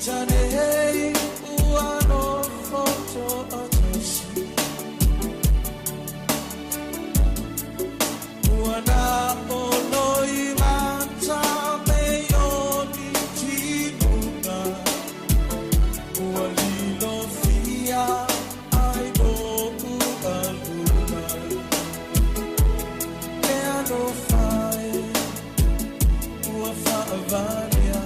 Tanei uano foto atosi Uana oloi mata meyoni tibuka Ualilo fia aibo ualuma Eano fai uafa avaria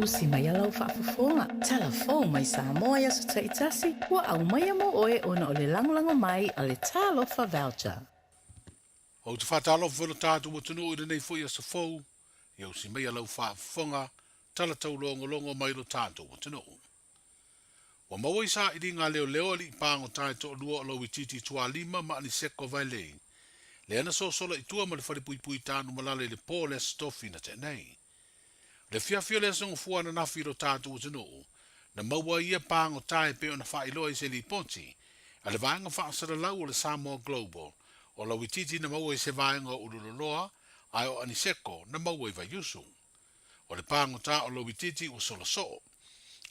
Usi mai alau whaafafonga. Telefon mai Samoa ia sa taitasi. Ua au mai amo oe ona o le langolango mai a le talofa voucher. O te whatalofa whelo tātu wa tunu i renei fo ia sa fau. Ia usi mai alau whaafafonga. Tala tau longo mai lo tātu wa tunu. Wa maua isa i ngā leo leo li pāngo tāi to lua o lau i titi tua lima ma ani seko vai lei. Le ana so sola i tua ma le wharipui pui tānu malale le pō le stofi na te nei. Le fiafio le songo fuana na firo tātu o tino, na maua ia pāngo tae pe o na whaeloa i se li poti, a le vaenga whaasara lau o le Samoa Global, o la wititi na maua i se vaenga o ululoloa, ai o aniseko na maua i vai yusu. O le pāngo tā o la wititi o sola so,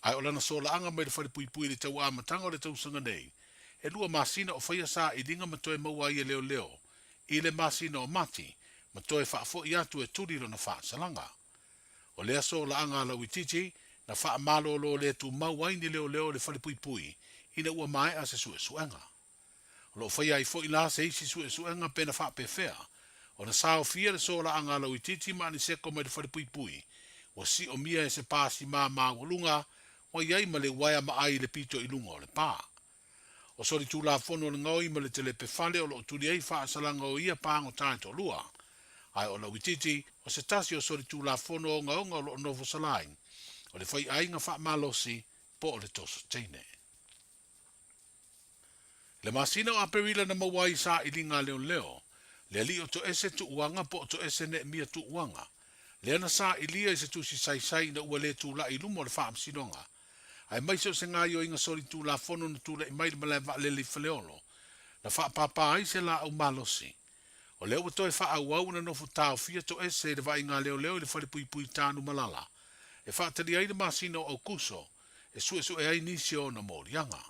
ai o lana sola anga mai le wharipui pui le tau amatanga o le tau sanga nei, e lua masina o whaia sa i dinga matoe maua i leo leo, i le masina o mati, matoe whaafo i atu e turiro na whaasalanga. O lea so la anga la wititi, na wha malo lo le tu mauaini leo leo le whalipui pui, ina ua mai a se sue suenga. O lo whaia i fo i la se isi sue suenga pe na wha pe fea, o na sao fia le so la anga la wititi ma ni seko mai le whalipui pui, o si o mia e se pasi ma walunga, o iai ma le waia ma ai le pito i lunga o le pā. O sori tu la fono le ngoi ma le tele pe fale o lo turi ei wha salanga o ia pāngo tāito lua, ai o la wititi, o se tasi o sori tu la fono o ngaonga o lo novo salain, o le whai ainga wha malosi po o le toso teine. Le masina o aperila na mawai sa i linga leo leo, le li o to ese tu uanga po o to ese ne mia tu uanga, le ana sa i lia i se tu si sai na ua le tu la i lumo le wha amsinonga, ai mai so se ngai o inga sori tu la fono na tu la i mai le malewa le li faleolo, na wha papa ai se la au malosi, o leo toi wha au au na nofu tau fia to ese le vai ngā leo leo le whare pui pui tānu malala. E wha tari ai na masino au kuso, e su e ai nisi o na morianga.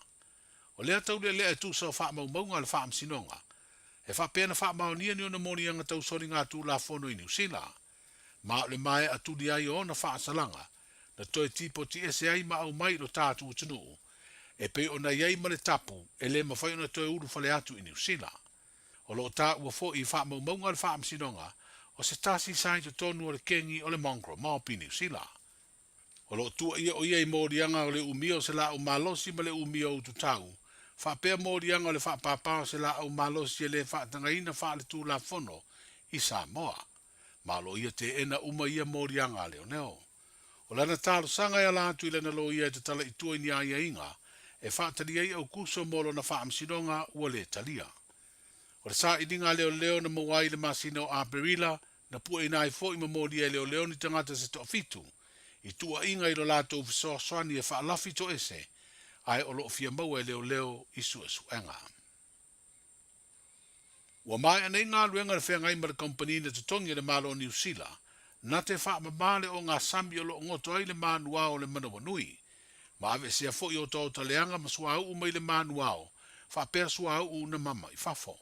O lea tau lea e tūsa o wha mau maunga le wha amsinonga. E wha pēna wha mau nia ni o na morianga tau sori ngā tū la fono i New Zealand. Ma le mai a tūli ai o na wha asalanga, na toi tipo ti ese ai ma au mai lo tātu utunu. E pe o na iai ma le tapu, e le ma whai o na toi uru whale atu i New Zealand. O lo ta ua fo i wha mau maunga le wha amsinonga, o se tasi sai to tonu o le kengi o le mongro Maopi New Zealand. O lo tua ia o ia i mōrianga o le umio se la o malosi ma le umio o tutau. Whapea mōrianga o le whapapao se la o malosi e le whatangaina wha le tū la fono i Samoa. Malo ia te ena uma ia mōrianga leo neo. O lana talo sanga ia lātu i lana lo ia te tala i tua ni aia inga e whaatari ai au kuso molo na whaamsinonga ua le talia. O le sa idinga leo leo na mawai le masino a Berila na pua ina i fo i mamoria leo leo ni tangata se to fitu. I tua inga i lo lato ufisoa swani e whaalafi to ese ai o lo fia maua leo leo i sua suenga. Wa mai anei ngā luenga le whea ngai ma le company na tutongi le malo New Zealand na te wha mamale o ngā sambi o lo ngoto ai le manua o le manawanui. Ma ave sea fo i o tau taleanga ma sua au mai le manuao, wha pēr sua au na mama i whafo.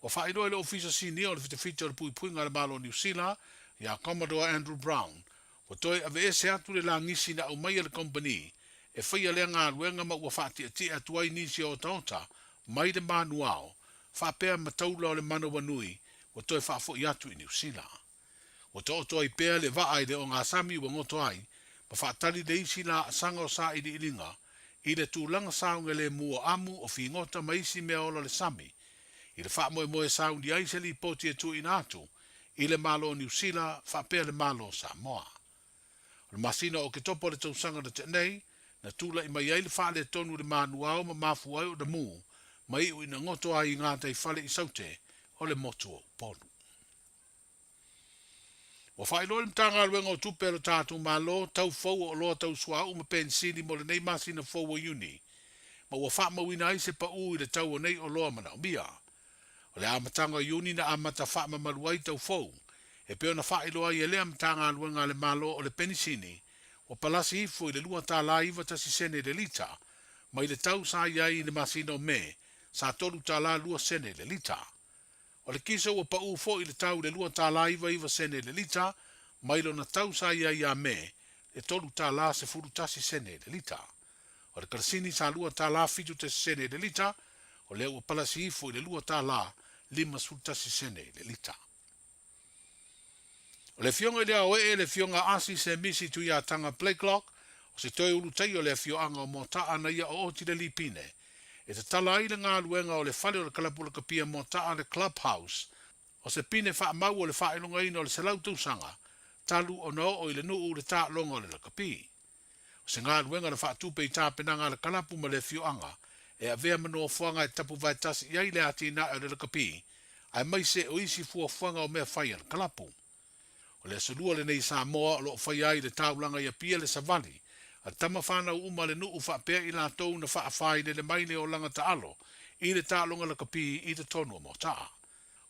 Wa wha iroa le ofisa sini o le fitafita o le pui pui ngā le malo New Zealand, ia Commodore Andrew Brown, wa toi ave ese atu le la ngisi na au mai le company, e whaia le ngā ruenga ma ua wha tia atu ai nisi o taota, mai le manuao, wha pēr mataula o le manawanui, wa toi wha fo i atu i New Zealand. Wa to i pēr le vaai le o ngā sami ua ngoto ai, ma whaatari le isi la sanga o sa ili ilinga, i le tūlanga saunga le mua amu o whingota ma isi mea ola le sami, i le wha moe saundi aise li poti e tu inatu, i le malo New Zealand, wha pēr le malo Samoa. Le masina o ke topo le tausanga na te nei, na tūla i mai ai le wha le tonu le manuao ma mafu ai o le mū, ma i ui na ngoto ai i ngātai whale i saute, o le motu o ponu. Wa whaelo le mtanga luenga o tupero tātou malo, tau fau o loa tau sua uma pensini mo le nei masina fau o uni. Ma wa wha mawina ai se pa ui le tau o nei o loa mana o mia. O le amatanga uni na amata wha mamaluai tau fau. E peo na whaelo ai e le mtanga luenga le malo o le penisini. Wa palasi ifu i le lua tā la iwa tasi sene le lita. Ma i le tau sa iai i le masina o me, sa tolu tā la lua sene le lita. O le kisa ua pa ufo i le tau le lua tā la iwa sene le lita, mailo na tau sa ia ia me, e tolu tā la se furu tasi sene le lita. O le karasini sa lua tā la fitu tasi sene le lita, o le ua palasi ifo i le lua tā la lima furu tasi sene le lita. O le fionga i lea oe le fionga asi se misi tu ia tanga play clock, o se toi ulu tei o le fioanga o mo taa na ia o oti le lipine. E te tala i le ngā luenga o le whale o le kalapula kapia mo taa le clubhouse, o se pine wha mau o le wha ilunga ina o le selau tausanga, talu o no o i le nuu le tā longa o le lakapi. O se ngā luenga le wha tupe i tā penanga le kalapu ma le fioanga, e a vea manoa fuanga e tapu vai tasi iai le ati na o le lakapi, ai mai se o isi fua fuanga o mea whai le kalapu. O le asalua le nei Samoa o lo whai ai le taulanga i a pia le savali, a tama whanau uma le nuu whapea i la tau na whaafai le maile o langa ta alo, i le tā longa lakapi i te tonu o motaa.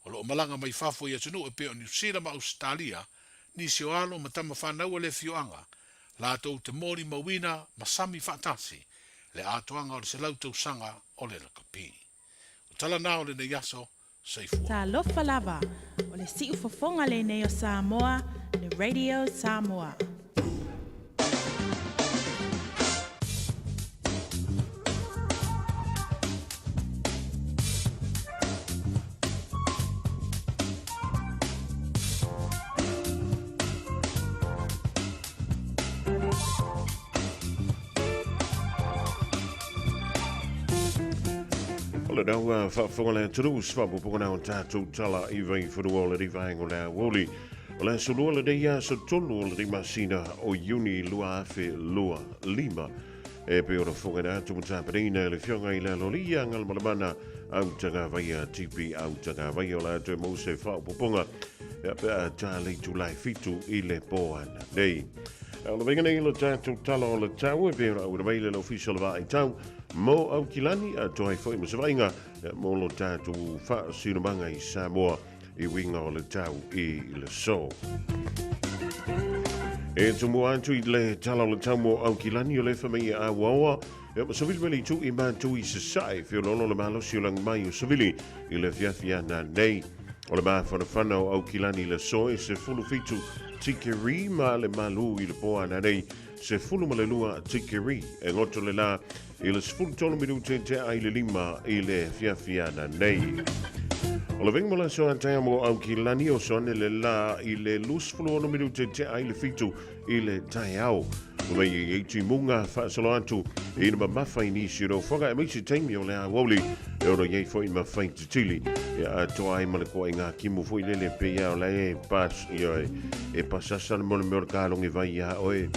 O lo malanga mai whafo i atunu e peo New Zealand ma Australia, ni si o alo ma tama whanau le fioanga, la tau te mori mawina ma sami whaatasi, le atoanga o le se lautau sanga o le lakapi. O tala nao le nei aso, seifu. Ta lofa lava, o le si ufafonga le nei o Samoa, le Radio Samoa. Nau whafonga le turus whapupunga nau tātou tala I vai whurua le rivaengo le woli. O le surua le deia so tolu o le rimasina o Iuni lua afe lua lima. E pe ora whonga na tumu tāperina le whionga I le lolia ngal malamana au tanga vai a tipi au tanga vai o la tue mose whapupunga. E pe a tālei tulai fitu I le poana nei. O le venga nei lo tātou tala o le tau e pe ora ura meile le official va I tau. Mo au kilani a toi foi mo savainga mo lo tatu fa sinumanga I Samoa I winga o le tau I le so. E tumu antu I le tala o le tau mo au kilani o le famia a wawa e mo savili meli tu I mantu I sasai fio lono le malo si o lang mai o savili I le fiafiana nei o le mafana whana o au kilani le so e se fulu fitu tikeri ma le malu I le poa na nei se fulu ma le lua tikeri e ngoto le la I le sfulu tonu minute te ai le lima I le fiafiana nei. O le venga mola so antea mo au ki lani o son le la i le lusfulu no miru te ai le fitu i le tai au. O mei e ti munga fa solo atu i na mawhai ni siro whaka e meisi teimi o le a woli e oro iei fo i mawhai te tili e a toa ai male ko i ngā kimu fo i lele pe ia o le e pas i oe e pasasa na mole meor kālongi vai ia oe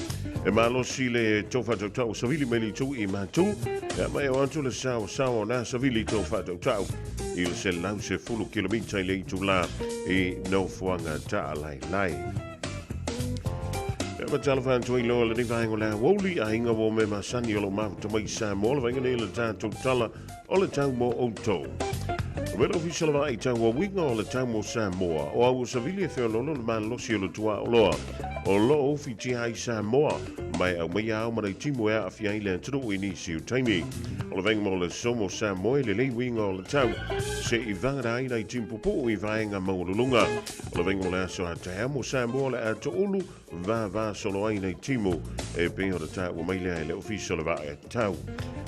e malo si le tofa tau tau savili meli tu i mātu e a mai o antu le sao sao na savili tofa tau tau i le se lau se fulu kilomita i le i tu la i no fuanga ta lai lai. Ma talafan tui loa le nivaengo la woli a inga wo me masani o lo mau to mai Samoa le vainga le tātou tala o le tau mo outou. Wera official va i tau o winga o le tau mo Samoa o au savili e whiololo le man losi o le tua o loa o lo ofiti ai Samoa mai au mai au marai timu ea a fiai le anturu i nisi u taimi. O le vainga mo le somo Samoa le lei winga o le tau se i vangara ai nei timpupu i vaenga maululunga. O le vainga mo le aso a tae mo Samoa le ato ulu va solo ai nei timu e pe o le tau o mai le official va e tau.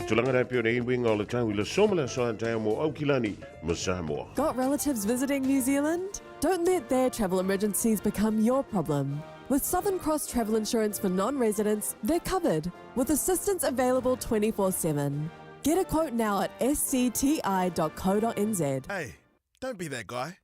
Tulanga rapi o nei winga o le tau i le somo le aso a tae mo Aukilani mo Samoa. Got relatives visiting New Zealand? Don't let their travel emergencies become your problem. With Southern Cross Travel Insurance for non-residents, they're covered, with assistance available 24/7. Get a quote now at scti.co.nz. Hey, don't be that guy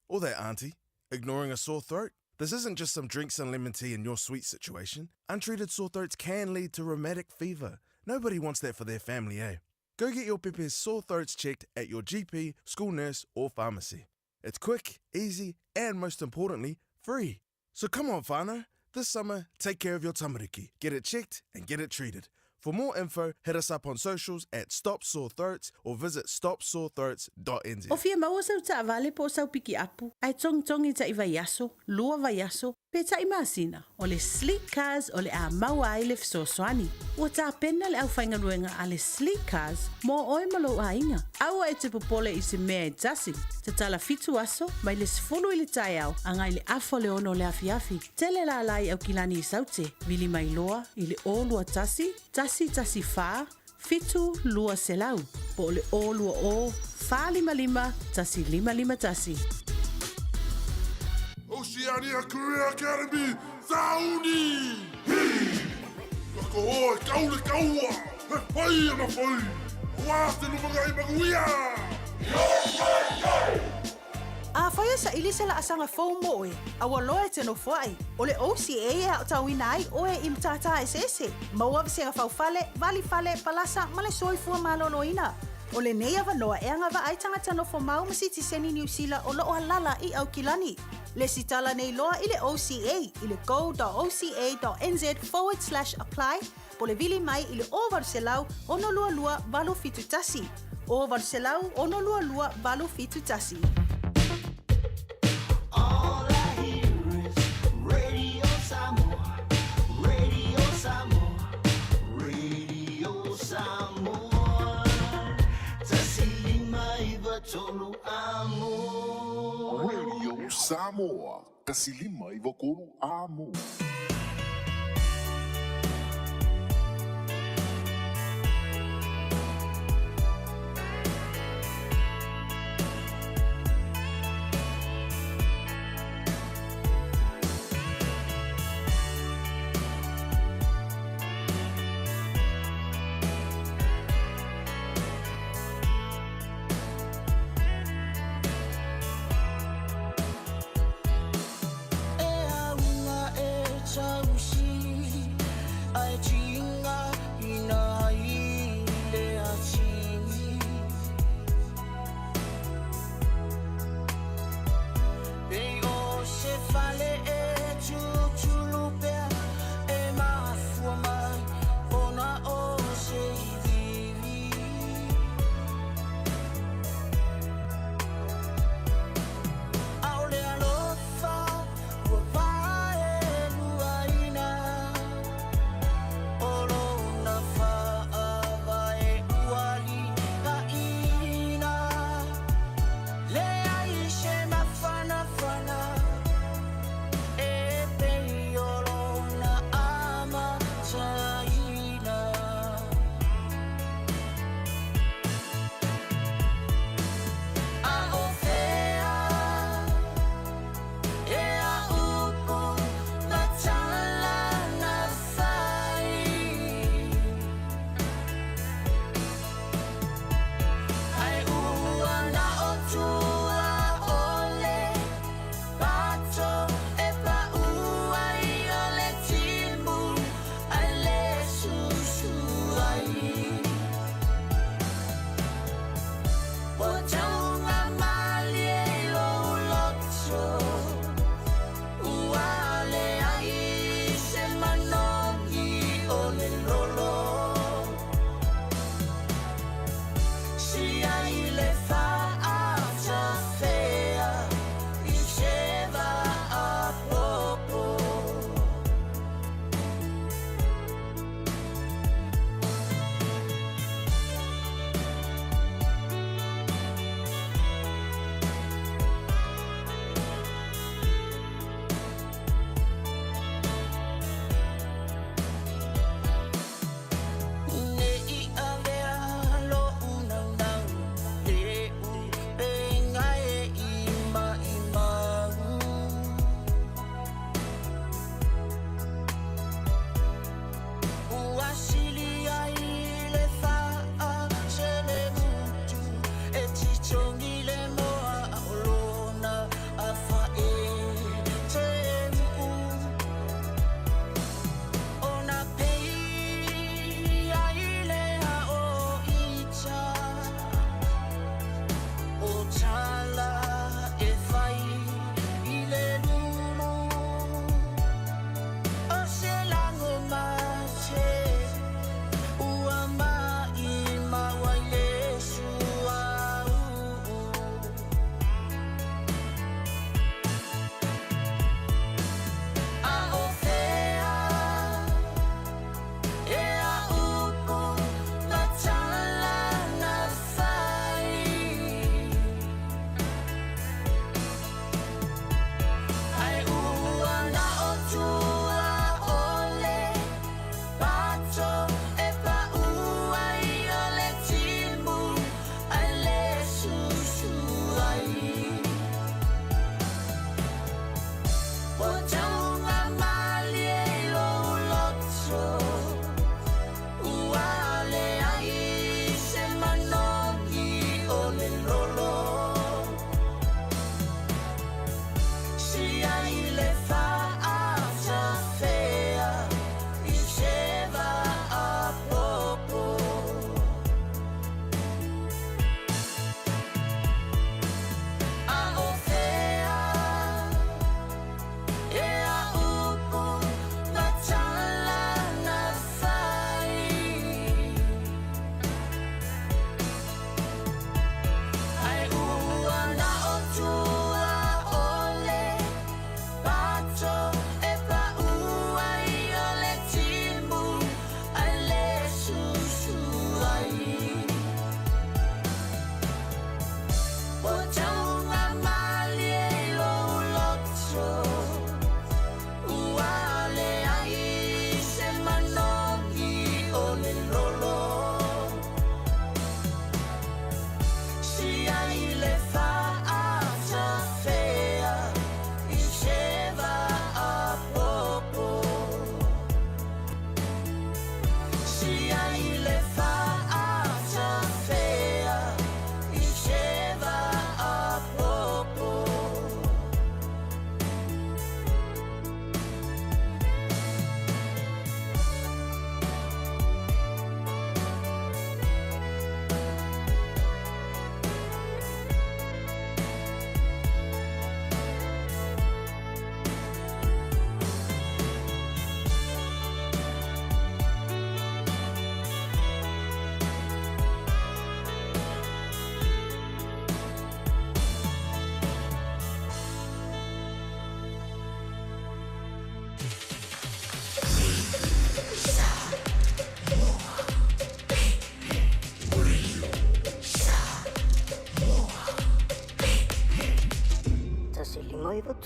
or that auntie ignoring a sore throat. This isn't just some drinks and lemon tea in your sweet situation. Untreated sore throats can lead to rheumatic fever. Nobody wants that for their family, eh? Go get your Pepe's sore throats checked at your GP, school nurse, or pharmacy. It's quick, easy, and most importantly, free. So come on, whānau. This summer, take care of your tamariki. Get it checked and get it treated. For more info, hit us up on socials at Stop Sore Throats or visit stopsorethroats.nz. O fia maua sau ta avale po sau piki apu. Ai tongi ta i vaiaso, lua vaiaso, pe ta i masina. O le sleek cars o le a maua ai le fisosoani. Ua ta pena le au whainganuenga a le sleek cars mo oi malo a inga. Aua e te popole i se mea e tasi. Te tala fitu aso, mai le sifulu i le tai au, angai le afo le ono le afiafi. Tele la lai au kilani i saute, vili mai loa i le o lua tasi whā, fitu lua selau. Po le o lua o, whā lima, tasi lima tasi. Oceania Career Academy, Sauni! Kako hoa, kaule kaua! He whai ana whai! Hoa te lumanga i maguia! A whaia sa ili se la asanga fau moe, a waloe te no whai. O le OCA e au tauina ai o e imtata e sese. Maua visenga fau fale, vali fale, palasa, male soifua maloloina. O le nei avanoa e anga wa aitanga tano fo mau masiti seni New Zealand o loo halala i au kilani. Le sitala nei loa i le OCA, i le go.oca.nz/apply, po le vili mai i le o varselau ono lua valo fitu tasi. O varselau ono lua valo fitu tasi. All I hear is Radio Samoa, Radio Samoa, Radio Samoa. Tasilima iwa tolu amo. Radio Samoa, kasilima iwa kolu amo.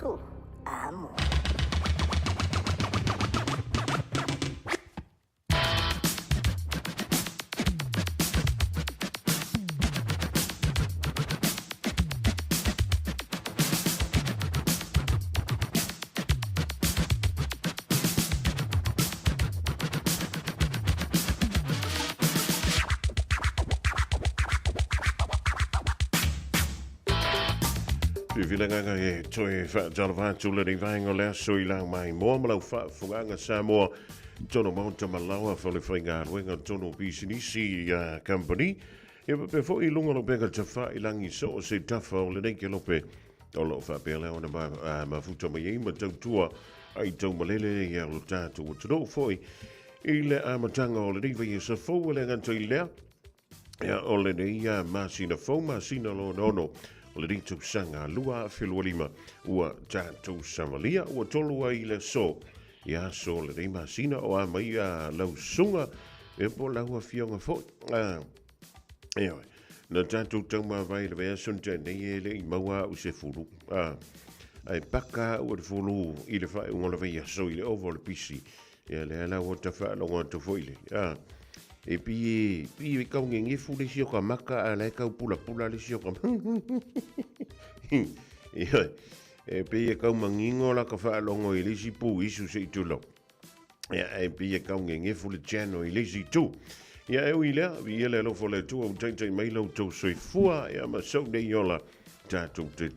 tu amo. Vilanganga e toi fa jalva tula ni vainga le so ilang mai mo malau fa funganga Samoa tono monta malawa fa le fainga wenga tono business company e pe fo I lunga lo benga te fa ilangi so se tafa o le nei ke lope o lo fa pele ona ma futa mai ma tau tua ai tau malele ia lo tatu o tano foi I le amatanga o le riva i sa fo le nganto I lea ia o le nei masina fo masina lo nono o le ritu sanga lua whilualima ua tātou samalia ua tolu ai le so ia so le nei masina o a mai a lau sunga e po lau a fionga fo ewe na tātou tauma vai le vea sunte nei e le I maua u se fulu ai paka ua le fulu I le whae unga le vea so I le ovo le pisi ia le ala o ta wha longa tu foile e pi kaunge ngefu le sio ka maka a le kau pula le sio ka e pi kau mangingo la ka fa longo I le si pu isu se tulo e pi kaunge ngefu le chano I le si tu ia e uile vi ele lo fo le tu o tente mai lo tu soi fua ia ma so de yola tatu te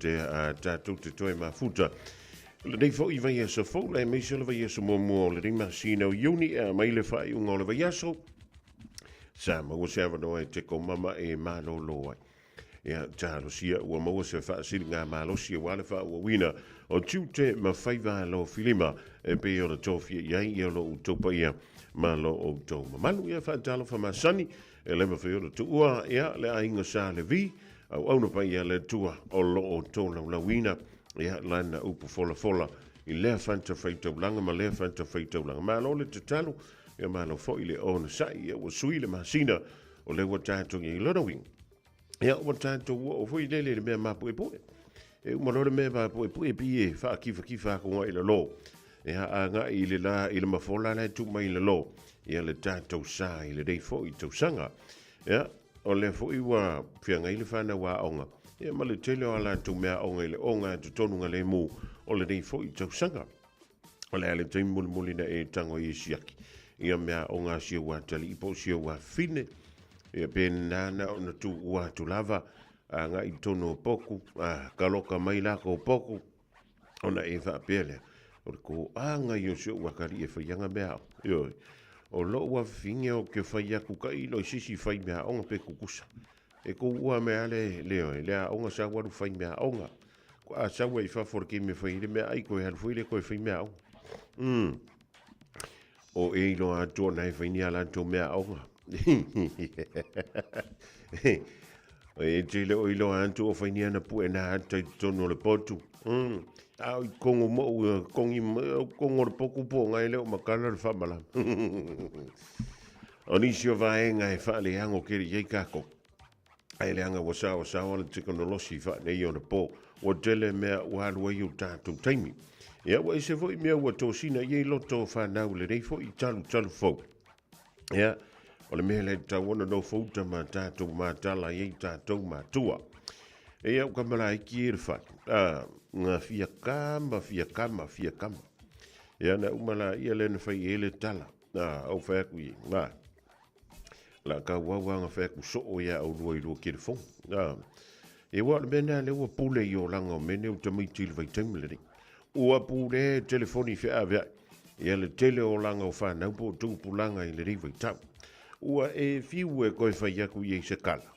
toi ma futa le dei fo I vai so fo le me se le vai so mo le masino uni mai le fai un ole vai so Sama ua se avano e te ko mama e malolo ai. Ia talo sia ua maua se wha siri ngā malosi e wale wha ua wina o tiute ma whaiva lo filima e pe o na tofia iai I lo utopa ia malo o tau mamalu ia wha talo wha masani e lema whi o tu ua ia le ainga sa le vi au au na pa ia le tua o lo o tau lau lawina ia lana upu fola I lea fanta whaitau langa ma lea fanta whaitau langa malo le te talo ia malo foi le ona sai ia ua sui le masina o le ua tātou I lona wing. Ia ua tātou o foi lele le mea mapue e umalore mea mapue pi e wha kifa konga I le lo. E a nga I le la I le mafola la tu mai le lo. Ia le tātou sa I le dei foi tau sanga. Ia o le foi ua whianga I le whana wa onga. Ia ma le tele o ala tu mea onga I le onga tu tonunga le mu o le dei foi tau sanga. O le ale tei muli na e tango I siaki. Ia mea o ngā sia ua tali ipo sia ua fine. Ia penana o na tu ua tu lava. Ngā I tono poku. Kaloka mai lako poku. O na e wha pele. O ko anga I o sia ua kari e whaianga mea. O lo ua finge o ke whaiaku ka ilo I sisi whai mea onga pe kukusa. E ko ua mea leo e lea onga sa waru whai mea onga. Ko a sawa I whaforke me whai mea ai koe haru whaile koe whai mea onga. O e ilo a tō nei whaini ala tō mea aonga. E te leo ilo a tō whaini ana pu e nā atai tono le potu. Au I kongo mo, kongo le poku po ngai leo makana le whamala. O nisi o vaenga e wha le hango kere yei kako. Ai le hanga wasawa le teknolosi wha nei o le po. O tele mea uhalua I o tātou taimi. Ia wa se foi mea ua tosina I loto whanau le rei foi talu fau. Ia, o le mea le tawana no fauta ma tātou ma tala I tātou ma tua. Ia u kamala I ki e rewhai. Ngā fia kama. Ia na umala ia le na whai ele tala. Au whaku I. La ka wawa ngā whaku so o ia au rua I rua ki rewhong. Ia wa le mena le ua pule I o langa o mene u tamaiti le vai taimile rei. Ua pule telefoni fea vea. Ia le tele o langa o whanau po tūpu langa I le riva I tau. Ua e fiu e koe whaiaku I se kala.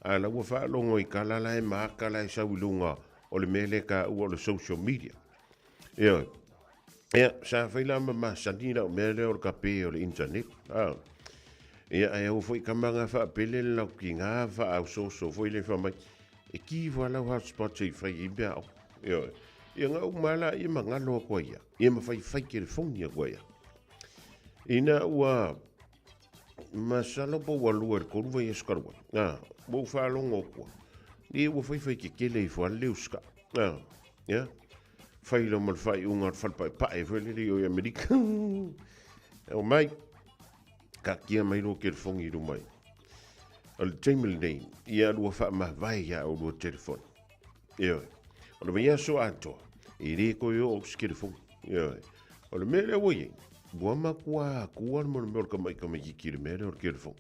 A la ua whaalongo I kala la e maaka la e sauilunga o le mele ka ua le social media. Ia, sa whailama ma sanina o mele o le kape o le internet. Ia e au fwoi kamanga whaapele lau ki ngā wha au soso fwoi le whamai. E ki walau hotspot I whai I mea au. Ia ngā umala I mangalo koe ia. Ia mawhai kere whongia koe ia. Ina ua masalo po walua le koruwa I eskarua. Wau whalongo koa. Ia ua whai ke kele I wha leuska. Ia. Whailo mal whai unga whalpai pae wheliri o Amerika. O mai, ka kia mai ro telefongi ro mai. O le teimili nei, ia rua wha ma vai ia o rua telefoni. Ioi, o le mea so antoa, i re ko yo o telefongi. Ioi, o le mea leo iei, bua ma kua mo le mea ka mai ki le mea o telefoni.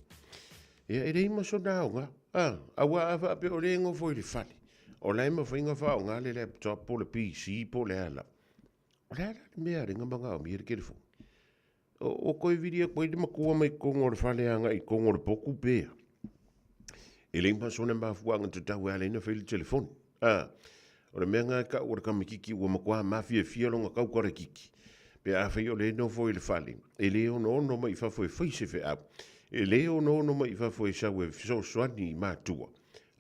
Ia e rei ma so naonga, awa a wha pe o le ngo foi le whani. O lai ma whainga wha o ngā le laptop po le PC po le ala. O le ala le mea ringa manga o mea le telefoni. O koe viria koe le makua mai kongo le whale anga i kongo le poku pēa. E le impa sone mba fuanga te tau ala ina whaile telefoni. O le mea ngā ka ora kamikiki ua makua mafia fia longa kau kore kiki. Pe a whai o le no foi le whale. E le o no mai whafoi whaise whi au. E le o no mai whafoi sau e so swani i mātua.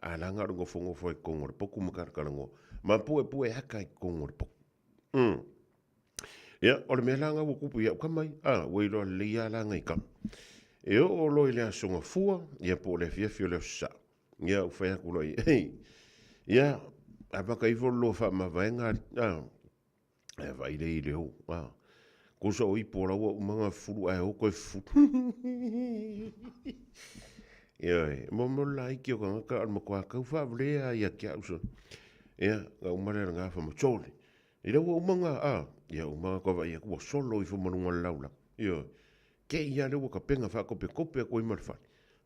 A langa rungo fongo foi kongo le poku makarakarango. Ma pue haka i kongo le poku. Ia, o le mea langa ua kupu iau kamai. Weilo le ia langa i kam. E o loi le asonga fua, ia po le fiafio le sa. Ia u whai aku loi. Ia, a baka i volo wha ma vaenga. E vai le i le ho. Kosa o i pora ua umanga furu ai o koe furu. Ia, mo lai ki o kanga ka alma kua kau wha vlea ia kia usa. Ia, nga umare ngā wha ma chole. Ira ua umanga, ia umanga kua ia kua solo i whamanunga laula. Ia, ke ia lewa ka penga wha kope a koe marwhani.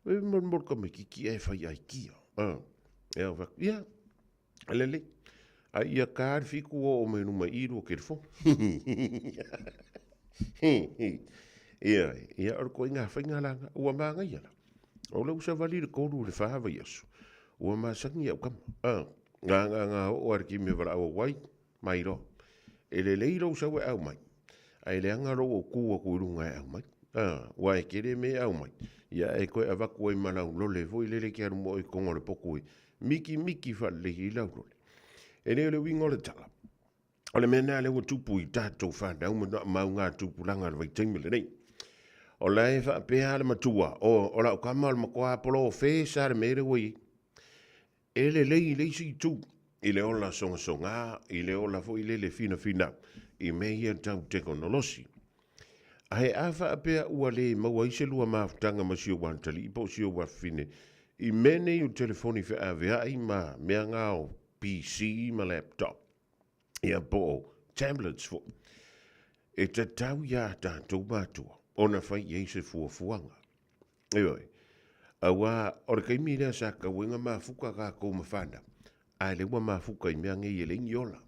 E mor ka me ki e whai ai kia. Ia, ia, alele. A ia kār fiku o me numa iru o kerfo. Ia, or koe ngā whainga langa, ua maanga ia la. O lau sa vali le kouru le whahawa yasu. Ua masangi au kama. Ngā o arki me wala au wai, mai ro. E le leiro sa we au mai. Ai le anga ro o kua kuirunga e au mai. Wa e kere me au mai. Ia e koe avaku e malau lole voi lele ki aru mo i kongo le poku e. Miki whale i lau lole. E leo le wingo le tala. O le mena le o tupu i tātou whanau mau ngā tupu langa le vai teimile nei. O lai wha pēha le matua, o la o kama le makoa apolo o whē sa le mere wai. E le lei si tū, i le ola songa, i le ola fo i le fina, i mea tau teknolosi. A he a wha pēha ua le maua i se lua maafutanga ma sio wantali, i po sio wafine, i mene i o telefoni wha a vea i ma mea ngā o PC ma laptop. Ia po tablets fo. E te tau ia tātou mātua. Ona whai ei se fuafuanga. Eoi, awa, ora kai mire sa ka wenga mafuka ka kou mawhana. A lewa mafuka i mea nge i elengi ola.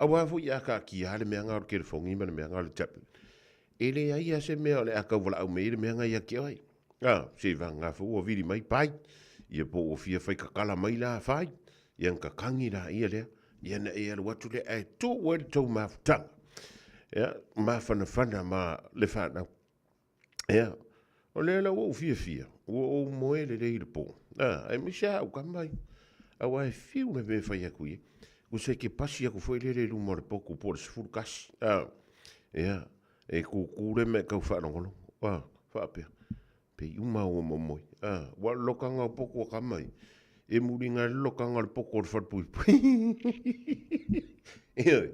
Awa fu ia ka ki hale mea ngā orke fongi mana mea ngā le tablet. Ele ai a se mea le aka wala au meire mea ngā ia ki oi. Se vanga fu o viri mai pai. Ia po o fia whai kakala mai la whai. Ia nka kangi la ia lea. Ia na e alu watu le ai tō wale tau mafutanga. Ia, mawhana ma le whanau. Ia, o le la o fia, o moe le le po. Ai misa au kamai. Au ai fiu me me whai aku i. Ku se ke pasi aku foi le lumo le poku po le sifuru kasi. Ia, e ku kure me kau whanongolo. Whapea. Pe uma o momoe. Wa lokanga o poku o kamai. E muri ngā lokanga le poku o le whatpui. Ia,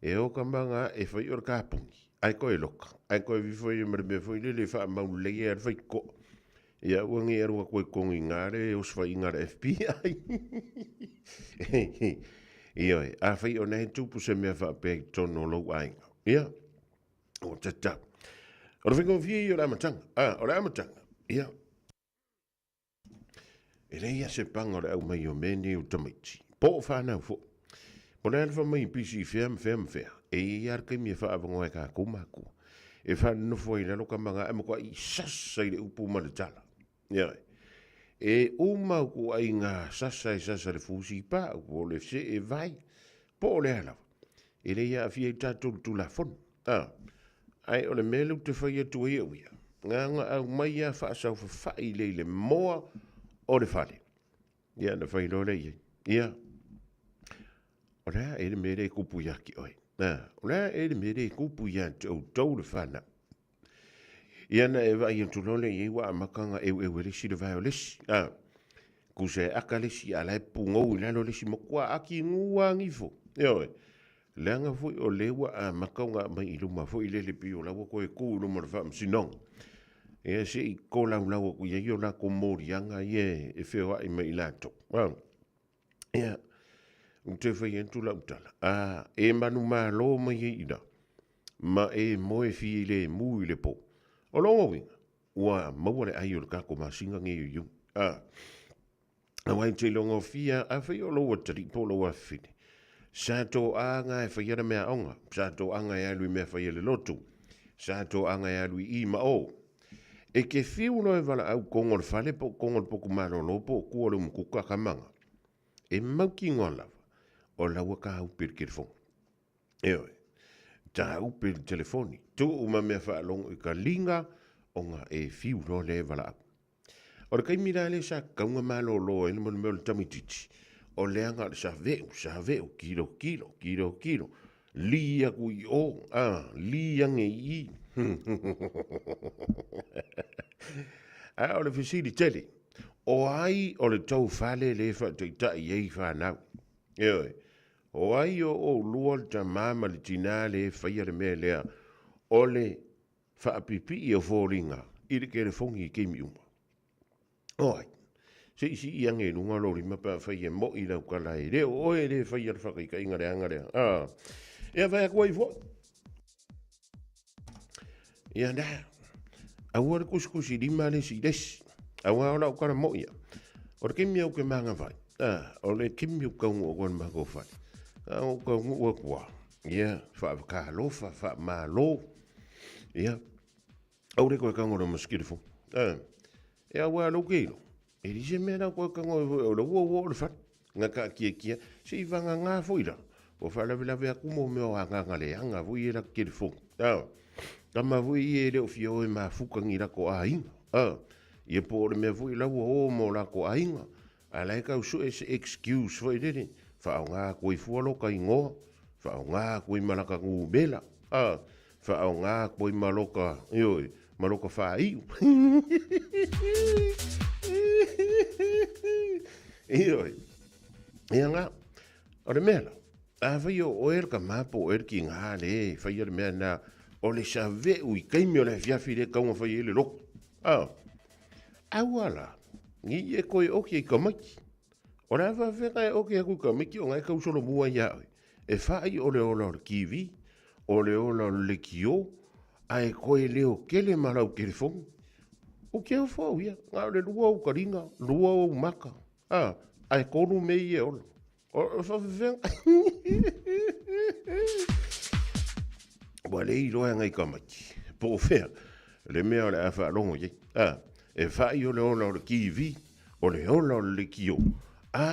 e o kamanga e whai o le kāpungi. Ai koe loka. Ai koe vifoi e mare me foi le wha maunu lei e whai ko. Ia uangi e rua koe kongi ngare e oswai ngare FBI. Ia oi, a whai o nei tupu se mea wha pēk tono lau ainga. Ia, o tata. O le whingo fie i o ramatanga. O ramatanga. Ia. E reia se panga o le au mai o mene o tamaiti. Po o whanau fo. Po le alfa mai pisi fea. E iar kai mi fa avango e ka kumaku. E fa no foi le loka manga e mo i sasa i le upu ma le tala. Ia. E uma ku ai nga sasa le fusi pa o le se e vai. Po le ala. E le ia fia i tātou tu la fon. Ai o le melu te whai atu ia uia. Nga au mai a wha asau whai le moa o le whale. Ia na whai lo le ia. Ia. O rea e le mere kupu yaki oi. O rea e le mere kupu yaki o tau le whana. Ia na e vai antu lole i wa amakanga e lesi le vai o lesi. Ku se aka lesi a lai pungou i lalo lesi makua aki ngua ngifo. Ia oi. Leanga fui o lewa a makaunga mai i luma fui le pi o lawa koe ku luma le wha msinong. E se I ko lau lawa ku ia la ko morianga ie e whiwa I mai lato. Ia, te whai entu lau tala. E manu maa lo mai e ina. Ma e moe fi le mui le po. O longo winga. Ua maua le ai o le kako masinga nge yu. Awai te longo fia a whai o loa tari po loa whine. Sato anga e whaiara mea onga. Sato anga e alui mea whaiale lotu. Sato anga e alui I ma o. E ke whiu no e wala au kongor whale po kongor poku maro lopo kua le mkuka kamanga. E mauki ngolawa. O lawa ka au pir kirfong. Eoi. Ta au pir telefoni. Tu uma mea whaalong I ka linga. Onga e whiu no le wala au. O kai mira le sa kaunga malo lo ene mon mel tamititi. O leanga sa veu, kilo. Lia kui o, lia nge I. O le fisiri tele. O ai o le tau fale le fa te tai ei fa nau. Eoi. O ai o lua ta mama le tina le whaia le mea lea. O le fa apipi I o fōringa. I le kere fongi I keimi uma. Oi. Se isi I ange nunga lori mapa whaia mo I lau kala e reo. Oe le whaia le whakaika ingare angarea. Ea whaia kua I fo. Ia nā. Aua le kusikusi lima le si lesi. Aua o lau kara mo ia. O le kimi au ke manga vai. O le kimi au kaungu o kwan mako vai. O kaungu o kua. Ia. Wha ka lofa. Wha ma lo. Ia. Au le koe kaungu o maskirifo. E aua lo keilo. E di se mea koe kaungu o le ua le what. Nga ka kia. Se I vanga ngā fuira. O whalawe akumo meo a nganga le anga vui e la kirifo. Tama vui e leo fio e ma fukangi lako a inga. Ie po le mea vui lau o mo lako a inga. A lai kau su e se excuse foi lere. Whao ngā koe fualoka I ngoa. Whao ngā koe malaka ngu bela. Whao ngā koe maloka. Ioi. Maloka wha iu. Ioi. Ia ngā. O le mea la. A whai o oer ka mapo oer ki ngā le. Whai o le mea na. O le sa veu I kaimi o le fiafi le kaunga whai ele loko. Awala. Ngi e koe oki I kamaki. O le awa whenga e oki aku kamaki o ngai kausolo mua iaoi. E whai o le ola o le kiwi. O le ola o le kio. Ai koe leo kele marau kere fongi. O ke au whau ia. Ngā le lua o karinga. Lua o maka. Ai konu mei e ola. O whawhenga. Wale I loa ngai kamaki. Po whea. Le mea o le awha longo ye. E whai o le ola o le kiwi. O le ola o le kio.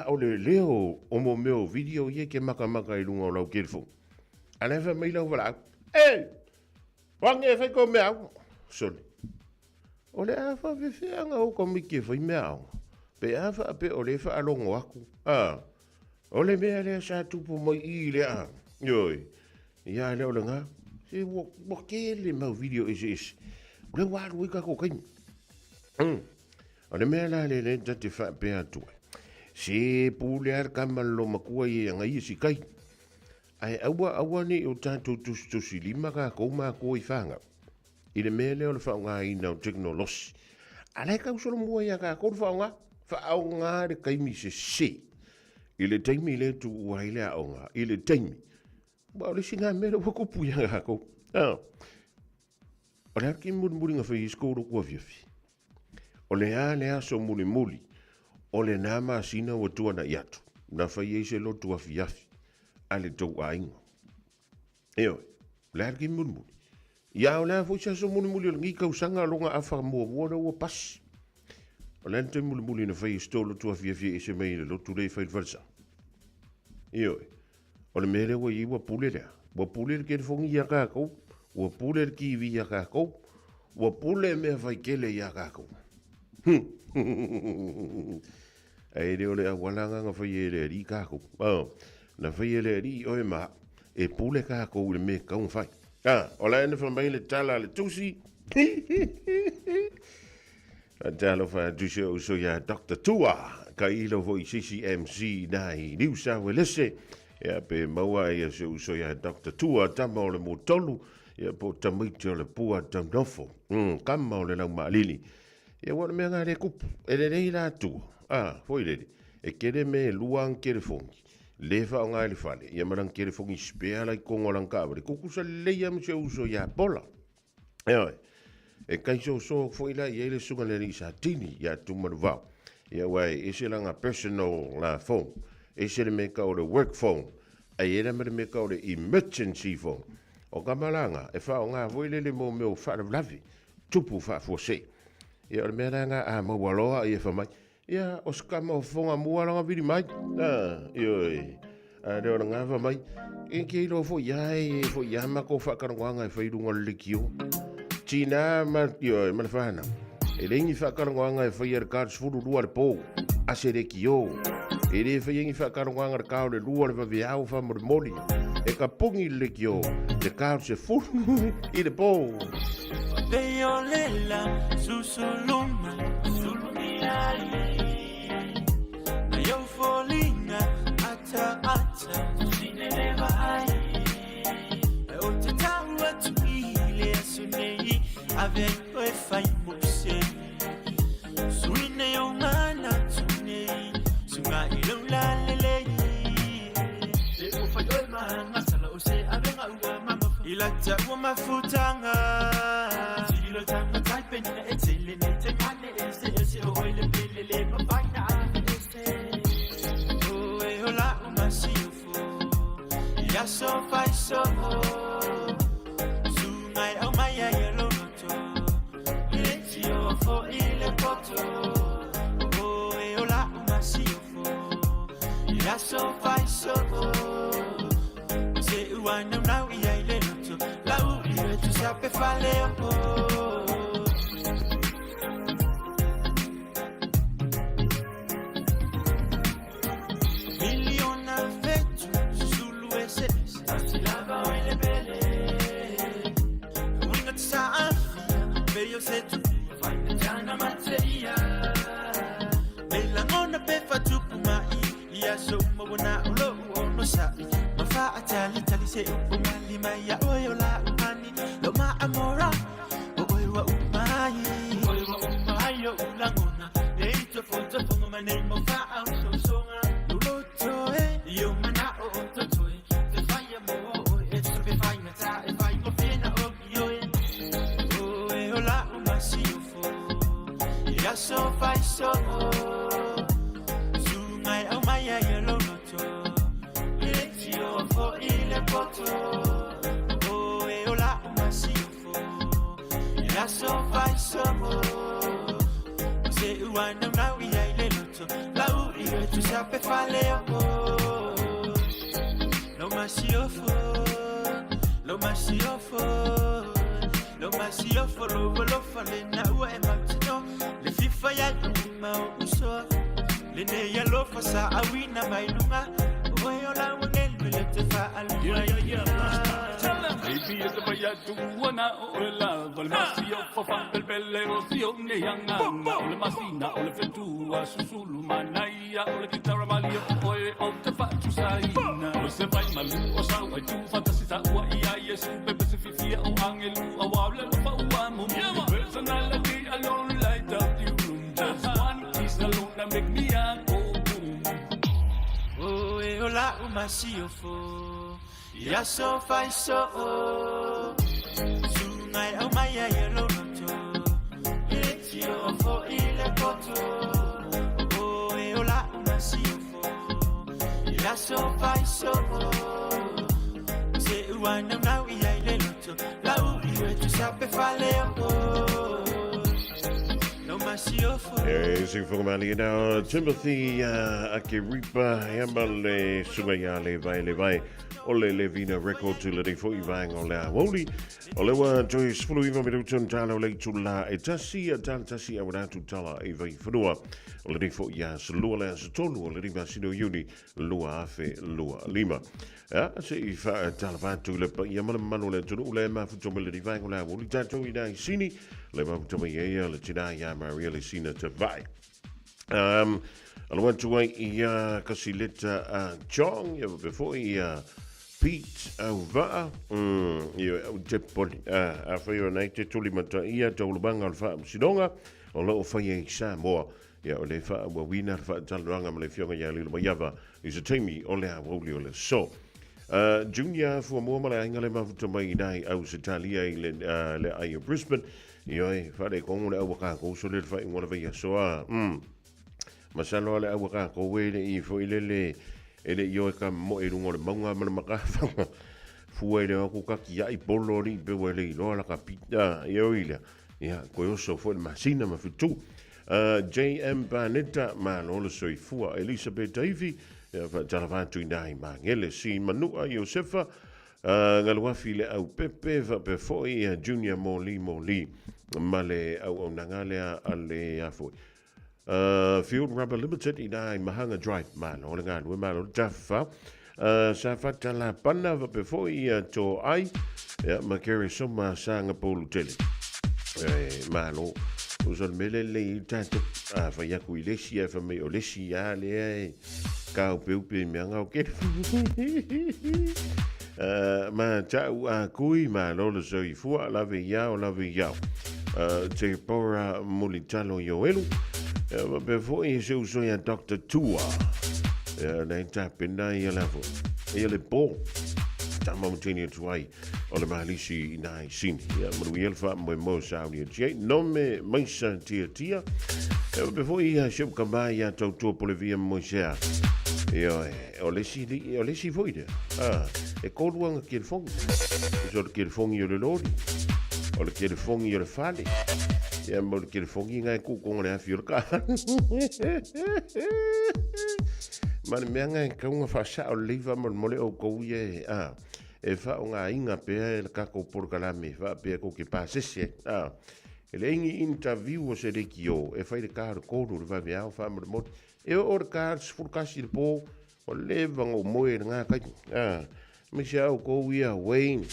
O le leo o mo meo video ye ke maka I lunga o lau kirifo. A le wha mai lau wala. Wange e whaiko mea au. Soli. O le awha whiwhianga o komiki e whai mea au. Pe awha pe o le wha alongo aku. O le mea lea sa tupu mai I lea. Ioi. Ia leo le ngā. Se wakele mau video isi. O le waru I kako kaimi. O le mea la le te wha pe atua. Se pule ar kamalo makua I anga I si kai. Ai aua ni o tātou tusi lima ka kou mā koi whanga. I le mea leo le whaunga ina o teknolosi. A lai kau solo mua ia ka kou whaunga. Whaunga le kaimi se. I le taimi le tu ua I le aonga. I le taimi. Ba o le singa mea wako puia ka kou. O le arki muri nga whai iskoro kua fiafi. O le a so muli. O le nama sina wa tuana iatu. Na whai eise lo tua fiafi. Ale tau ainga. Eo, le arki muri. Ia o lea fwisa so muri o ngi kausanga longa awha mua ua pasi. O le ante muri na whai stolo tua fiafi ese mei le lotu rei whai lwalsa. Eo, o le mere wa I wa pule lea. Wa pule le kere fongi ia kākou. Wa pule le kiwi ia kākou. Wa pule mea whai kele ia kākou. Ai reo le awalanga nga whai ele ri kākou. Na whai ele ri oe maa. E pule kākou le me kaung whai. O la ene whamai le tala le tusi. A talo wha tusi o so ya Dr. Tua. Ka ilo vo I CCMC na I New South Wales. Ia pe maua ia se uso ia Dr. Tua tama o le motolu. Ia po tamaiti o le pua tamnofo. Kama o le lau maalili. Ia wana mea ngā re kupu. E le rei la tua. Foi le. E kere me luang kere fongi. Le fa o ngā le fale. Ia marang kere fongi spea lai kongo lang kāwari. Kukusa leia mo se uso ia pola. Ia e kaiso so foi la ia le sunga le risa tini ia tumanu vau. Ia wai e se langa personal la phone. E se le meka o le work phone. Ai e le meka o le emergency phone. O kamalanga e fa o ngā voilele mo meu whara lavi. Tupu wha fuose. Ia o le mea nga a mawaloa i e whamai. Ia o skama o fonga muaranga viri mai. Ioi. Reo na ngā whamai. E kei lo fo iai, fo iama ko whakarangoanga e whairunga likio. Tina ma ioi, mana whana. E rengi whakarangoanga e whaia rekārs furu rua le pō. Ase re kio. E re whaiengi whakarangoanga le kao le rua le waviau whamore mori. E ka pungi le kio. Le kao se furu i le pō. Veolela, susuluma, sulumiai. Na eufolinga, ata, sineleva ai. E o te taua tuile asunei, ave o e fai muse. Suine o ngana tunei, sunga ilo la lelei. E o fai o e maanga, sala o se avenga ua mama. Ilata ua mafutanga. Tanga type na etele ne te mane ese oile pelele mafaina ese o e hola umasiofo ya so fai so sungai au mai ya loto letio fo ile poto o e hola umasiofo ya so fai so se uana na ia ile loto la u tu sape fale se tu fai jana materia bella ngona pe fatu mai ia so mo bona ulo no sa ma fa atali tali se umali mai ya oyo la umani lo ma amora oyo wa umai yo ulangona eito foto fongo mane mo fa au so songa lo to yo mana o to to te fai mo e so pe fai mata e fai mo pena o yo ya so fai so sungai au mai ya loto letio fo ile poto o e ola masifo ya so fai so se uana na ia ile loto la u ile tu sape fale lo masifo lo masiofo lo fale na ua e matino le fifa ya luma o uso le ne ya lo fasa awina mailunga oyo la wangel le te fa alua baby es vaya tu wana o la val masiofo fa del belero si o ne yanga o le masina o le fetua susulu manaya o le guitarra malio o te fa tu saina o se vai malu o sa wa tu fantasita wa ia yesu bebe se fifia o angelu o wabla lo fa wa mo personality alone light up the room just one kiss alone that make me go boom o e ola umasiofo ya so fai so sungai au mai ya loto letio fo ile poto o e ola umasiofo ya so fai so se uana na ia ile loto la u ile tu sape fale no masiofo Sing for Mali now Timothy Akiripa Yamale Sumaya vai Ole Levina record to letting for Ivang on la Woli Olewa Joyce Fulu Iva Middleton Tala Lake to La Etasi Tantasi Awanatu Tala Eva Fenua letting for Yas Lua Tolu letting Masino Uni Lua Afe Lua Lima se Ifa Talavatu Le Yaman Manuel to Ulema Futomel Divang on la Woli Tato Ina Sini Lema Futomaya Latina Yama really seen it to buy. Alwan tuai ia kasileta Chong ia before ia Pete au vaa ia au te poli a whaio nei te tuli mata ia taulubanga al wha sinonga o loo whaia i Samoa ia o le wha ua wina al wha taluanga ma le fionga ia lila maiava is a teimi o le a woli o le so Junior fua mua mala inga le mafuta mai nai au se talia i le ai o Brisbane ioi whare kongo le au kako so le wha ingola via soa masalo le au kako wele i fo ilele ele ioi ka mo e rungo le maunga mana maka whanga fua ele aku kaki ai polo ri pe wele i loa la ka pita ioi le ia koe oso fo le masina ma fitu JM Baneta ma lolo soi fua Elizabeth Davey tala vātui nai ma ngele si manua Iosefa ngaluafi le au pepe va pe foi Junior Moli ma le au nanga lea ale a foi Field Rubber Limited i nai Mahanga Drive ma lo le ngā ma lo tafa sa fatala pana va pe foi to ai ma kere soma sanga polu tele ma lo usal mele le tanto fa ya ku lesi fa me o lesi ya le ka upe me nga o ke ma tau a kui ma lo le so i fu la ve ya o la ve ya te pora molitalo yoelu be vo i se uso ya Dr. Tua na ta pena ya la vo e le bo ta mountain tuai o le malisi nai sin ya mo el fa mo saudi je nome maisa tia be vo i se kamba ya to polivia mo sia o le si voide e kodwanga ke fong so ke fong yo le lodi o le ke fong yo le fali ya mo ke fong ngai ku ko le afir ka man me ngai ka un fa sa o liva mo le o ko ye e fa unha inga pe ka ko por kala me fa pe ko ke pase se ele ingi interview o se de kio e fa de ka ko do va via fa mo e o cards for kasi po o levang o moe nga ka me sia o ko ia Wayne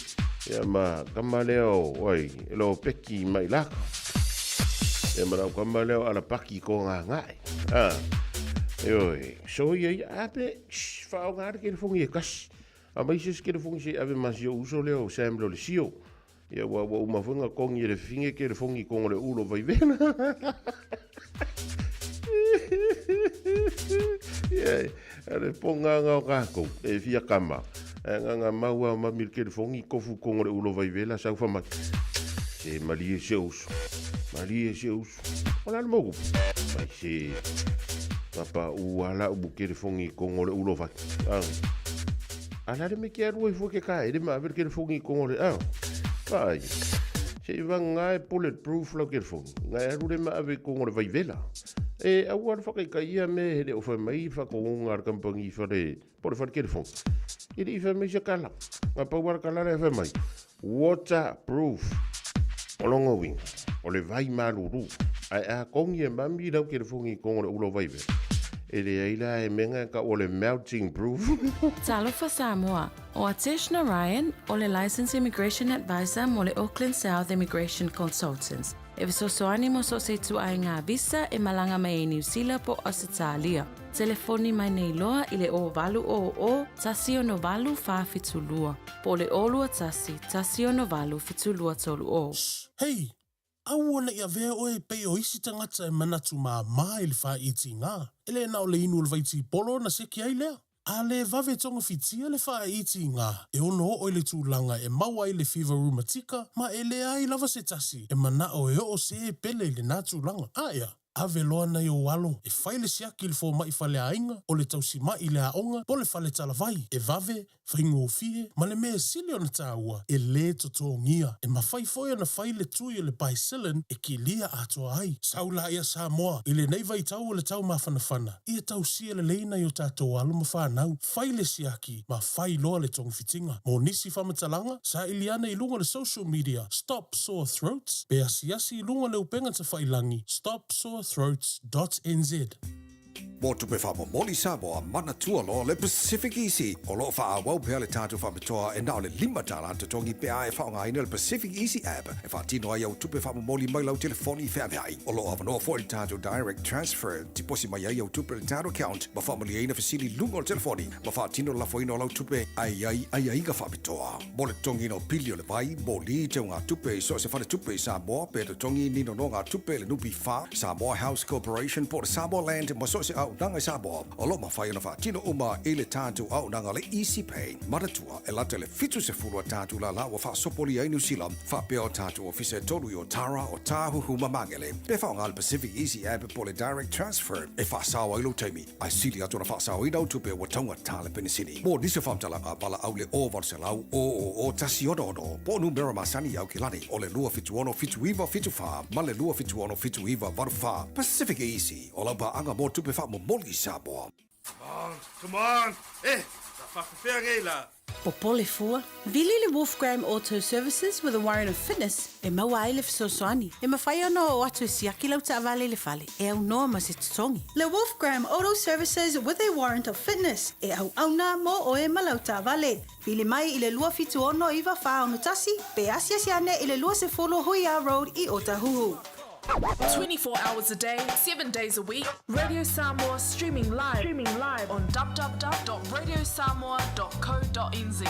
ya ma kamaleo oi lo peki mai la e ma o kamaleo ala paki ko nga ngai oi so ye ape fa o gar ke fongi kas a mai se ke fongi ave mas yo uso leo semblo le sio ya wa ma fonga kongi le finge ke fongi ko le ulo vai vena ale ponga nga kako e fia kama nga maua ma milke fongi kofu kongore ulo vai vela sa fa ma se malie seus ona mo mai se papa uala ubuke fongi kongore ulo vai ala de me quero fu ke kai de ma ver ke fongi kongore ai se vanga bulletproof lo ke fongi nga ru de ma ave kongore vai vela e au ar fa kai me de o fa mai fa ko ngar kampangi fa de por fa ke fon e fa me se kala ma pa war kala e fa mai waterproof olongo wing o le vai maluru a kongi e mami da ke fongi ko o lo vai ve e le ila e menga ka o le melting proof Talofa Samoa o Atishna Ryan o le licensed immigration advisor mo le Auckland South Immigration Consultants. E visosoani mo so se tu ai ngā visa e malanga mai e New Zealand po Australia. Telefoni mai nei loa i le o valu o tasi o no valu wha fitulua. Po le olua tasi o no valu fitulua tolu o. Hei, au ona ia vea oe pei o isi tangata e manatu maa ili wha iti ngā. Ele na o le inu le vaiti polo na seki ai lea. A le vave tonga fitia le wha iti ngā. E ono o le tūlanga e maua i le fever rheumatica, ma e le ai lava se tasi. E mana o e o se pele le nā tūlanga. Aia. Ave loa na i o walo, e whaile siaki le fō mai whale ainga, o le tausi mai le aonga, po le whale talavai, e vave, whaingo o fie, ma le mea sili o na tāua, e le toto ngia, e ma whai foia na whaile tui o le baisilin, e ki lia atoa ai. Saula ia Samoa, i le nei vai tau o le tau mawhanawhana, ia tau sia le leina i o tātou alo ma whanau, whaile siaki, ma whai loa le tonga fitinga. Mo nisi whamatalanga, sa iliana i lunga le social media, Stop Sore Throats, bea siasi i lunga le upenga ta whailangi, stopsorethroats.nz. Mo tupe wha moli Samoa mana tua lo le Pacific Easy. O lo wha a wau pea le tātou wha metoa e nao le 5 tala anta tongi pea e wha ngā ina le Pacific Easy app. E wha tino ai au tupe wha moli mai lau telefoni wha mehai. O lo awanoa fo le tātou direct transfer. Tiposi mai ai au tupe le tātou account. Ma wha mali aina fasili lungo le telefoni. Ma wha tino la fo ino lau tupe ai ka wha metoa. Mo le tongi no pili o le vai. Moli te ngā tupe so se wha le tupe i Samoa. Pe te tongi nino no ngā tupe le nupi wha. Samoa House Corporation po le Samoa Land. Ma so se au nanga i Samoa. O lo ma whai ona wha tino uma e le tātou au nanga le Easy Pay. Maratua e lata le fitu se fulua tātou la wa wha sopoli ai New Zealand. Wha peo tātou ofisa tolu i o Tara o Tāhuhu Mamangele. Pe wha ngā le Pacific Easy app po le direct transfer. E wha sawa ilo teimi. Ai sili atu na wha sawa i nau tupe wa taunga tāle penisini. Mo nise whamtalanga pala au le o varselau o tasi ono. Po numera masani au ki lani. O le lua fitu ono fitu iwa fitu wha. Ma le lua fitu ono fitu iwa varu wha. Pacific Easy. O lau pa anga mo tupe wha mo moli Samoa. Come on. Popole fua. Vili le Wolfgram Auto Services with a warrant of fitness. E maua ai le fisosoani. E mawhai ono o atu e siaki lau ta avale le fale. E au noa ma se tutongi. Le Wolfgram Auto Services with a warrant of fitness. E au auna mo o e malau ta avale. Vili mai i le lua fitu ono iwa wha ono tasi. Pe asiasiane i le lua se folo Huia Road i Otahuhu. 24 hours a day, 7 days a week. Radio Samoa streaming live on www.radiosamoa.co.nz.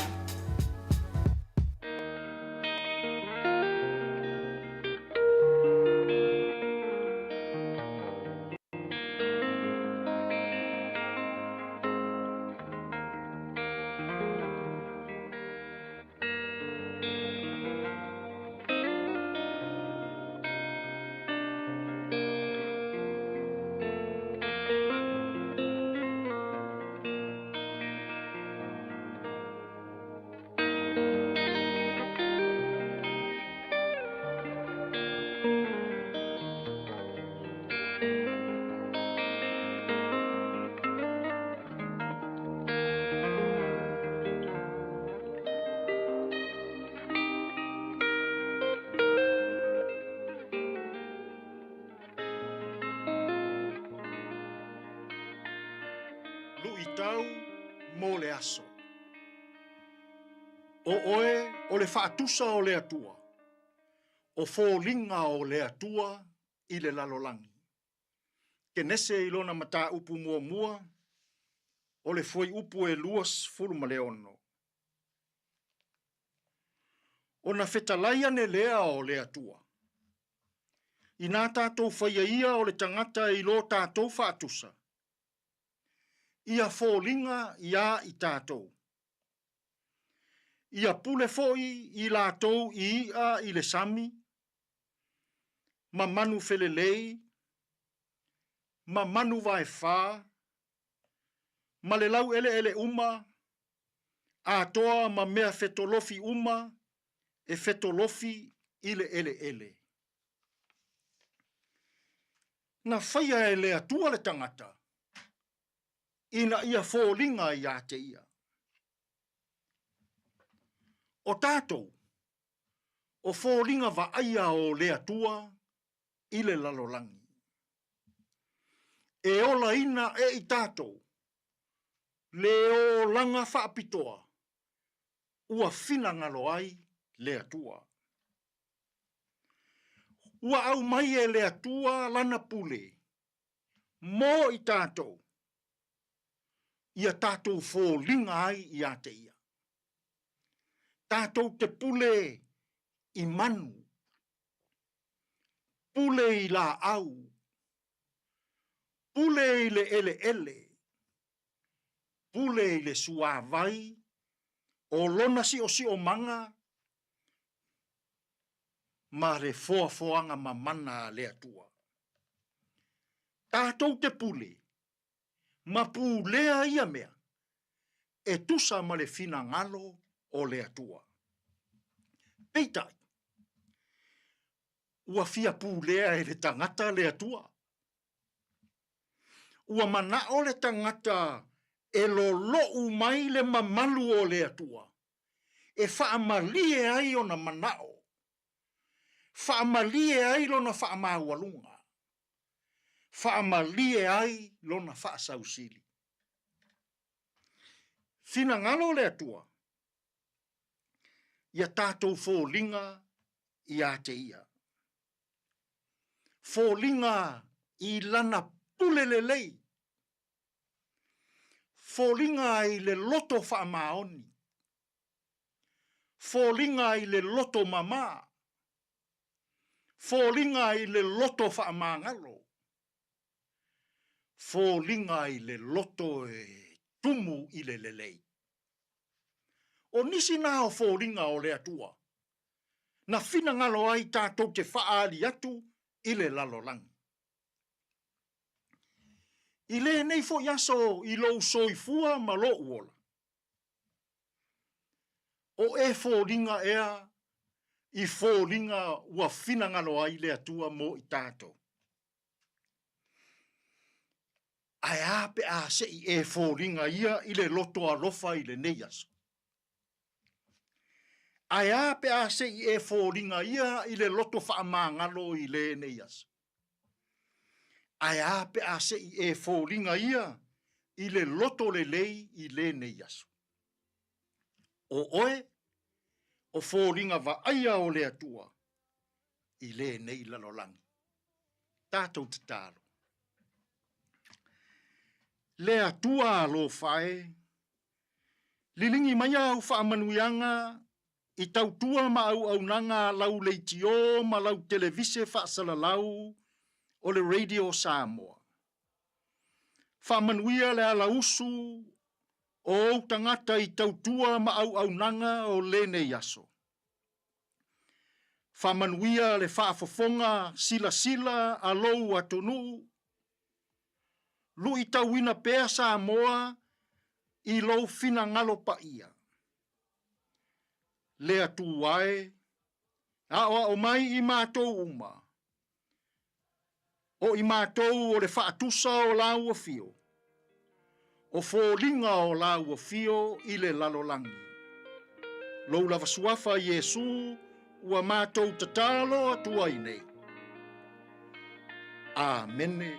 Luitau mo le aso. O oe o le whaatusa o le atua. O fōlinga o le atua i le lalolangi. Ke nese i lona mata upu mua mua. O le foi upu e luas fuluma le ono. O na whetalaia ne lea o le atua. I nā tātou whaia ia o le tangata i lo tātou whaatusa. Ia fōlinga ia i tātou. Ia pule foi i lātou i ia i le sami. Ma manu felelei. Ma manu vai whā. Ma le lau ele uma. A toa ma mea fetolofi uma. E fetolofi i le ele. Na whaia e le atua le tangata. Ina ia fōlinga i a te ia. O tātou, o fōlinga wa aia o le atua i le lalolangi. E ola ina e i tātou, le o langa whaapitoa, ua whina ngalo ai le atua. Ua au mai e le atua lana pule, mō i tātou, ia tātou fōlinga ai i a te ia. Tātou te pule i manu. Pule i la au. Pule i le ele. Pule i le suavai. O lona si o manga. Ma re foanga mamana le atua. Tātou te pule. Ma pulea ia mea, e tusa ma le fina ngalo o le atua. Peitai, ua fia pulea e le tangata le atua. Ua mana o le tangata e lo mai le mamalu o le atua. E whaamalie ai o na manao. Whaamalie ai lo na whaamaualunga. Whaamalie ai lona whaasausili. Fina ngalo le atua. Ia tātou fōlinga i a te ia. Fōlinga i lana pulelelei. Fōlinga i le loto whaamaoni. Fōlinga i le loto mama. Fōlinga i le loto whaamangalo. Fōlinga i le loto e tumu i le lelei. O nisi nā o fōringa o le atua. Na whina ngalo ai tātou te whaali atu i le lalolangi. I le nei fo yaso i lou soifua ma lo uola. O e fōringa ea i fōringa ua whina ngalo ai le atua mo i tātou. Ai ape a se i e fōringa ia i le loto alofa i le neiaso. Ai ape a se i e fōringa ia i le loto whaamangalo i le neiaso. Ai ape a se i e fōringa ia i le loto le lei i le neiaso. O oe, o fōringa va aia o le atua i le nei lalolangi. Tātou te tālo. Le atua lo fae, lilingi mai au whaamanuianga i tautua ma au nanga lau leitio ma lau televise whaasalalau o le Radio Samoa. Whaamanuia le ala usu o tangata i tautua ma au nanga o le nei aso. Whaamanuia le whaafofonga sila a lou atonu. Lu i tauina pea Samoa i lou fina ngalo pa ia. Le atu wae, a o mai i mātou uma. O i mātou o le whaatusa o lau a fio. O fōlinga o lau a fio i le lalolangi. Lou lava suafa Yesu ua mātou tatalo atua i nei. Amene.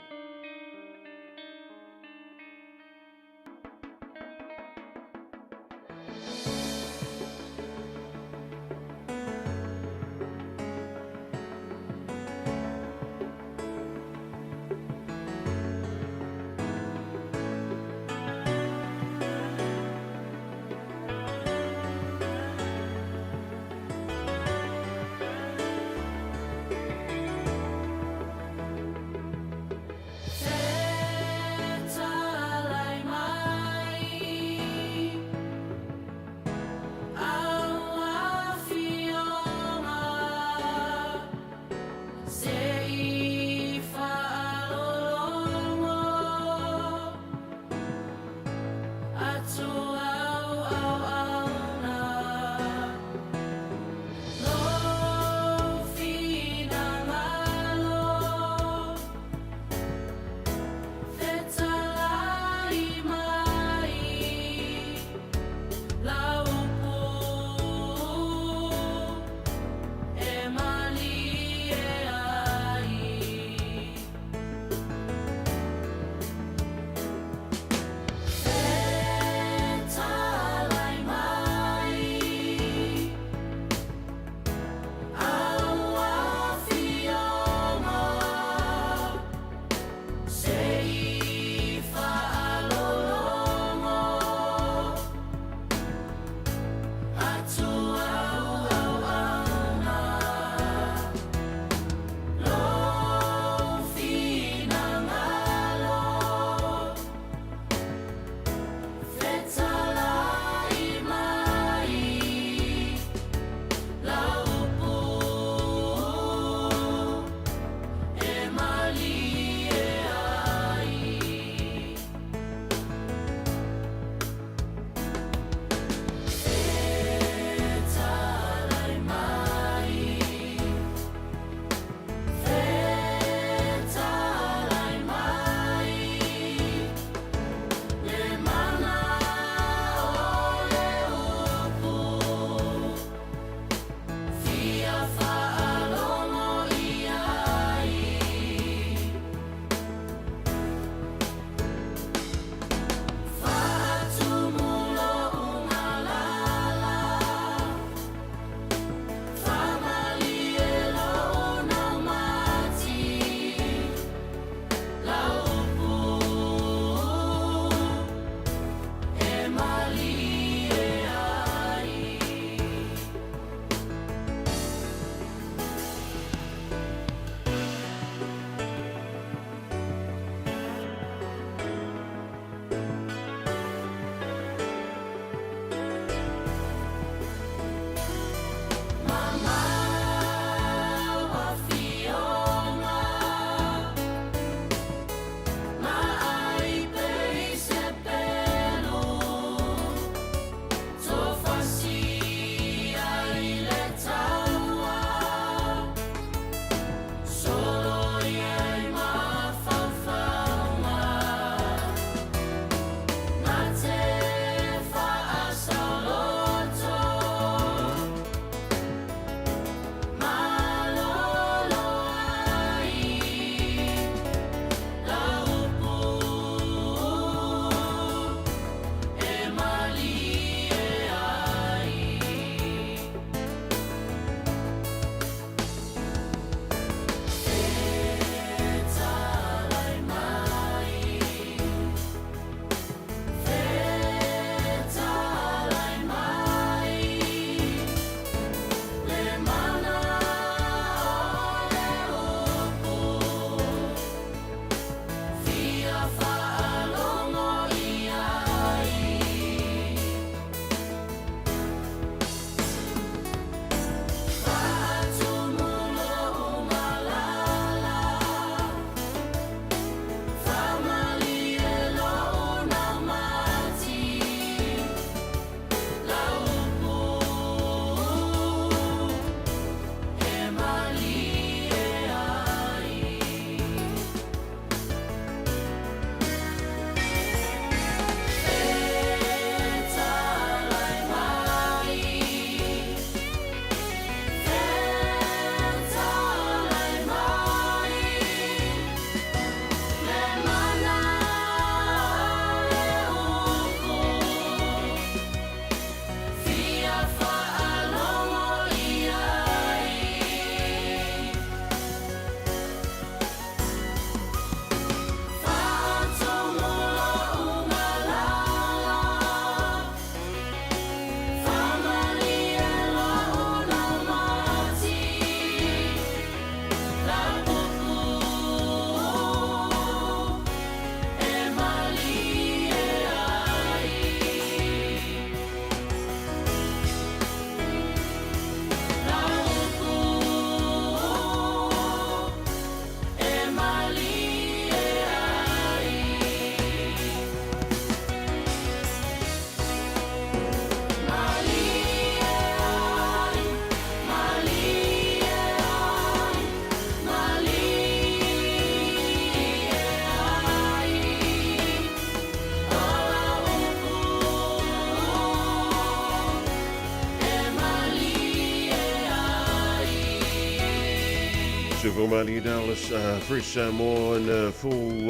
Romani Dallas, Chris Moore and full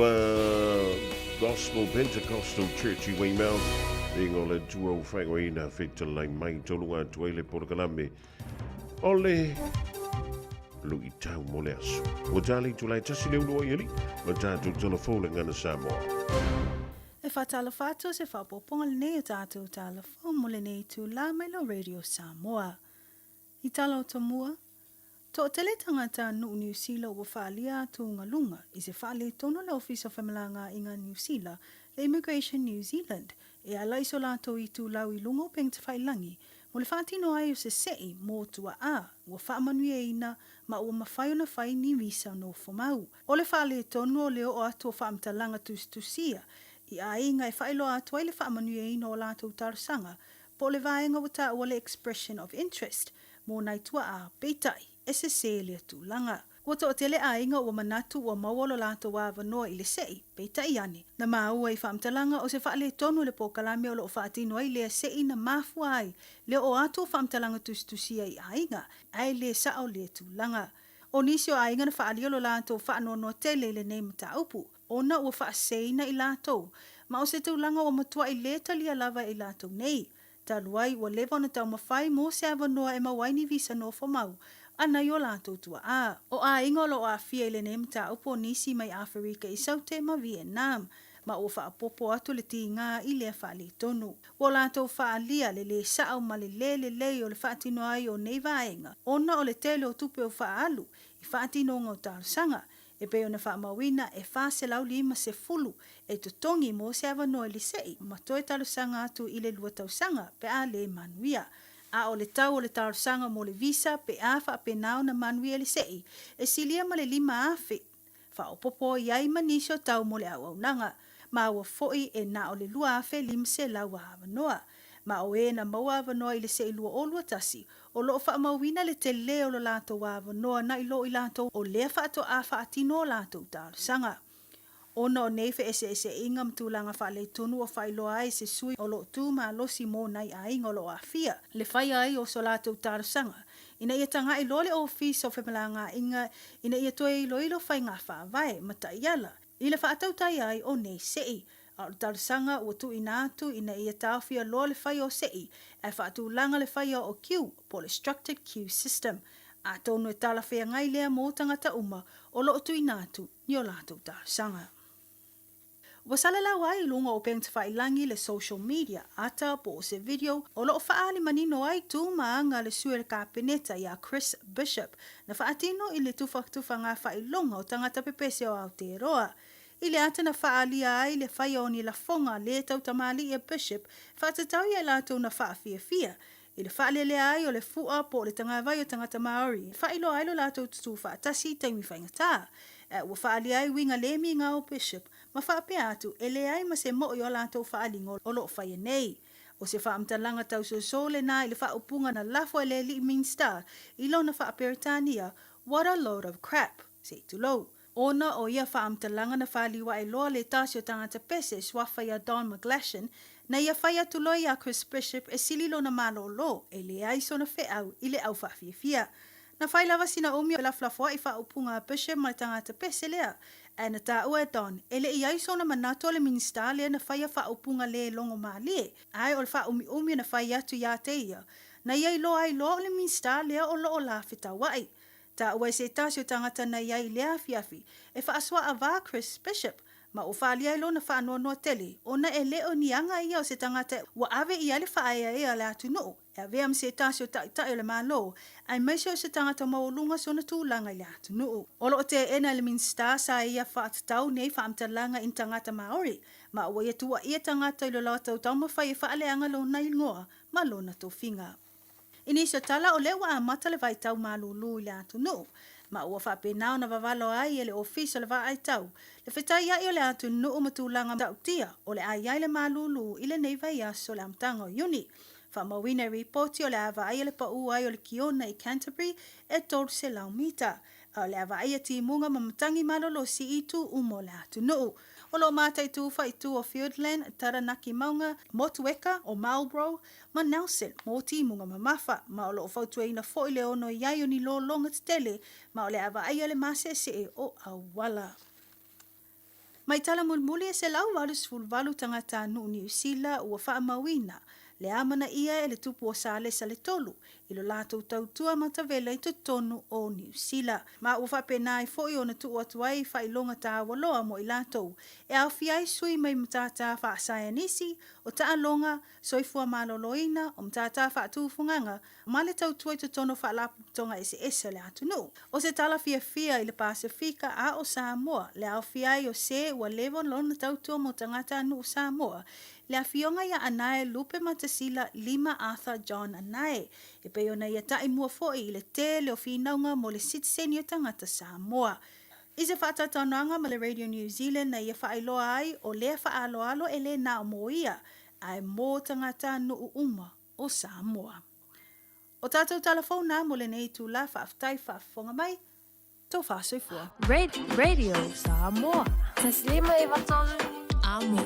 Gospel Pentecostal Churchy Waymount. Being all a duo Franguina fit to like my Tolua Tuele Porcalame. Ole Louis Town Moles. Wajali to like Tassilo Loyali, but I took on a falling on the Samoa. E whatala whātua se whapoponga le nei o tātou tālafo mo le nei tū la mai lo Radio Samoa. I tala o tamua, tō tele tangata nu New Zealand wa whaalia tū ngalunga i se whaale tono le Office of Whamalanga i ngā New Zealand le Immigration New Zealand e ala iso lātou i tū lau i lungo peng te whailangi mo le whaatino ai o se sei mō tua a wa whaamanu e ina ma ua mawhai o na whai ni visa no whamau. O le whaale tono o leo o atu o whaamtalanga tusia i a inga e whaelo atu ai le whaamanu e ina o lātou tarusanga po le vaenga wata o le expression of interest mō nai tua a peitai e se se le tūlanga. Ua tō tele a inga ua manatu ua mawalo lātou wa wanoa i le sei, peitai ane. Na maua i whaamtalanga o se whaale tonu le pōkalame o lo o whaatino ai le sei na mafua ai. Le o atu o whaamtalanga tusia i a inga, ai le sao le tūlanga. O nisi o a inga na whaali o lo lātou whaanono tele le nei mata upu. Ona ua whaaseina i lātou. Ma o se tūlanga o matua i le talia lava i lātou nei. Taluai ua lewa na tau mawhai mō se awanoa e mawaini visa no whamau. Ana yo lātou tua a. O a ingolo o a fia i le ne mta upo nisi mai Afrika i saute ma Vietnam. Ma o whaapopo atu le ti ngā i le whaali tonu. O lātou whaalia le sao ma le o le whaatino ai o nei vaenga. Ona o le tele o tupe o whaalu i whaatino ngau tārsanga. E pe ona whaamawina e whaase lau lima se fulu e tutongi mō se awanoa li sei. Ma toi tarusanga atu i le lua tausanga pe a le manuia. A o le tau o le tarusanga mo le visa pe a wha penao na manuia li sei. E silia ma le lima afe. Wha o popo iai manisio tau mo le au nanga. Ma ua foi e na o le lua afe lima se lau a awanoa. Ma o e na maua awanoa i le sei lua o lua tasi. O loo whaamawina le te leo lo lātou wa wanoa na i loo i lātou o lea whaato a whaatino lātou tarusanga. Ona o neife ese inga mtulanga whaale tunu o whailoa ai se sui o loo tū ma losi mō nai a inga o loo a fia. Le whai ai o so lātou tarusanga. Ina ia tanga i loo le Office of Whamalanga inga ina ia toe i loo whai ngā whaavae mata iala. I le whaatau tai ai o nei sei. A o tarusanga ua tu ina atu ina ia tawhia loa le whai o sei, e whaatu langa le whai o Q, po le Structured Q System. A tonu e talawhia ngai lea mō tangata uma o loo tu ina atu ni o lātou tarusanga. Wasala la wai lunga o peng te whailangi le social media, ata po o se video o loo whaali manino ai tu maanga le sue le kāpeneta i a Chris Bishop, na whaatino i le tufa ngā whailonga o tangata pepese o Aotearoa. I le ata na whaalia ai le whai o ni la fonga le tau tamali i a Bishop, whaatatau i a lātou na whaafia. I le whaalele ai o le fua po le tangawai o tangata Maori, whailo ai lo lātou tutu whaatasi taimi whaingatā. Ua whaalia ai winga le mi ngā o Bishop, ma whaapea atu e le ai ma se mo i o lātou whaalingo o loo whai nei. O se whaamtalanga tau so le nā i le whaupunga na lafo e le li Minster, i lo na whaaperitania, what a load of crap, se tulo. Ona o ia whaamtalanga na whaaliwa e loa le tāsio tangata pese swafa ia Don McGlashan, na ia whai atu loa ia Chris Bishop e sililo na malo lo, e le aiso na wheau i le au whaafiafia. Na whai lava sina umi o la flafua i whaupunga Bishop ma tangata pese lea, e na tā ua Don, e le i aiso na manato le Minster lea na whai a whaupunga le longo maa lie, ai o le whaumi na whai atu ia te ia, na ia i loa ai loa le Minster lea o loo la whita wai. Ta ua se tasio tangata na iai lea fiafi, e whaaswa a wā Chris Bishop, ma o whaalia ilo na whaanoa tele, ona e leo ni anga ia o se tangata wa ave i ale whaaya e ale atu noo, e aveam se tasio tai le malo, ai maisio se tangata maulunga sona tūlanga i le atu noo. Olo o te ena le Minster sa ia whaatatau nei whaamtalanga in tangata Maori, ma ua ia tua ia tangata ilo lau tau taumawhai e whaaleanga lo na ilngoa, ma lo na tōwhinga. Inisio tala o lewa a mata le vai tau malulu i le atu nuu. Ma ua whapenao na wawalo ai e le ofiso le vai tau. Le whetai ai o le atu nuu matulanga tau tia o le ai le malulu i le nei vai aso le amtanga o uni. Whamawina reporti o le awa ai le pa ua ai o le Kiona i Canterbury e tolu se lau mita. O le awa aia ti munga mamatangi malolo si itu umo le atu nuu. O lo mātai tu whai tu o Fiordland, Taranaki Maunga, Motueka o Marlborough, ma Nelson, mō ti munga mamafa, ma o lo o whautua ina fo i le ono iai o ni lo longa tele, ma o le awa aia le mase se o awala. Mai tala mulmuli e se lau walus fulvalu tangata nu New Zealand ua wha mawina, le amana ia e le tupu o sale sa le tolu, ilo lātou tautua matawela i tonu o New Zealand. Ma ua wha penai fo i ona tu atuai wha ilonga tā waloa mo i lātou, e au fiai sui mai mtata wha sayanisi o taa longa soifua maloloina o mtata wha tūfunganga, ma le tautua i tono wha lapu tonga ese le atunu. O se tala fia i le Pasifika a o Samoa, le au fiai o se ua levo lona tautua mo tangata anu o Samoa, le afionga ia anae Lupe Matasila Lima Arthur John anae, e pe ona ia tai mua foi i le te le o finaunga mo le citizen o tangata Samoa. I se whaatatananga ma le Radio New Zealand na ia whaailoa ai o lea whaaloalo e le na o moia, ai mō tangata nu uma o Samoa. O tātou telefona mo le nei tū la whaaftai whaafonga mai, tō whaasoifua. Radio Samoa. Taslima e watolu. Amo.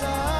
Sa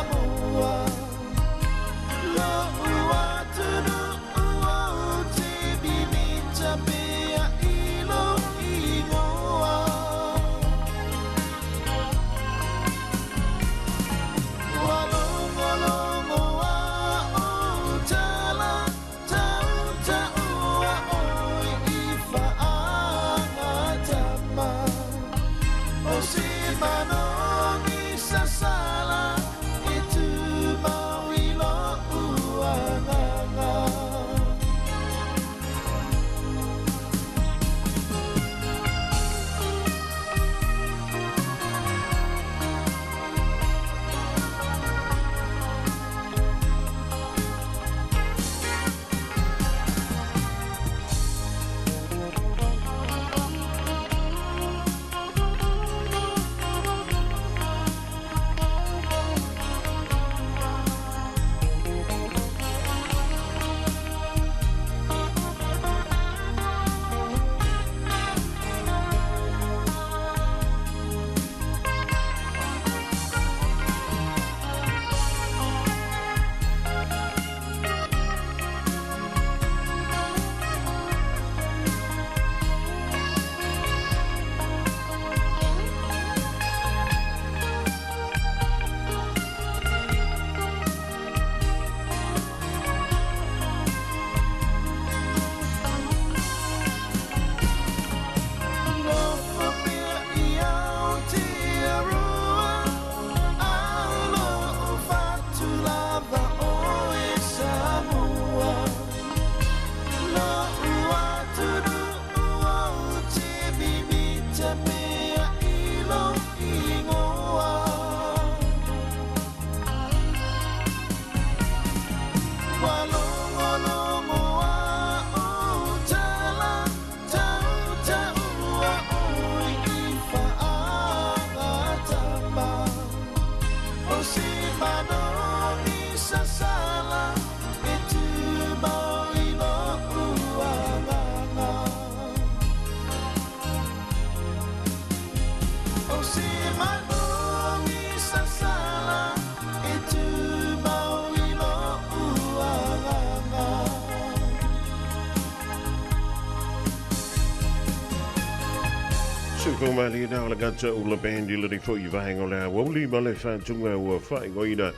ko mali na la gata ula bandi le fo I vainga la woli male fa tunga wa fa ngoina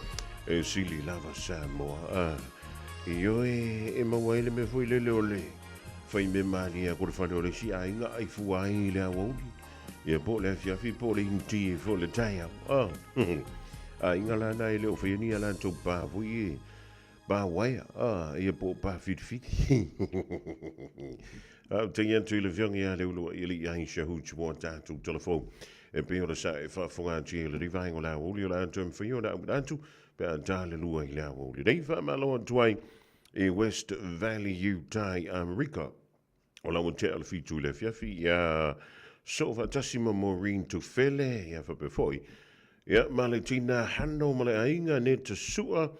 e sili lava Samoa io e mawele me foi le ole foi me mali a ko fa le si ainga ai fu ai le woli e po le fia fi po le inti fo le taia ainga la na ile o foi ni ala to pa vui ba waya e po pa fit tenha tu le viang ia le ulo ili ai shahu chwa ta tu telefoon e pe ora sa fa fonga ti le rivaingo la uli la term for you na antu pe dale lua ile uli dei fa malo twai e West Valley Utah America ola mo te al fitu le fiafi ya so fantasima Maureen to fele ya fa before ya maletina hando male ainga ne te sua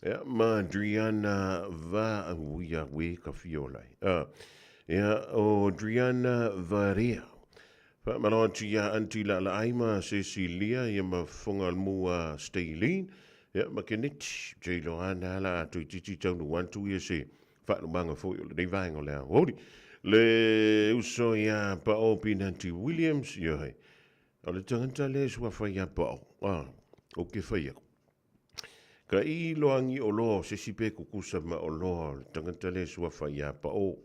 ya ma Adriana va uia we ka fiola ya o Adriana Varia fa maloti ya anti la aima Cecilia ya mafunga mua Staylin ya makenit jelo ana la tu titi tonu 1 2 years fa manga fo le vainga la hodi le uso ya pa opinanti Williams yo he ole tangata le swa fa ya pa o ke fa ya ka I loangi o lo se sipe kukusa ma o lo tangata le swa fa ya pa o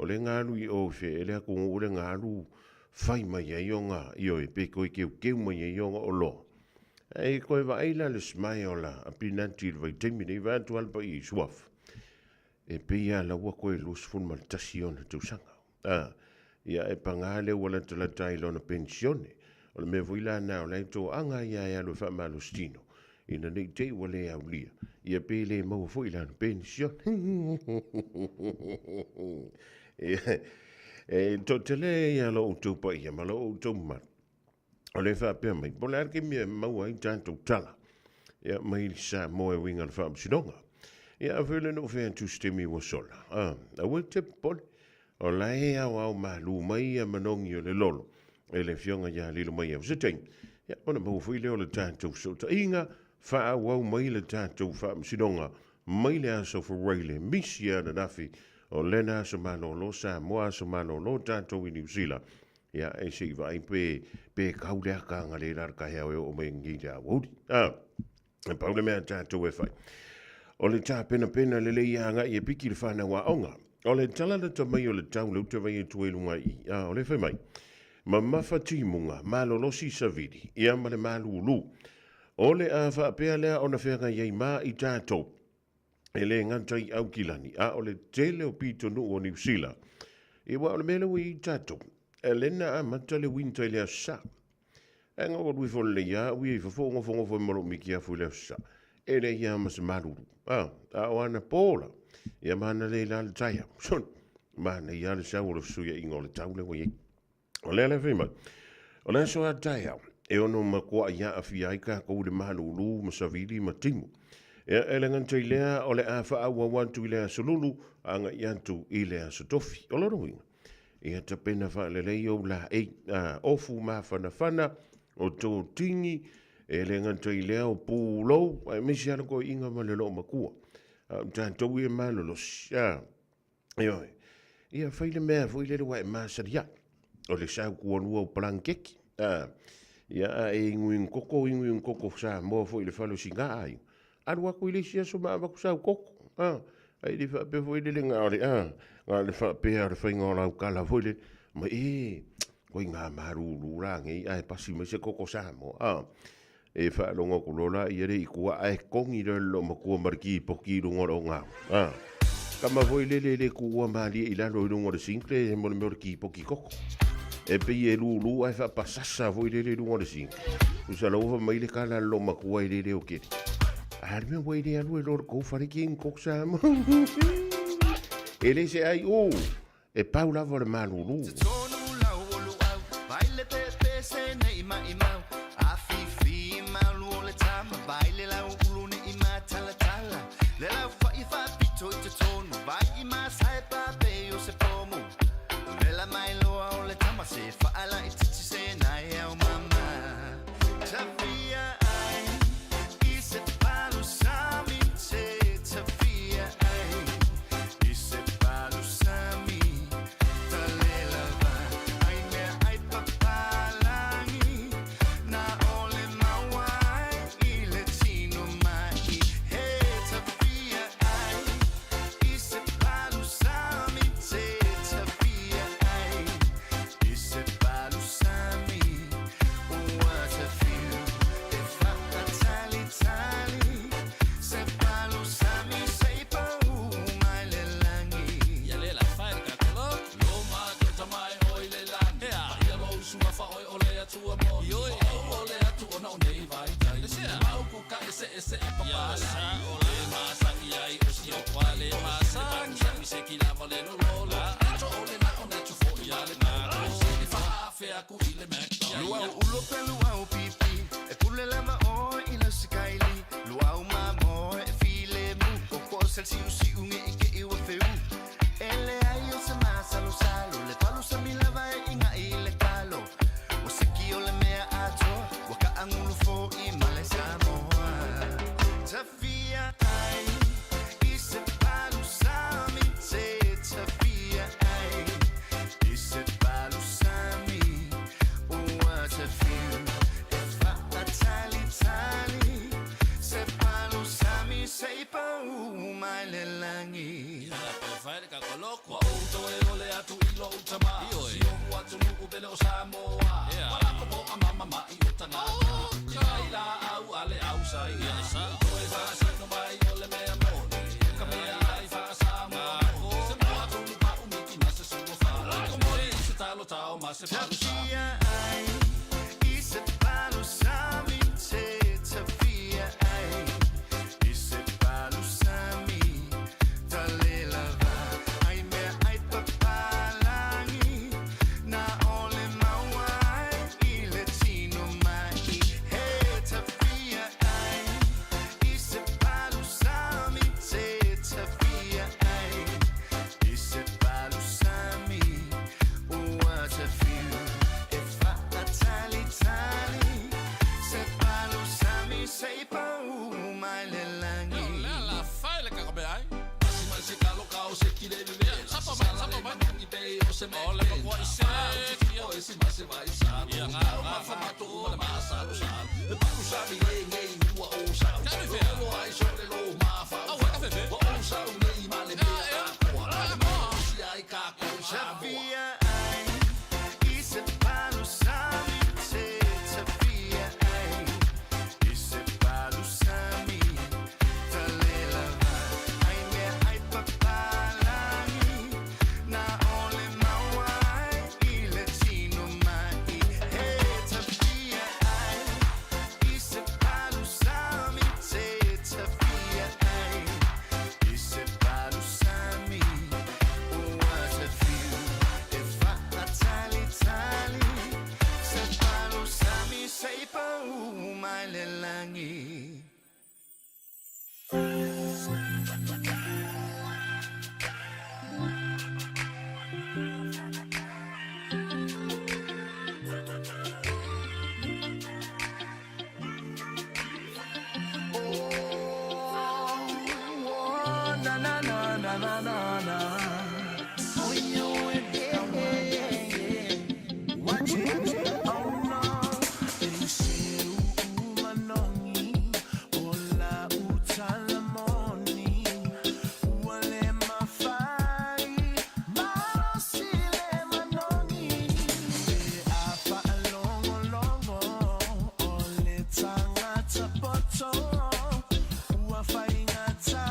le ngalu I o fe ele ko o le ngalu fai mai e yonga io e pe ko ke mai e yonga o lo e ko va ila le smaiola a pinanti vai temi nei va tu alba I swaf e pe ya la wa ko lus fun mal tasion tu sanga ya e pangale wala tla tailo na pensione o me vuila na o le to anga ya lo fa malustino ina nei te wale aulia ia pe le mo fu ila pension e to tele ya lo tu pa ia malo tu ma o le fa pe mai polar ke mi mau ai tanto tala ya mai sa mo e winga fa sidonga ya vele no fe tu stemi wo sola a we te pol o la ia wa ma lu mai manong yo le lolo e le fionga ya lilo mai o seteng ya ona mo fu ile o le tanto so ta inga fa wa mai le tanto fa sidonga mai le so for really misia na nafi o lena so mano lo sa moa so mano lo tanto I New Zealand ya e si vai pe kauda ka ngale lar ka he o me ngi ja wodi e problema tanto we fai o le ta pena le le yanga e piki le fana wa onga o le tala le tamai o le tau le te vai tu elunga I o le fai mai ma mafati munga malo lo si savidi ia ma le malulu o le a fa pe le ona fega ye ma I tato ele ngantai au kilani o le tele o pito no o New Zealand e wa le mele wi tato elena a matale winter le sa enga o wi fo le ya wi fo fo mo miki a fu le sa ele ya mas malu a ona pola ya mana le la taya son mana ya le sa o su ya ingol taule wi o le fema o le so a taya e ono ma ko ya afiaika ko de malulu masavili matimu e elengan te lea o le afa awa wantu I lea solulu anga yantu I lea sotofi o loro winga ia ta pena fa le leo la ofu ma fana o to tingi elengan te lea o pulo ai misi ala ko inga ma le lo makua tanto wi malo lo sia ia faile mea foi le wa ma saria o le sa ku no plankeki ia e nguin koko sa mo foi le falo singa ai arua ko ile sia so ma ba ku sa koko ai di fa pe foi le ngari ngale fa pe ar fa ngola kala foi le ma ko nga maru la ngi ai pasi me se koko sa mo e fa lo ngo kulola i re ku ai kongi le lo mo ku marki poki lo ngo nga kama foi le ku ma li ila lo ngo de single mo le ki poki koko e pe e lu ai fa pasasa foi le ngo de single usa lo fa mai le kala lo ma ku ai le o ke arme wei de alu lor ko fare kin koksa mo ele se ai e paula vor malulu baile te pese nei ma ima afifi malu le tama baile la ulu nei ma tala le la fa pito te tonu vai ma sai pa pe o se pomo le la mai lo le tama se fa ala iti se na e o mama Tafia ai se palu sami se Tafia ai se palu sami talela ese papasa ole masangi ai osi o kwale masangi se kila vale no lola to ole na ona to fo ya le na se fa fe aku ile mek lua ulo pelu au pipi e pule la ma o ina sikaili lua ma mo e file mu ko sel si usi unge ike i wa feu ele ai o se masa lo salo le palu sa mi lava inga ile kalo o se ki ole mea ato wa ka angulu fo i male samo Tafia ai ise palu sami se tafia ai ise palu sami what a feel if I tali se palu sami se pa mai le langi fai ka koloko auto e ole atu ilo utama si o watu mu bele o Samoa wala ko mo mama ma i utanga kai la au ale au sai sa to e sa sa no mai ole me amor ka me ai fa Samoa se mo atu mu pa umiki na se so fa ko mo se talo tao ma se pa Tafia ai ise palu sami se tafia ai ise palu sami talela ai me ai papalangi na ole mawai ile tino mai he tafia ai ise palu sami se tafia ai ise palu sami what a feel if I tali se palu sami se pa mai le langi la fai le ka be ai se calo cao se kile vive sapa mai ni be o se me ole ko se o ese ma se vai sa ma fa ma to le ma sa lo sa le pa ku sa mi ngai o sa o ai so le lo ma fa o sa ni ma le be a si ai ka ko sa Tafia ai ise palu sami se tafia ai ise palu sami talela ai me ai papalangi na ole mawai ile tino mai he tafia ai ise palu sami se tafia ai ise palu sami what a feel if I tali se palu sami se pa mai le langi na na na na na na na when you with watch it oh no eliseu umanongi ola utalamoni wale mafai marosile manongi apa longo longo ole tangata poto uafai ngata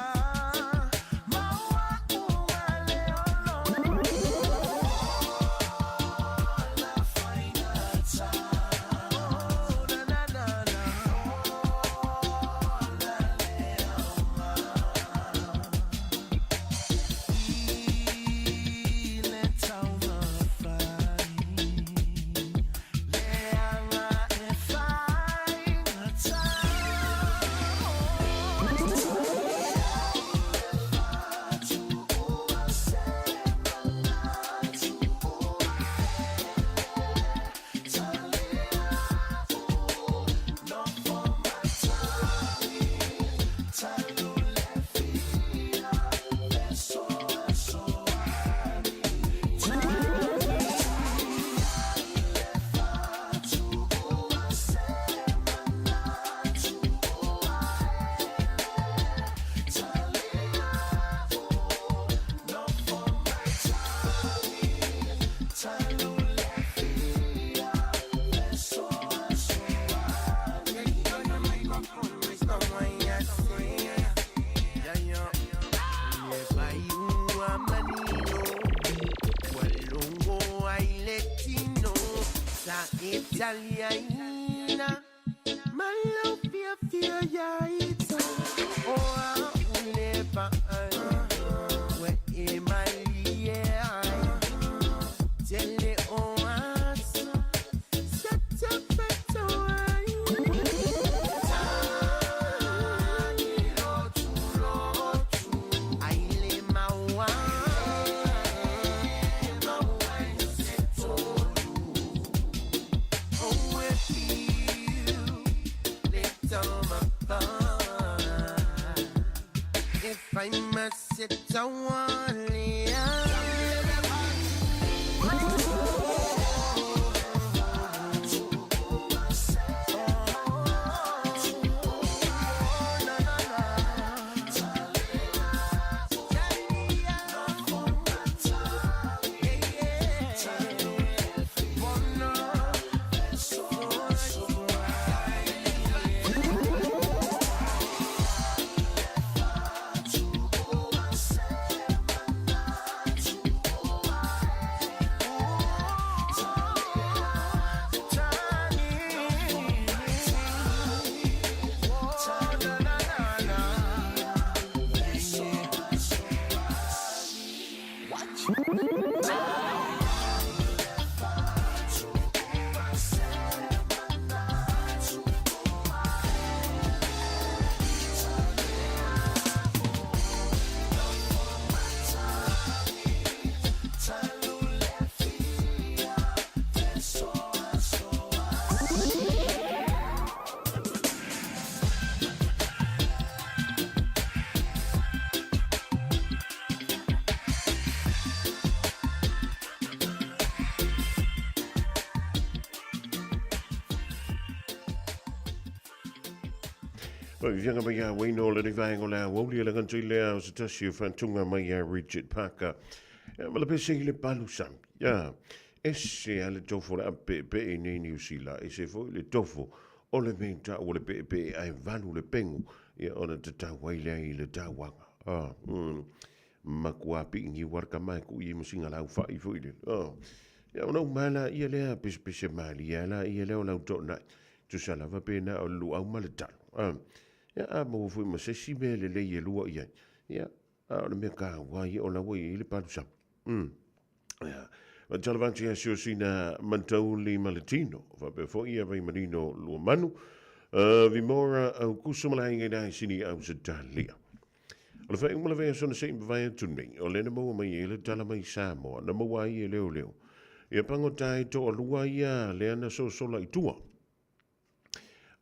Italiana, my love, fear, yeah, it's sit on my phone. If I must sit on Vianga mai a waino le vaingo la woli la kan tui lea o se tasi o fantunga mai a Richard Parker. Ma le pese le palusam. Ya. Ese ale tofo la pe e nei New Zealand. Ese fo le tofo o le menta o le pe ai valu le pengu. Ya ona te tawaile i le tawanga. Makuapi ingi warka mai ku i musinga lau fai fo ile. Ya ona mala ia lea pese mali ia la ia lea o lau tona. Tu salava pena o lu au maletalo. Ya a mo fu mo se si bele le ye lua ia. Ya a le me ka wa ye o la we le pa sa. Ya. Ma talavanti a sio sina mantauli malatino. Va be fo ia vai manino lu manu. Vi mora au kusumala inga dai sini au se talia. O le fa mo le ve so na se vai tu ni. O le mo mai ele tala mai sa mo na mo wa ye leo leo. Ia pango tai to lua ia le ana so la itua.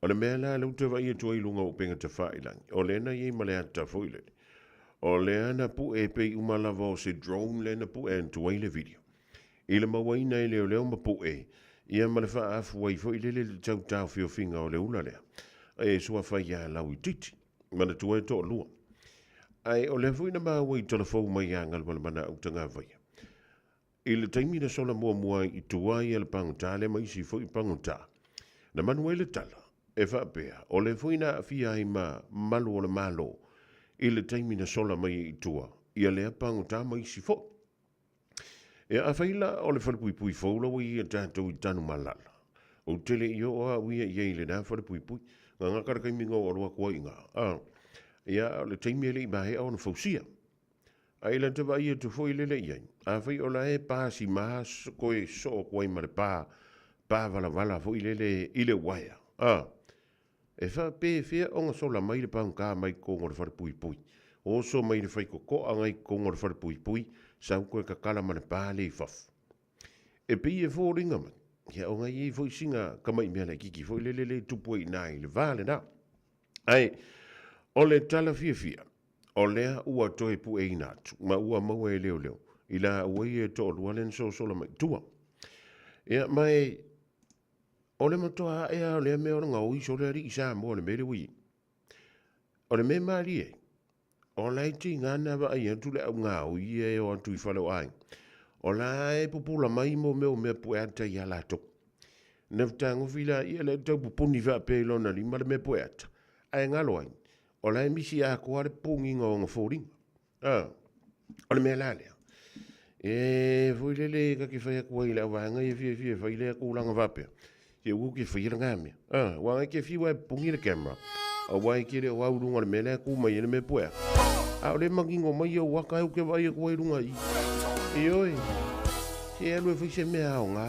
O le mea la lau te vai e tua ilunga o penga te whailang. O le na i malea ta foile. O le ana pu e pei umalava o se drone le na pu e antua i le video. I le mawaina i leo leo ma pu e. Ia male wha afu wai fo i le le tau tau fio finga o le ula lea. E sua whai a lau i titi. Mana tua e to lua. Ai o le fuina maa wai telefou mai a ngalwala mana au tanga vai. I le taimina sola mua i tua i le panguta le mai si fo i panguta. Na manuele tala. E whapea, o le fuina fia i ma malu o le malo, i le taimina sola mai i tua, i a lea pango tā mai si fo. E a whaila o le whalapui fōla wai i a tātou i tanu malala. O tele i o a uia i eile nā whalapui, ngā ngakara kai mingo o roa kua i ngā. E a le taimia le i mahe au na fausia. A ila te vai e tu fo i lele i ein. A whai o la e pāsi maas koe so koe ma le pā wala fo i lele i le waia. E wha pe fea onga sola mai le pang ka mai kongo le wharepui. O so mai le whaiko ko angai kongo le wharepui, sa koe ka kala mana pāle i whafu. E pi e fōringa mai, kia onga i fo i singa ka mai mea le kiki fo i le tupu i nai le vale na. Ai, o le tala fia, o lea ua toe pu e inatu, ma ua maua e leo, i la ua i e to lua len so sola mai tua. Ia mai, o le matoa e a o le mea o ngā ui so le ari i sa mo le mere ui. O le me maari e. O lai ti ngana wa ai antu le au ngā ui e o antu i whale o ai. O lai pupula mai mo meo mea pu e ata i ala tok. Neftango fila i ele tau pupuni wha pe lona li ma le mea pu e ata. Ai ngalo ai. O lai misi a kuare pungi ngā o ngā fōringa. O le mea lalea. E fui lele ka ki whai akua i le awanga i fia whai le akulanga wapea. Ke uku ke whaira ngāmea. Wanga ke whiwa e pungi le camera. A wai ke le wau runga le mele ku mai ene me puea. A o le mangingo mai o waka au ke vai e kuai runga i. I oi. Ke alu e whi se mea au ngā.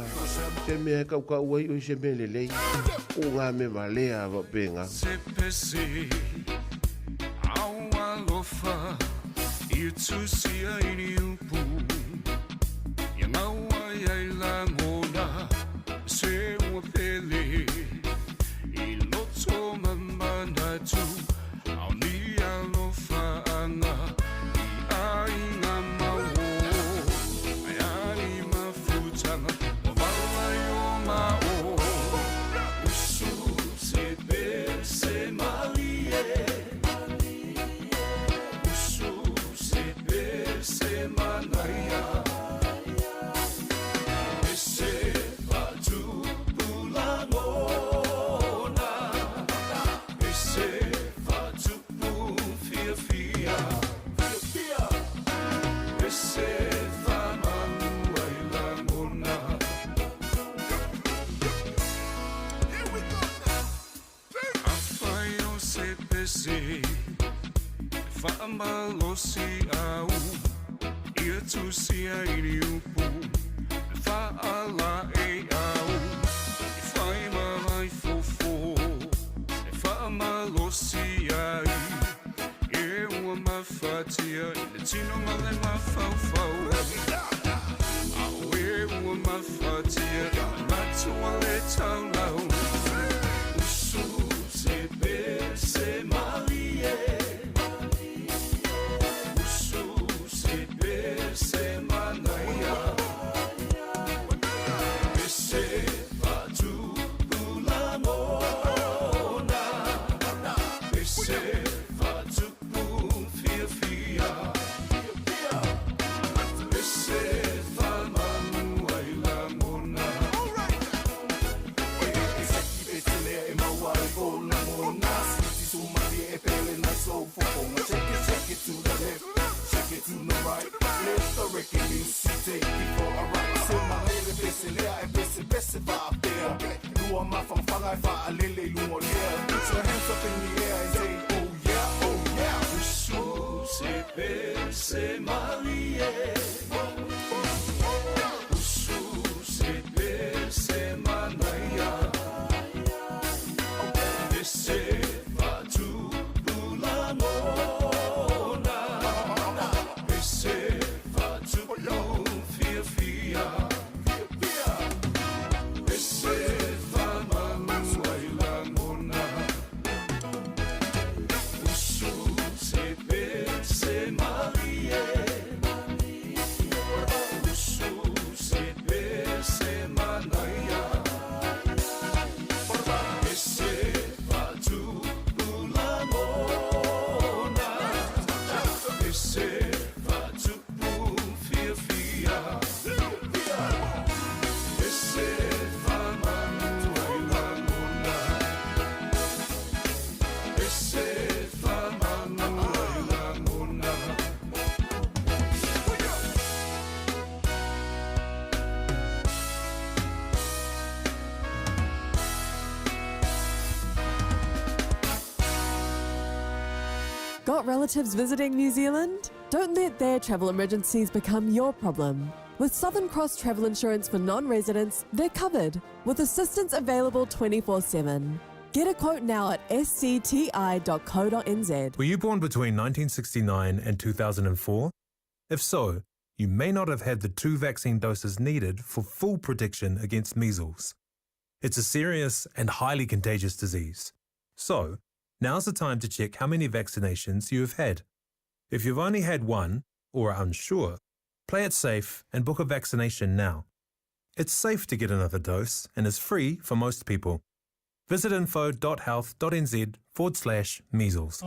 Se mea kau kau ai oi se mea le lei. O ngā me wa lea wa penga. Se pesi au alofa i tu sia i ni upu. Ia maua i la ngona. Se ua pele I loto mama pese Whaamalosi au Ia tusia iri upu Whaala e au Whai mahai fofo Whaamalosi ai E ua mawhatia Ina tino male mawhauwhau Au e ua mawhatia Matua le taulau Usu se se malie Usu se se manaya Ese fatu bulamona Ese fatu bum fia fia Ese famanu ai la mona Check it to the left, check it to the right. Let the reckoning take before I write. So my lady best lea e best vibe there. Lua mafang fangai fa alele lumo lea. Put your hands up in the air and say oh yeah, oh yeah. Usu se malie. Usu se manaya. Ese fatu bulamona. Ese fatu bum fia fia. Ese famanu ai la mona. Usu se malie. Usu se manaya. Ese fatu bulamona. Ese fatu bum fia fia. Ese famanu ai la mona. Ese famanu ai la mona. Got relatives visiting New Zealand? Don't let their travel emergencies become your problem. With Southern Cross Travel Insurance for non-residents, they're covered, with assistance available 24/7. Get a quote now at scti.co.nz. Were you born between 1969 and 2004? If so, you may not have had the 2 vaccine doses needed for full protection against measles. It's a serious and highly contagious disease. So, now's the time to check how many vaccinations you have had. If you've only had one, or are unsure, play it safe and book a vaccination now. It's safe to get another dose and is free for most people. Visit info.health.nz/measles.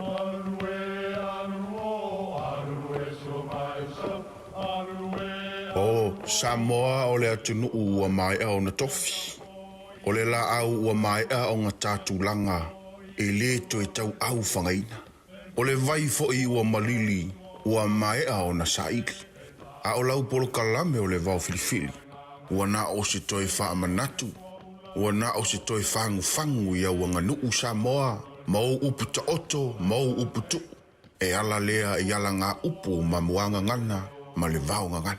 O Samoa o le atunu ua mai au na tofi. O le la au ua mai au ngā tātulanga e le to e tau au whangaina. O le vai fo i ua malili ua mai au na saiki. A o lau polo kalame o le vau filifili. Ua na o se toi wha manatu. Ua na o se toi whangu ia ua nganuu Samoa. Mau upu ta oto, mau upu tu. E ala lea i ala ngā upu ma muanga ngana, ma le vau ngana.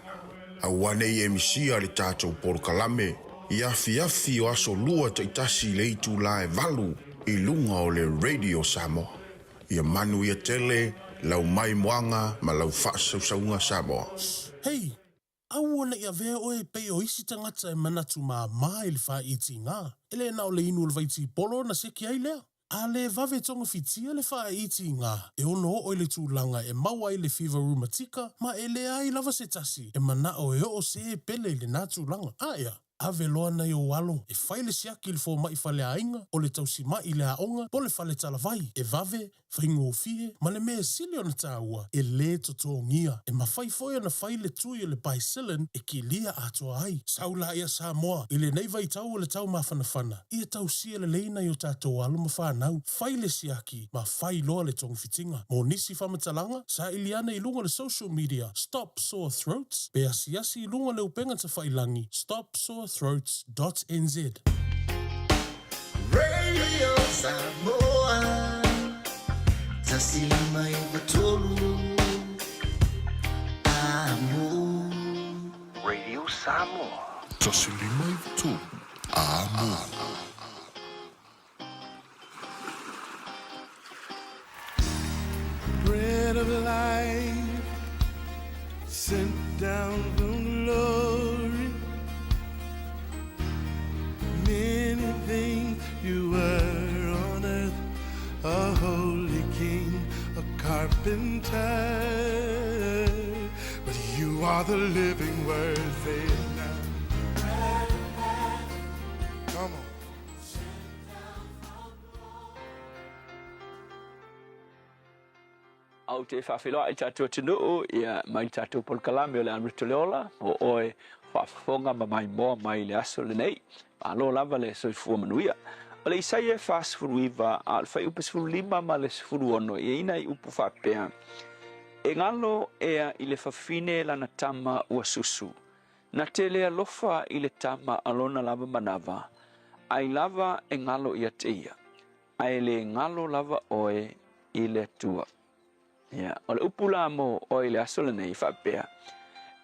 A wane i emisia le tātou polo kalame. Iafi o aso lua ta itasi le itu la e valu i lunga o le Radio Samoa. Ia manu ia tele, lau mai moanga, ma lau whaasausaunga Samoa. Hei, au ona ia vea oe pei o isi tangata e manatu mā i le wha iti ngā. Ele na o le inu le vaiti polo na seki ai lea. A le vave tonga fitia le wha iti ngā. E ono o le tūlanga e maua i le fever rheumatica, ma e le ai lava se tasi. E mana o e o se pele le nā tūlanga. Aia. Ave loa nei o walo, e whaile siaki le fō mai whale ainga, o le tausi mai le aonga, po le whale talavai, e vave, whaingo o fie, ma le mea sili o na tāua, e le totongia, e mawhai foia na whaile tui o le baisilin, e ki lia atoa ai, saula ia Samoa, i le nei vai tau o le tau mawhanawhana, ia tausia le leina i o tātou alo ma whanau, whaile siaki, ma whai loa le tongi fitinga, mo nisi whamatalanga, sa iliana i lunga le social media, Stop Sore Throats, pe asiasi i lunga le upenga ta whailangi, stopsorethroats.nz. Radio Samoa. Samoa. Tasilima i tu. Amo. Bread of life sent down from glory. Many things you were on earth, a holy king, a carpenter, but you are the living word. Say it now. Come on. Au te whawhiloa i tātua tunu ia mai tātua polkalame o le anrito leola o oe whawhonga ma mai moa mai le aso le nei ma lo lava le soifua manuia o le Isaia whasfuruiva a le whai upa sifuru lima ma le sifuru ono i ina i upu whapea e ngalo ea i le whawhine lana tama ua susu na te lea lofa i le tama alona lava manava ai lava e ngalo ia te ia ai le ngalo lava oe i le tua. Yeah, o le upula mo o le asole nei whapea.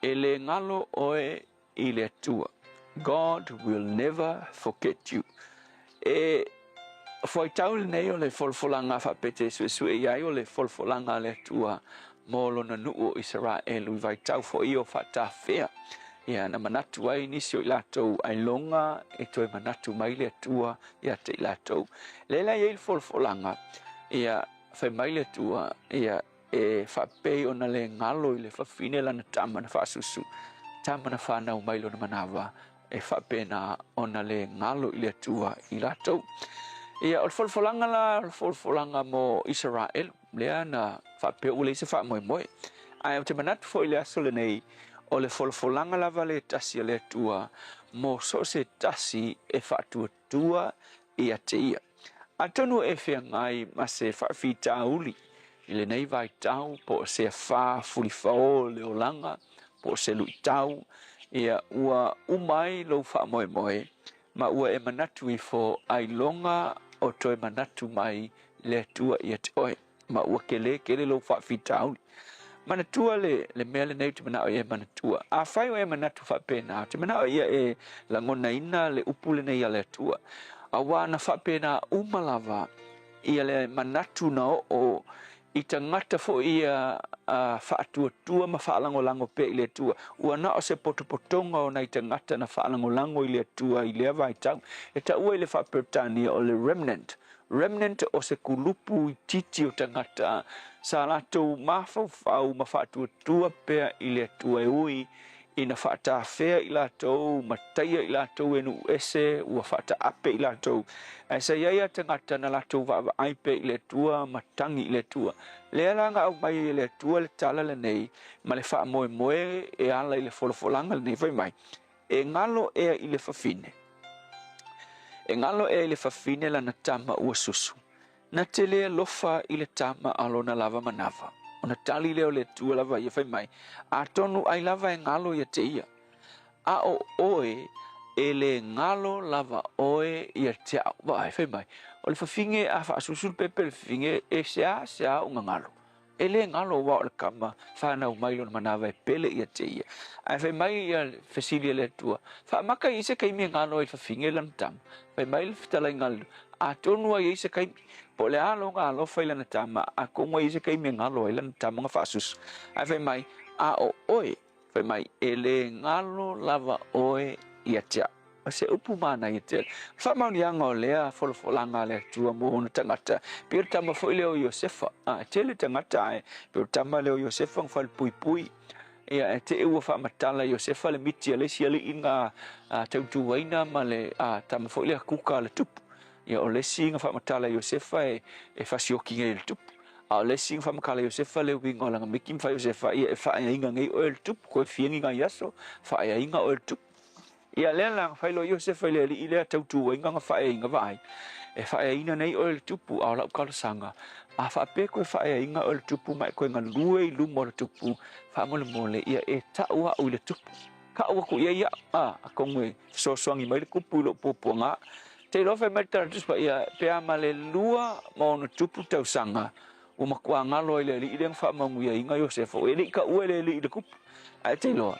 E le ngalo oe i le tua. God will never forget you. E foi tau nei o le folfolanga whapete sue iai o le folfolanga le tua mo lona nuu o Israel ui vai tau fo i o whata whea. Ia na manatu ai nisi o i latou ai longa e toi manatu mai le tua ia te i latou. Lela i le folfolanga ia whai mai le tua ia e whapei o na le ngalo i le whawhine lana tama na whasusu. Tama na whanau mailo na manawa e whapei na o na le ngalo i le tua i latou. Ia o le wholfolanga la, o le wholfolanga mo Israel, lea na whapei ule i se whamoe moe. Ai o te manatu fo i le aso le nei, o le wholfolanga lava le tasi a le tua, mo so se tasi e whatua tua i a te ia. A tonu e whia ngai ma se whawhita uli. I le nei vai tau, po se wha furi whao leo langa, po se lui tau, ia ua umai lo wha moe moe, ma ua e manatu i fo ai longa o toi manatu mai le tua i te oe, ma ua kele lo wha fitauli. Manatua le mea le nei te manao e manatua. A whai o e manatu wha pēnā, te manao ia e la ngona ina le upule nei a le tua. A wana wha pēnā umalava, ia le manatu na o i ta ngata fo ia whaatua tua ma whaalango lango pe i le tua. Ua na o se potopotonga o na i ta ngata na whaalango lango i le tua i lea vai tau. E ta ua i le whapertania o le remnant. Remnant o se kulupu i titi o ta ngata. Sa latou mawhau ma whaatua tua pea i le tua e ui. Ina whaata whea i latou, mataia i latou enu ese, ua whaata ape i latou. E sa iaia te ngata na latou wawa aipe i le tua, matangi i le tua. Lea langa au mai i le tua le tala le nei, ma le wha moe moe e ala i le wholofolanga le nei vai mai. E ngalo ea i le whawhine. E ngalo ea i le whawhine la na tama ua susu. Na te lea lofa i le tama alo na lava manava. Ona tali leo le tua lava ia whai mai. A tonu ai lava e ngalo ia te ia. A o oe e le ngalo lava oe ia te au. Vai whai mai. O le whawhinge a whaasusul pepe le whawhinge e sea unga ngalo. E le ngalo wa o le kama whanau mailo na manawa e pele ia te ia. A whai mai ia whasilia le tua. Whamaka i se kaimi ngalo i whawhinge lan tam. Whai mai le whitalai ngalo. A tonu ai i se kaimi. Po le alo ngā alofa i lana tama, a kongo i se kai me ngalo i lana tama ngā whasus. Ai whai mai, a o oe, whai mai, e le ngalo lava oe i a tea. O se upu mana i a tea. Whamauni anga o lea, wholawholanga lea tua mo ona tangata. Pio tama fo i leo Iosefa, te le tangata e, pio tama leo Iosefa ng whal pui pui. Ia e te eua whamatala Iosefa le miti a le si ale i ngā tautu waina ma le tama fo i lea kuka le tupu. Ia o lesi nga whamatala Iosefa e whasioki ngai le tupu. A o lesi nga whamakala Iosefa le winga o langa miki mwha Iosefa ia e whaia inga ngai o le tupu. Koe whiengi ngai aso, whaia inga o le tupu. Ia lea langa whailo Iosefa le li ilea tautua inga nga whaia inga vai. E whaia ina nei o le tupu a o lau kalasanga. A whape koe whaia inga o le tupu mai koe nga lue i lumo le tupu. Whamole mole ia e taua o le tupu. Ka ua ku ia ia a kongwe sosoangi mai le kupu ilo popua ngā. Te lofe mai tara tuspa ia pea ma le lua ma ono tupu tau sanga. O makua ngalo i le li i lenga wha mangu ia inga Iosefa. O e li ka ue le li i le kupu. Ai te loa.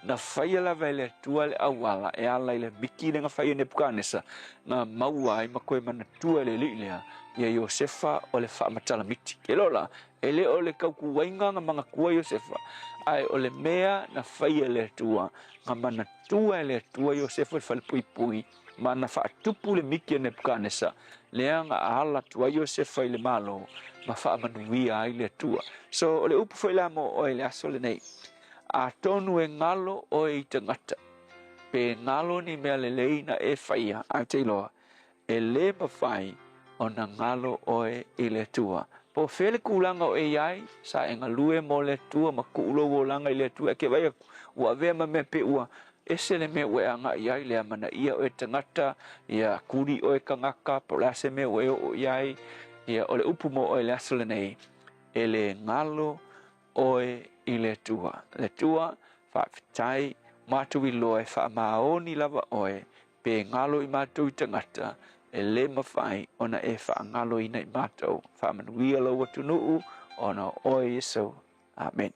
na faia la vele tua le awala e ala ile biki le nga faia ne pukanesa na maua ai makoe mana tua le lilea ia Iosefa o le whaamatala miti. Ke lola, ele o le kauku wainga nga mga kua Iosefa, ai o le mea na faia le tua, nga mana tua le tua Iosefa le whale pui pui, mana whaatupu le miki ne pukanesa, lea nga ala tua Iosefa i le malo, ma whaamanuia ai le tua. So o le upu whaila mo o le aso le nei, a tonu e ngalo o e tangata, pe ngalo ni mea le leina e faia, a te iloa, e le mawhai, o na ngalo oe i le tua. Po fele kulanga o e iai, sa e ngalue mo le tua, ma kuulo o langa i le tua, e ke vai ua vea ma me pe ua, e se le me ue anga iai, le amana ia o e tangata, ia kuri o e kangaka, po la se me ue o iai, ia o le upu mo o e le asole nei, e le ngalo oe i le tua. Le tua, whaafitai, mātui loe, wha maoni lava oe, pe ngalo i mātui tangata, e le mawhai ona e whaangalo ina i mātou. Whaamanuia lau atu nuu ona oe Yesu. Amen.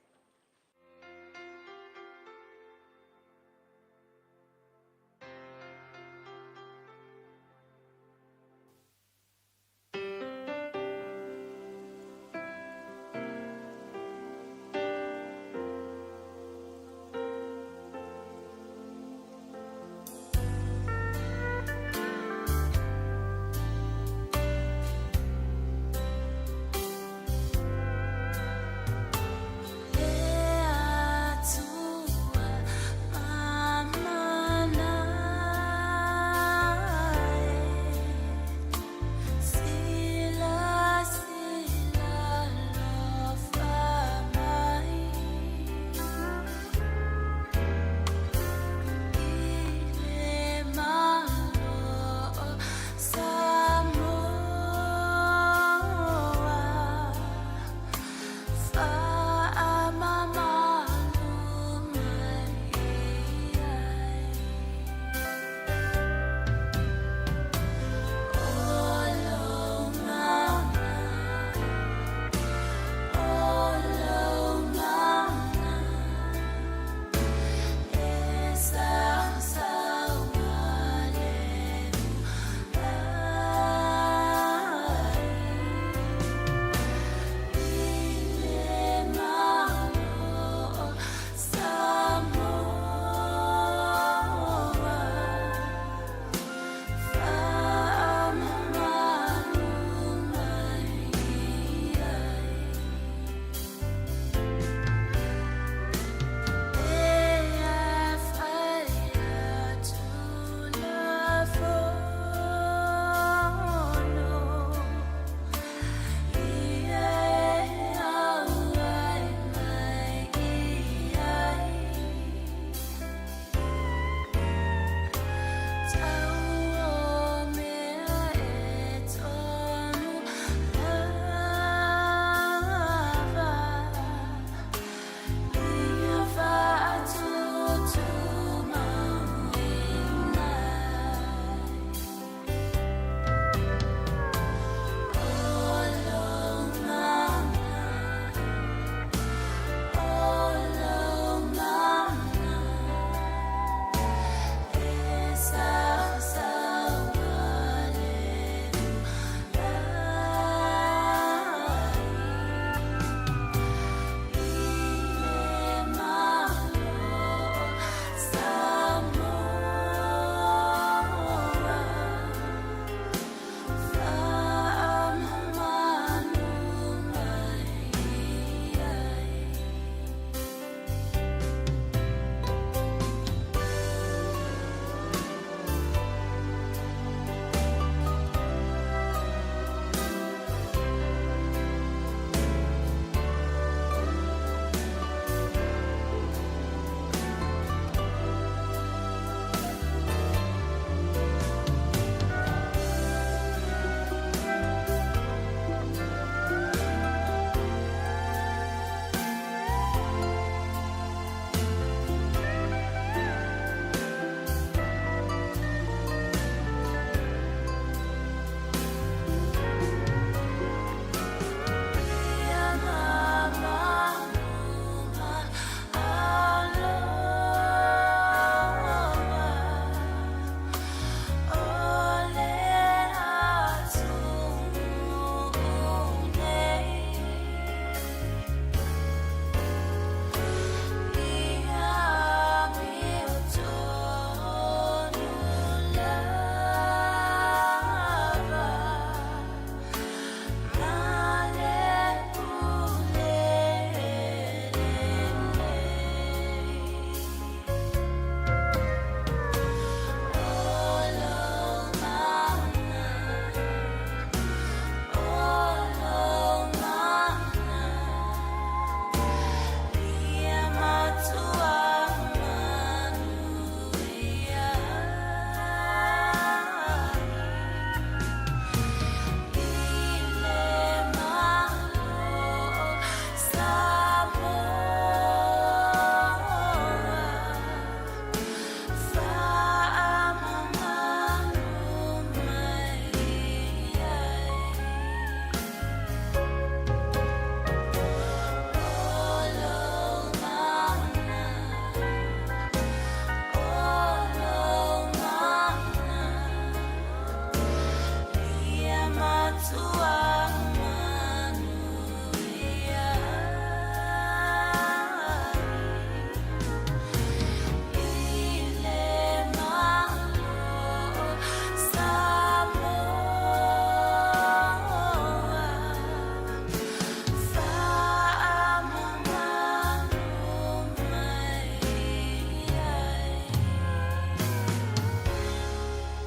Hey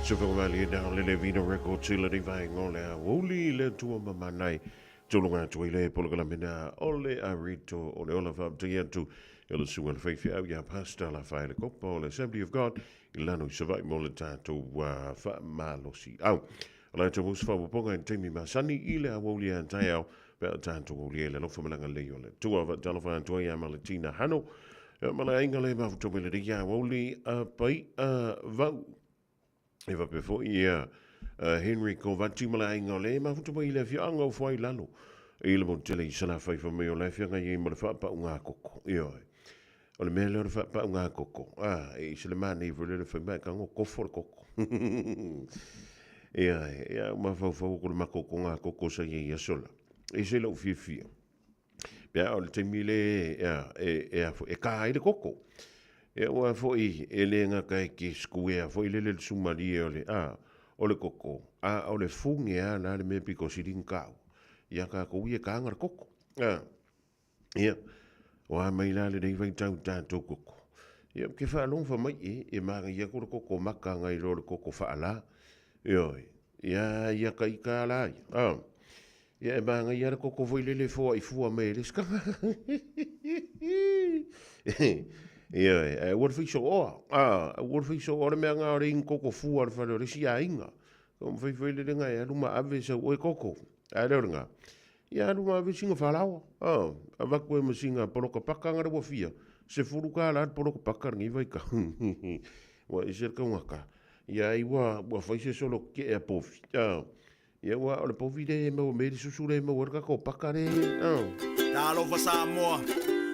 So whakamali na le Vino Records ila di vai ngolea wuli le tua mamanai tulunga tuile polokala mina ole arito ole ola fab tientu ila sunga faith au ya pasta la fai le kopo le Assembly of God ilano savai mo le tato fa malosi au ala te mus fa ponga temi masani ile awoli antayao pe tato woli le lo famalanga le ole tua va telephone to ya malatina hano mala ingale ma to le ya woli pai vau Eva before ia Henry Kovati mala ingale ma futu mai le fia ngo foi lalo ile mo tele sala fai fa me le fia ngai mo fa pa unga koko io o le mele fa pa unga koko e se le mani vo le fa ba kango kofo koko ia ma fa ko ma koko nga koko sa ia sola e se lo fia bia o le temile e ka ile koko e wa foi ele nga kai ki skue foi le sumali o le koko o le fungi na le me piko sirinka ia ka ko ia ka ngar koko ia wa mai la le dei vai tau tanto koko ia ke fa long fa mai e ma ia ko koko maka ngai lo koko fa ala ia kai ka la ia ba ngai ia koko foi le fo i fu me le ska what fi so what fi so ora me nga ring koko fu ar fa le sia inga kom fi le nga ya luma ave so o koko a le nga ya luma ave singa fa lawa ava ko me singa polo ka pakanga bo fia se furu ka la polo ka pakar ngi vai ka wa iser ka waka ya iwa wa fa se solo ke e pofi ya wa o le pofi de me me susure me worka ko pakare da lo fa Samoa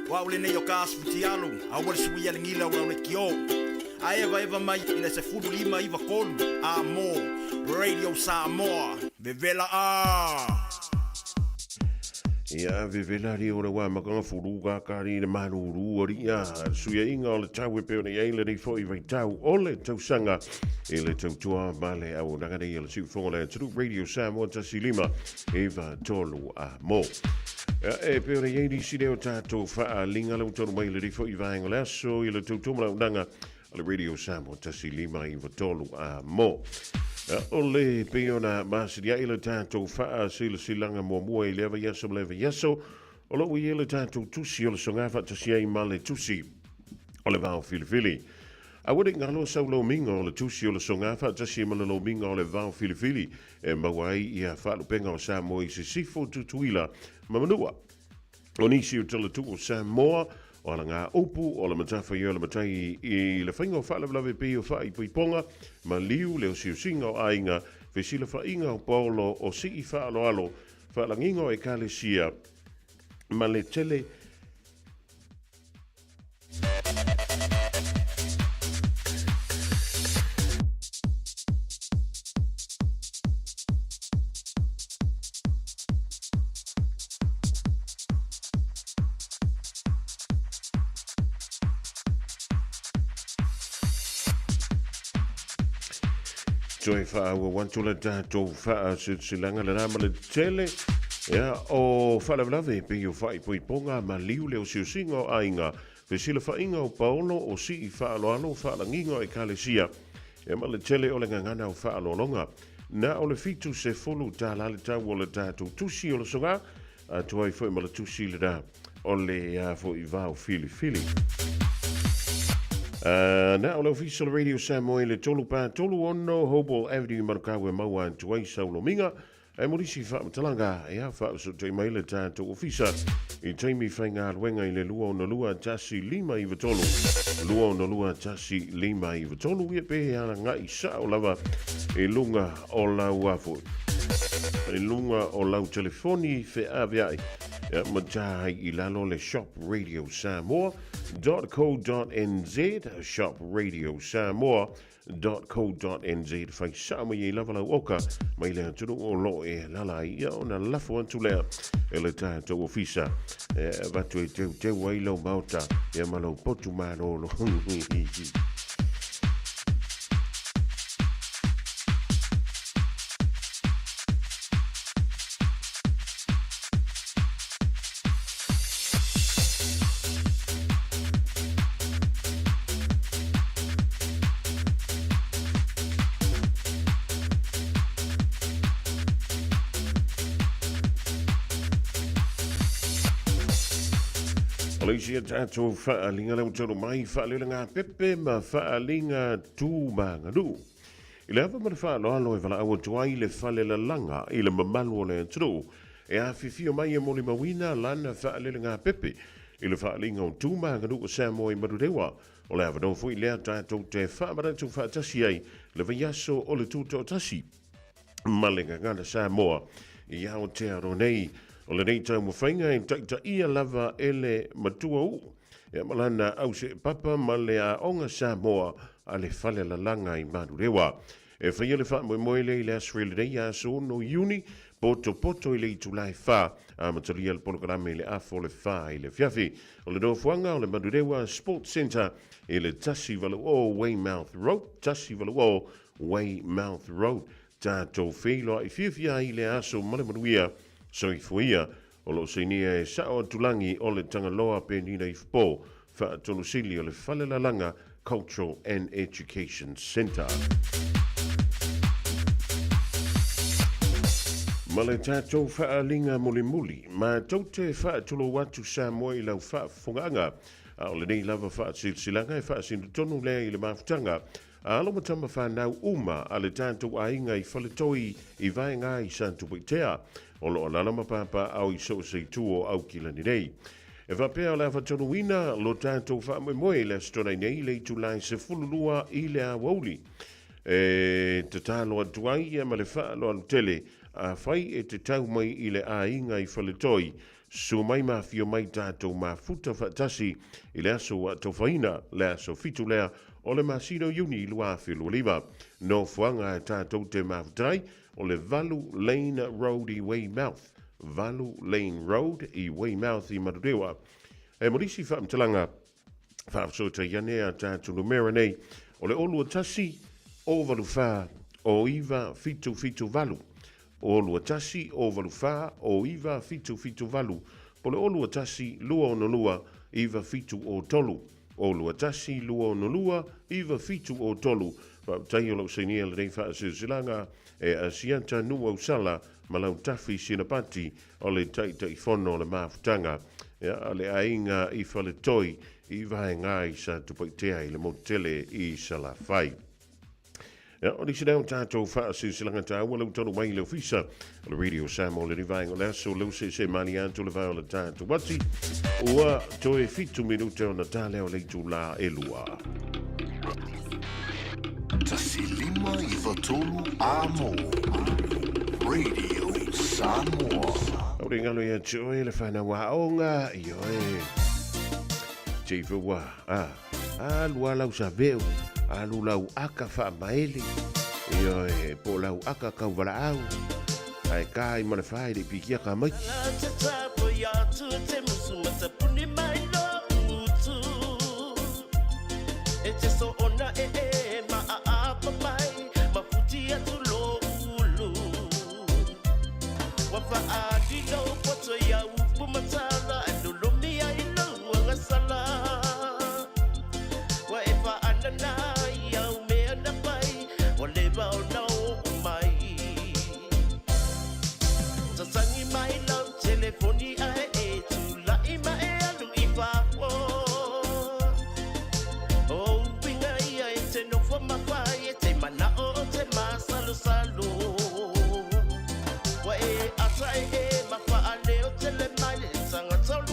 wa ule ne yo kas futialu a wal suia le ngila wa le kio a eva mai ina se fudu lima iva kolu amo Radio Samoa vevela ia vevela ri ora wa makanga furu ka kari le manuru ori ia suia inga o le tau e pe ona ile nei foi vai tau ole tau sanga ele tau tua male au nanga nei le siu fonga le tru Radio Samoa tasilima eva tolu amo e pe ora yei si leo tato fa linga le tonu mai le rifo i vaenga le aso i le tutumla unanga le Radio Samoa tasilima i vatolu amo ole pe ona masiria i le tato fa silanga mua i leva yaso o lo i le tato tusi o le songafa tasia i male tusi o le vao filifili a wadi ngalo saulo minga o le tusi o le songafa tasia i male lo minga o le vao filifili e mawai i a whalupenga o Samoa i se sifo tutuila Mamanua. O nisi o tala tu o Samoa, o ala ngā upu, o la matafa i o la matai i le whainga o whaalawe pe o whai puiponga, ma liu leo siusinga o ainga, whesila whainga o paulo o si i whaalo alo, whaalanginga o e kalesia, ma le tele Joy fa wa wantu la tato fa silanga la nama le tele ya o fa la blave pe yo fa i ponga ma liu le o siusinga o ainga fe sila fa inga o paulo o si i fa alo fa la nginga e kalesia e ma le tele o le ngana o fa alo longa na o le fitu se folu ta la le tau o le tato tusi o le songa a tuai fo ma le tusi le da o le fo i va o fili na o le official Radio Samoa le tolu ono Hopewell Avenue Marakawe maua an tuai saulo minga e morisi whaatalanga e a whaaso te mai le tātou ofisa i teimi whainga ruenga i le lua ona lua tasi lima i vatolu lua ona lua tasi lima i vatolu ia pehe ana ngai sa o lava e lunga o lau afo e lunga o lau telefoni fe aviai Matai i lalo le Shop Radio Samoa.co.nz Shop Radio Samoa.co.nz Fai sama i lava lau oka mai lea tunu o lo e lala ia o na lafo antu lea e le tātou ofisa vatu e teu wailau mauta e malau potu mano lo Malaysia tātou whaalinga lau toro mai whaalera pepe ma whaalinga tūmanganu. I le hawa mara whaaloalo e wala awa tuai le whale la langa i le mamalu o le atru. E a whiwhio mai e moli mawina lana whaalera pepe i le whaalinga o tūmanganu o Samoa i Marurewa. O le hawa nofui lea tātou te whaamaratu whaatasi ai le vaiaso o le tūto tasi. Malenga ngana Samoa i Aotearoa nei. O le nei tau mwhainga e taita ia lava ele matua u. E malana au se papa ma le a onga Samoa a le whale la langa i Marurewa. E whaia le wha moile i le Australia Day a so no Iuni, poto i le itulai wha, a matalia le polokarame i le afo le wha i le fiafi. O le dofuanga o le Marurewa Sports Centre i le Tasi Valu o Weymouth Road, Tasi Valu o Weymouth Road. Tātou whilo i fiafia i le aso malemanuia, so i fuia, o lo seinia e sao tulangi o le tangaloa pe nina i fpo, wha tonu sili o le Whalelalanga Cultural and Education Centre. Ma le tātou whaalinga muli, ma tau te whaatolo watu Samoa i lau whaafonganga, a o le nei lava whaasilsilanga e whaasindu tonu lea i le mafutanga, a alo matama whanau uma a le tātou ainga i whaletoi i vaenga i Santu Waitea, o lo alalama papa au i so se tuo au kila ni rei. E whapea la whatonu wina lo tātou whaamoe le astonai nei le tulai se fululua i le awauli. E te tālo atuai e ma le whaalo alu tele a whai e te tau mai i le ainga i whaletoi. So mai mafio mai tātou mafuta whatasi i le aso a tawhaina le aso fitu lea o le Masino Uni lua whilu liva. No fuanga e tātou te mafutai o le Valu Lane Road i Weymouth. Valu Lane Road i Weymouth i Marurewa. E morisi whaamtalanga whaafsota ianea tātou numera nei o le olua tasi o valu wha o iwa fitu valu. O lua tasi o valu wha o iwa fitu valu. Po le olua tasi lua o nolua iwa fitu o tolu. O lua tasi lua o nolua iwa fitu o tolu. Tai o lau seinia le rei wha silanga e a sianta nua usala ma lau tafi sinapati o le tai fono le mafutanga. A le ainga i whaletoi i vaenga i sa tupaitea i le motele i Salafai. O ni sinau tātou wha silanga tā ua lau tonu mai leo fisa o le Radio Samoa le rivaenga le aso lau se mani antu le vai o le tātou wati ua toe fitu minute o na tālea o leitu la elua. Tasi lima i watolu amo. Radio Samoa. Aure ngalo ia tioe le whana waonga i oe. Teifu wa, lua lau sa veu, alu lau aka wha maele. I oe, po lau aka kau wala au. Ai kai mana whai de pikia ka mai. E te so ona ma apa mai ma futi atu lo ulu wa fa adi no poto ya upu matala ando lo mi ai no anga sala wa e fa anana ya me ana pai o le ba o no mai ta sangi mai lo telefoni ai e tu la i mai alu i fa Salu wa e ata e ma fa ale o tele mai sanga tau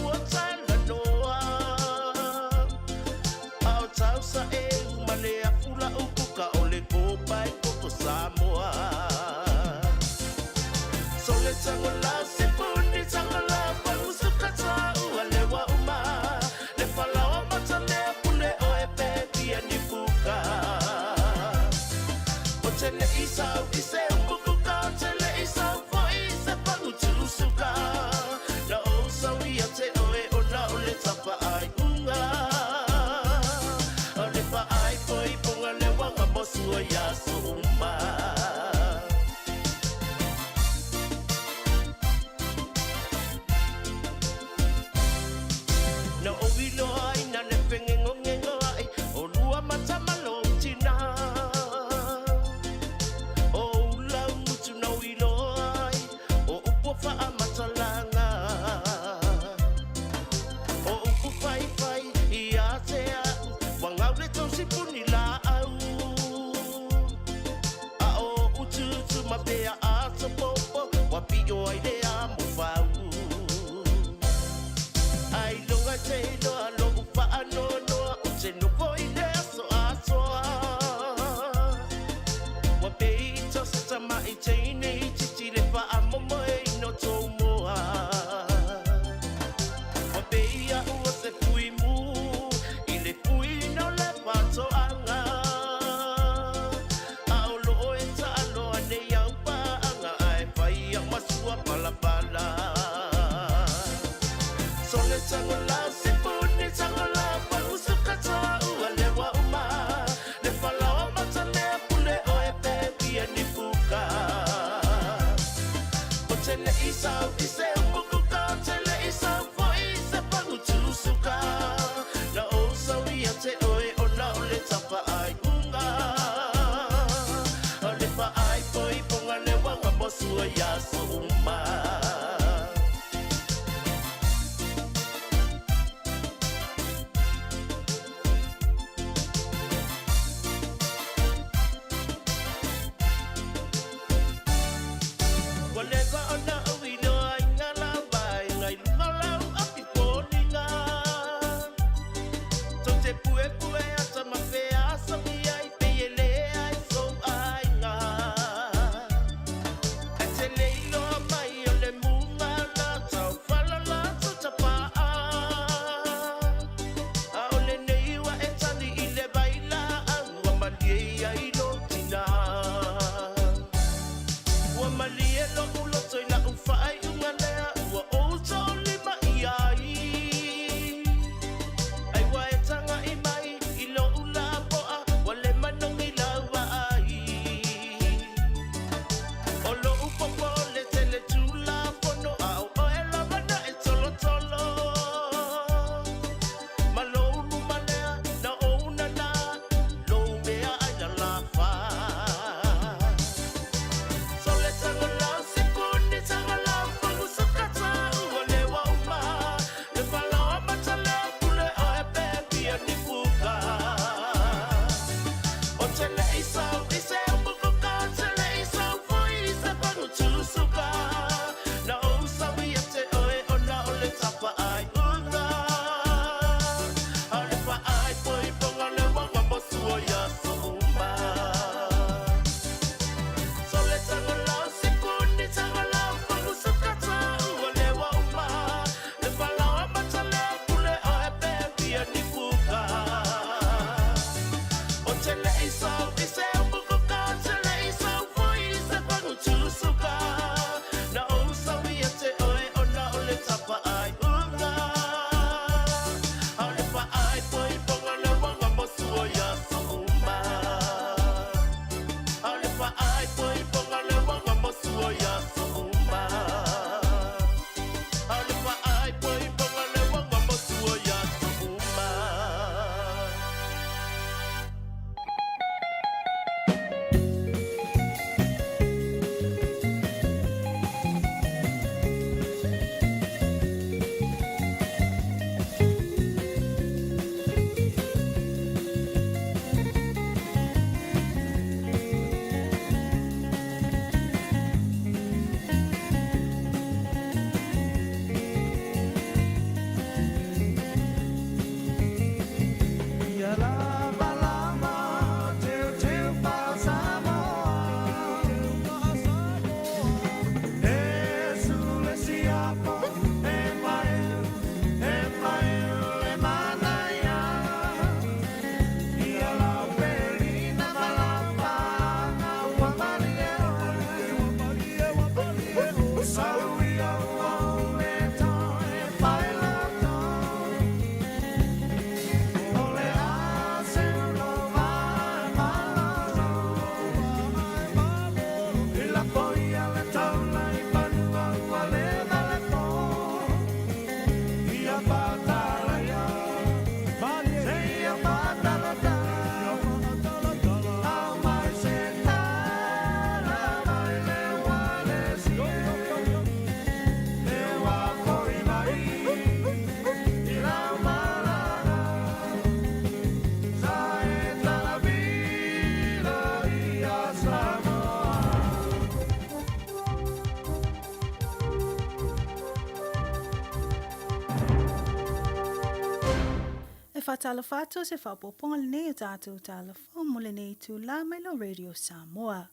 whatala whātua se whapoponga le nei o tātou tāla whao mo le nei tū la mai lo Radio Samoa.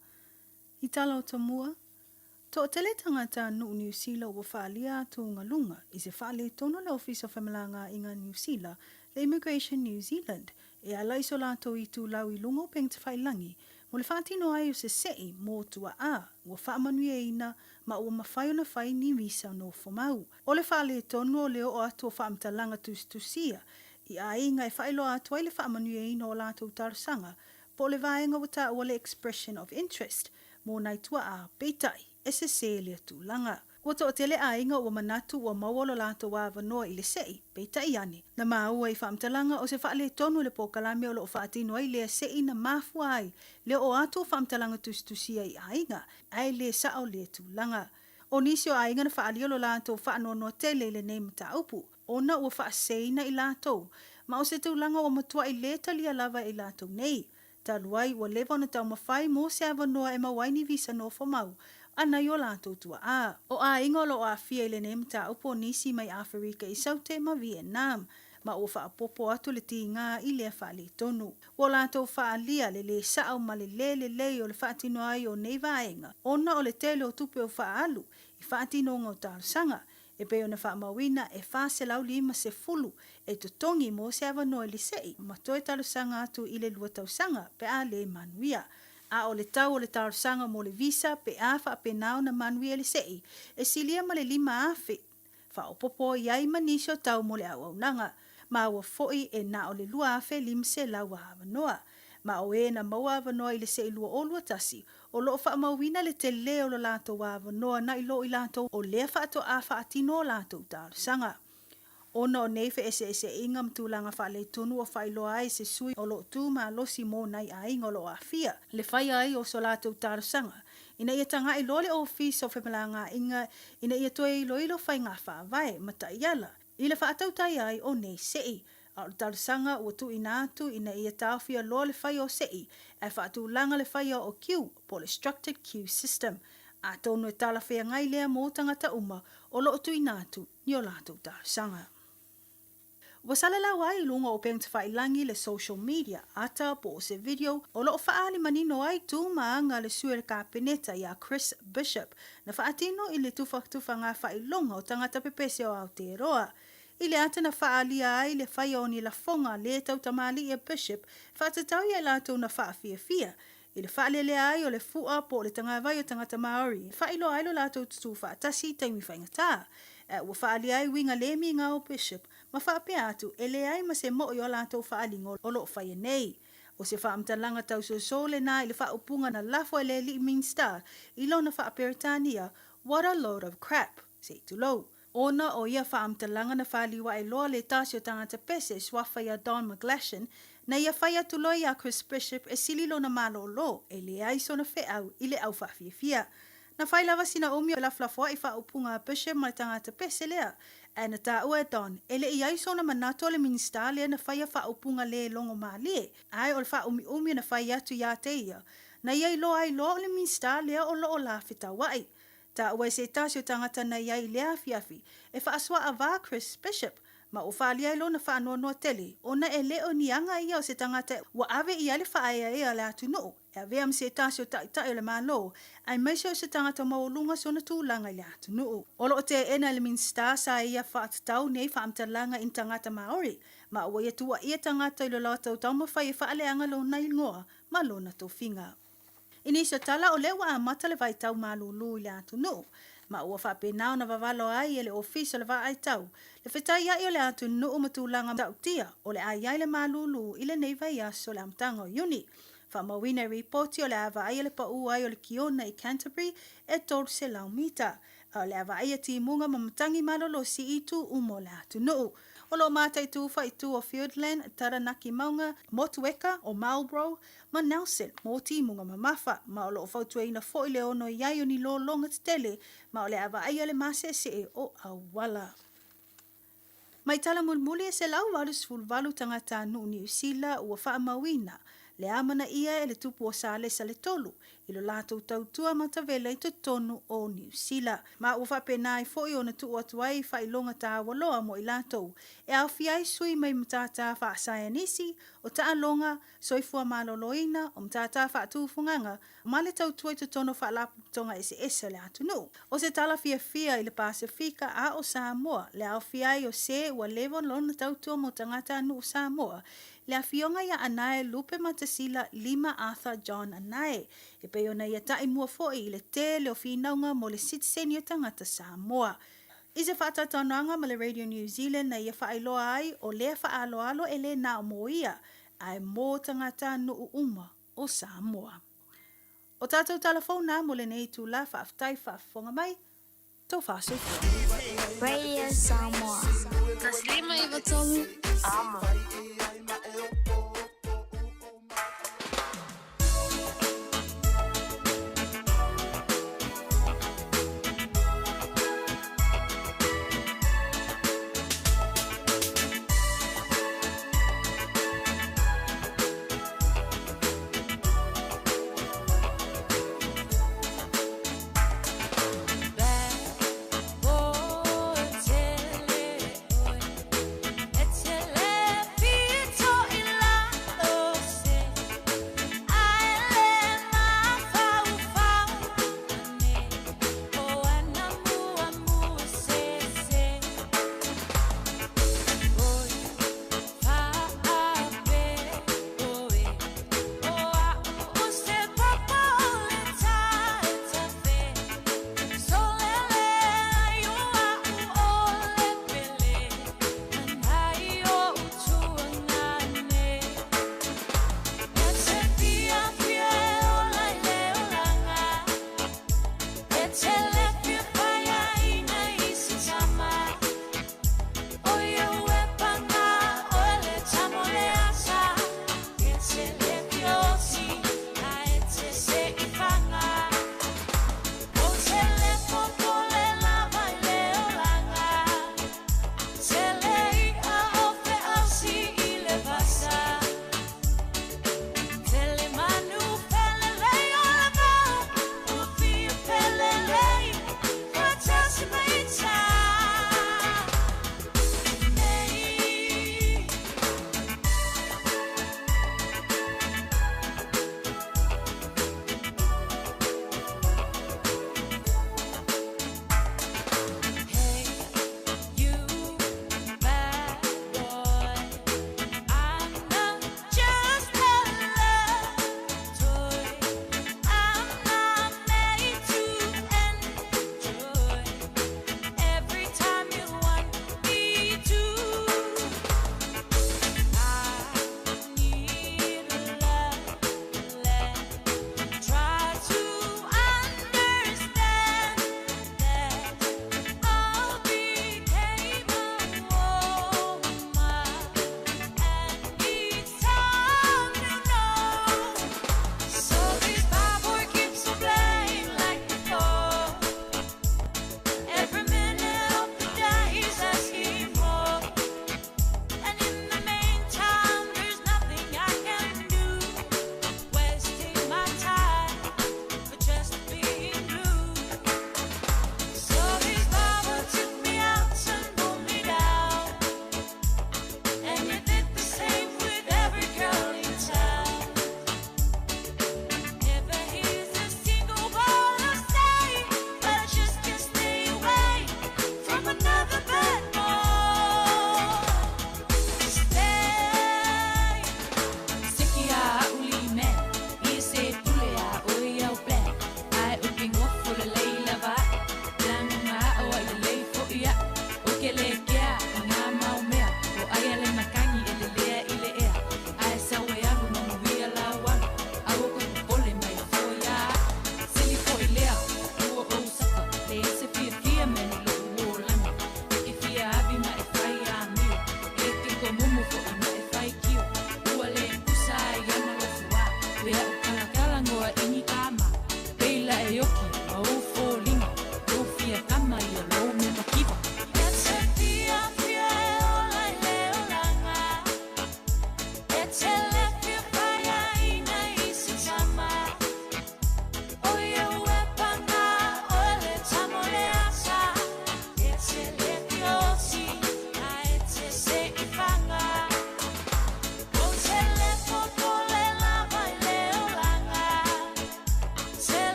I tala o tamua, to o tele tangata nu New Zealand o whaalia tū ngā lunga i se whaale tono le Office of Whamalanga i ngā New Zealand le Immigration New Zealand e ala iso lātou I tū lau I lungo peng te whailangi O le whaatino ai o se sei mō tua a, ua whaamanuia ina ma ua mawhai o na whai ni visa no whamau. O le whaale tonu o leo o atu o whaamtalanga tusia, i a inga e whaelo atu ai le whaamanuia ina o lātou tarasanga, po le vaenga wata o le expression of interest, mō nai tua a peitai, e se se le tūlanga. Ua to o tele a inga ua manatu ua mawalo lātou wāwanoa i le sei, peitai ane. Na maua i whaamtalanga o se whaale tonu le pōkalame o lo whaatino ai lea sei na mafua ai, leo o atu o whaamtalanga tusia i a inga, ai le sao le tūlanga. O nisi o a inga na whaali o lo lātou whaanonoa tele le nei mata upu, ona ua whaaseina i lātou, ma o se tūlanga o matua i le talia lava i lātou nei. Taluai ua lewa na tau mawhai mō se awanoa e mawaini visa no whamau, ana yo lātou tua a. O a ingolo o a fia ile ne mta upo nisi mai Afrika i saute ma Vietnam, ma o wha popo atu le ti ngā i lea whaale tonu. O lātou whaalia le sao ma le o le whaatino ai o nei vaenga. Ona o le tele o tupe o whaalu, i whaatino ngau tārsanga, e peo na whaamawina e whaase lau 50 e tutongi mō se awanoa li sei, ma toi talusanga atu i le lua tausanga pe a le manuia. A o le tau o le tarasanga mo le visa pe a wha penao na manuia le sei, e silia ma le 5 afe. Wha o popo iai manisio tau mo le auaunanga, ma ua foi e na o le 2 afe 5 se lau awanoa. Ma o e na maua awanoa i le sei lua o lua tasi, o loo wha mawina le te leo lo lato awanoa na i loo i lato o lea wha ato a wha atino lato tarasanga. Ona o neife ese inga mtulanga wha le tonu o whailo ai se sui o lo tu ma losi mō nai a inga lo a fia. Le whai ai o so lato tarasanga. Ina ia tanga i lole office o whemalanga inga ina ia toe i loilo whai ngā wha vai mata iala. Ila wha atau tai ai o nei sei. A o tarasanga ua tu inatu ina ia tawhia lo le whai o sei. E wha atu langa le whai o Q po le structured queue system. A tonu e tala whea ngai lea mō tangata uma o lo tu inatu ni o lato tarasanga. Wasala la wai lunga o peng te whailangi le social media, ata po o se video, o lo whaali manino ai tu maanga le sue le kapeneta ia Chris Bishop, na whaatino i le tufa ngā whailonga o tangata pepese o Aotearoa. I le ata na whaali ai le whaioni la fonga le tau tamali ia Bishop, whaatatau ia lātou na whaafia. I le whaalele ai o le fua po le tangawai o tangata Maori, whailo ai lo lātou tutu whaatasi taimi whaingatā. Ua whaali ai winga le mi ngā o Bishop, ma whaape atu e le ai ma se mo i o lātou whaalingo o lo whaia nei. O se whaamtalanga tau so le nā i le whaupunga na lafo e le li Minster, i lo na whaaperitania, what a load of crap, se tu lo. Ona o ia whaamtalanga na whaaliwa e loa le tasi o tangata pese swawhaia Don McGlashan, na ia whaia tuloi a Chris Bishop e sililo na malo lo, e le ai so na wheau i le au whaafiafia. Na whailawa sina umi o la flafua i whaupunga Bishop mai tangata pese lea, e na tā ua don, e le iai so na manato le minista lea na whaia whaupunga le longo maa le, ai o le whaumi na whaia atu ia te ia, na iai lo ai lo le minista lea o lo o la whita wai. Tā ua se tāsi o tangata na iai lea fiafi, e whaaswa a vā Chris Bishop, ma o whaali ai lo na whaanoa tele, o na e leo ni anga ia o se tangata wa ave ia le whaaya ea le atu noo, e ave am se tāsi o tai o le malo, ai maise o se tangata maulunga so na tūlanga le atu noo. Olo o te ena le minsta sa ia whaatatau nei whaamtalanga in tangata Maori, ma ua ia tua ia tangata i lo latau tau mawhai e whaaleanga lo nai ngoa, ma lo na tō whinga. Inisio tala o lewa a mata le vai tau malulu i le atu noo, ma ua whapenao na wawalo ai e le ofisa le vai tau. Le whetai ai o le atu noo matulanga tau tia, o le ai le malulu i le nei vai aso le amtanga o uni. Whamawina reporti o le awa ai le pau ai o le Kiona i Canterbury e tolu se lau mita. O le awa ai ti munga mamatangi malolo si itu umo le atu noo. O lo mātai tūwha i tū o Fiordland, Taranaki Maunga, Motueka o Marlborough, ma Nelson, mō ti munga mamafa, ma o lo whautue ina fo i le ono iai o ni lo longa tele, ma o le awa ai le mase se o awala. Mai tala mulmuli e se lau walu tangata nu New Zealand ua wha mawina, le amana ia e le tupu o sa le tolu, ilo lātou tautua ma tawele i tonu o New Zealand. Ma ua whapena i fōi o na tu atuai whailonga tā waloa mo i lātou. E au fiai sui mai mtata whaasaya nisi o taa longa soifua maloloina o mtata whaatūfunganga ma le tautua i tono whaalapu tonga ese ese le atunu. O se tala fia i le Pasifika a o Samoa le au fiai o se ua levo lona tautua mo tangata anu o Samoa le afionga ia anae Lupe Matasila Lima Arthur John anae. E pe ona ia tai mua foi i le te le o finaunga mo le citizen o tangata Samoa. I se whaatatoananga ma le Radio New Zealand na ia whaailoa ai o lea whaaloalo e le na o moia ai mō tangata no uma o Samoa. O tātou telefona mo le nei tū la whaaftai whaafonga mai, tō whaasu. Radio Samoa. Taslima iwa tolu. Amo. Etchele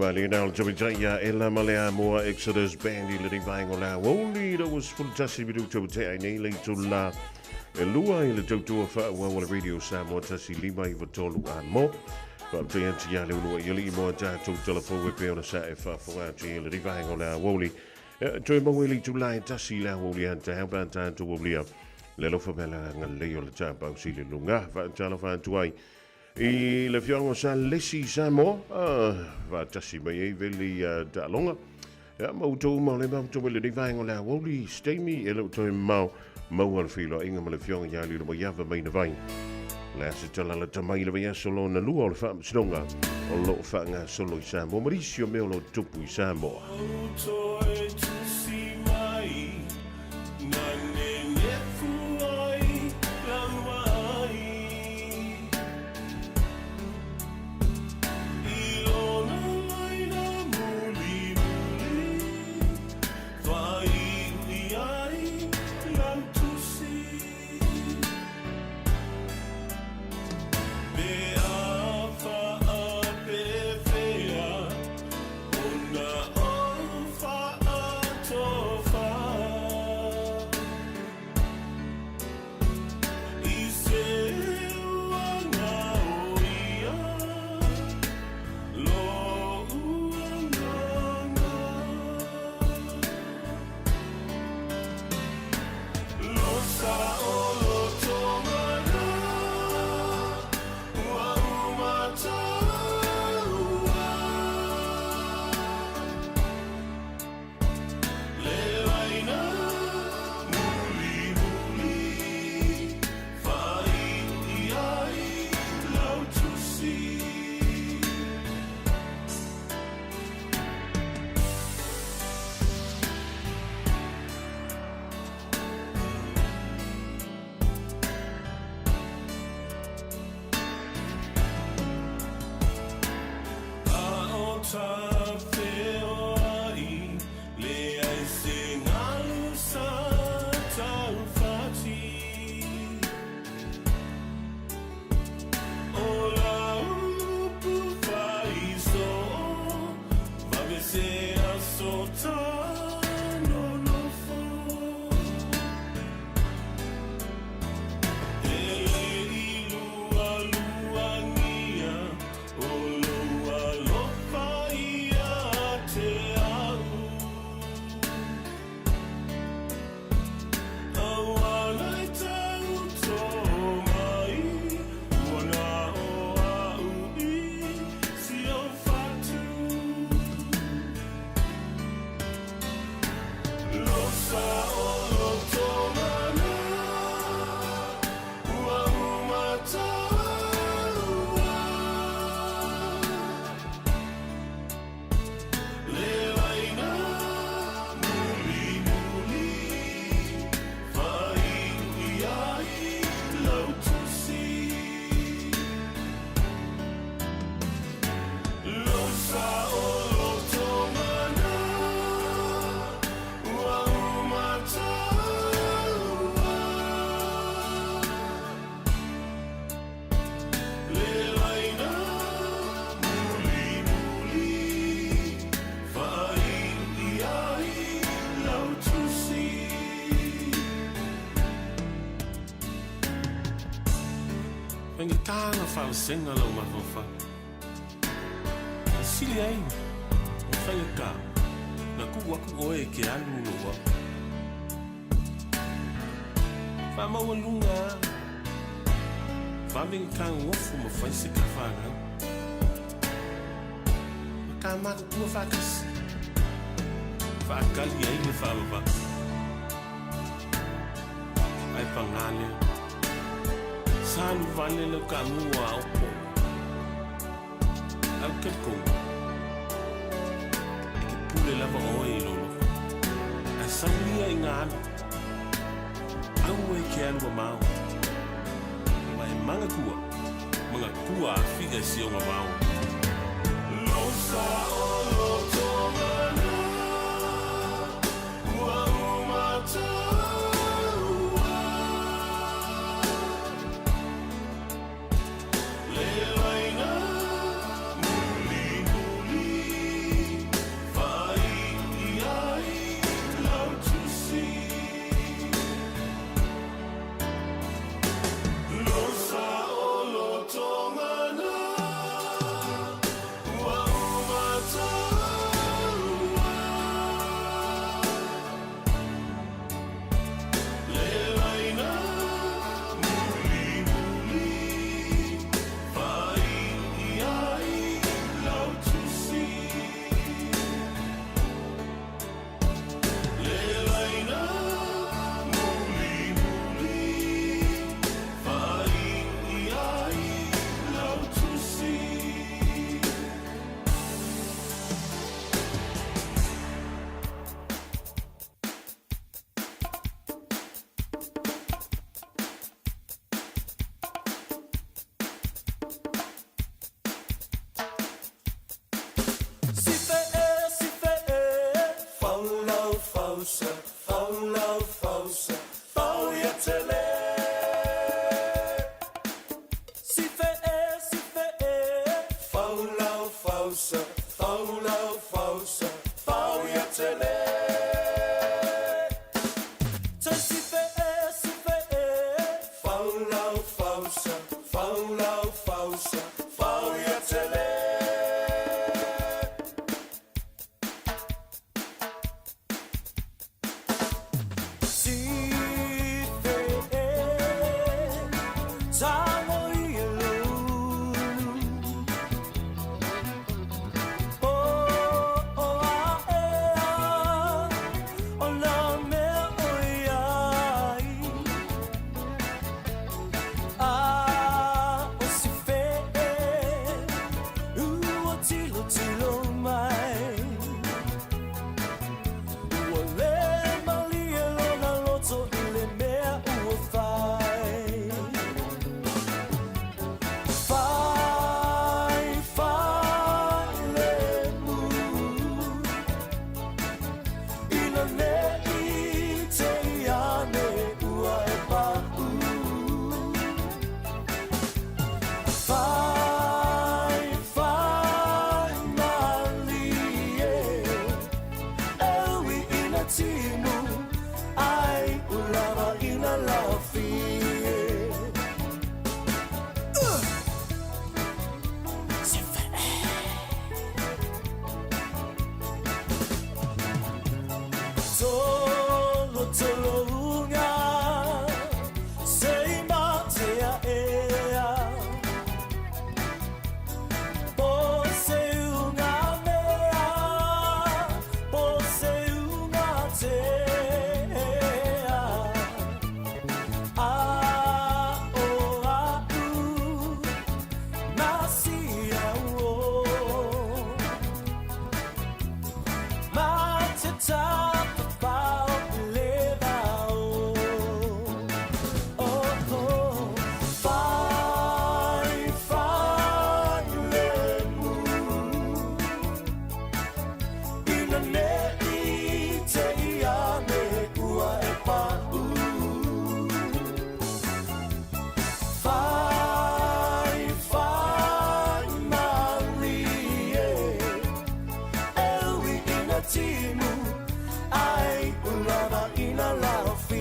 Mali now Jabitaya Ella Malaya Moa Exodus Bandy Letting Bang on our only that was full Tassi Bidu to Nailing to La Lua in the Joto of Radio Samoa Tassi Lima Ivotolu and more. But Tianti Yali more to telephone with Piona Sa for Letting Bang on our Woli. Join Willie to lie Tassi La Woli and to help and time to Wolia. Lelo Fabella and Leo the Champa Sili Lunga, Jalafan Tuai. I le fiango sa lesi sa mo va tasi mai veli da longa ya mo to mo le mo to le divango la woli stemi e lo to mo al filo inga mo le fiango ya li mo ya va mai na vai la se tala la tamai le ya solo na lu o fa snonga o lo fa nga solo sa mo Mauricio me lo tupu sa mo Tanga fa senga lo ma fa. Sili ai. O fa ka. Na ku wa ku oe ke alu lo wa. Fa ma lunga. Fa min kan wo fu mo fa se ka fa na. Ka ma ku fa kas. Fa ka li ai me fa ba. Ai pa ngale. Salu vale lo kamua opo. Al keko. Eke pule lava oe lolo. A saulia ingana. Au e ke anu mau. Ma e manga kua. Manga kua figa si o mau. Lo sa o lo tomana. Ua umata. Muli, muli, timu ai ulava ina laufi Tolo tolo unga sei matea ea Pose unga mea Pose unga tea A o a u Nasi au Mateta Timu ai ulava ina laufi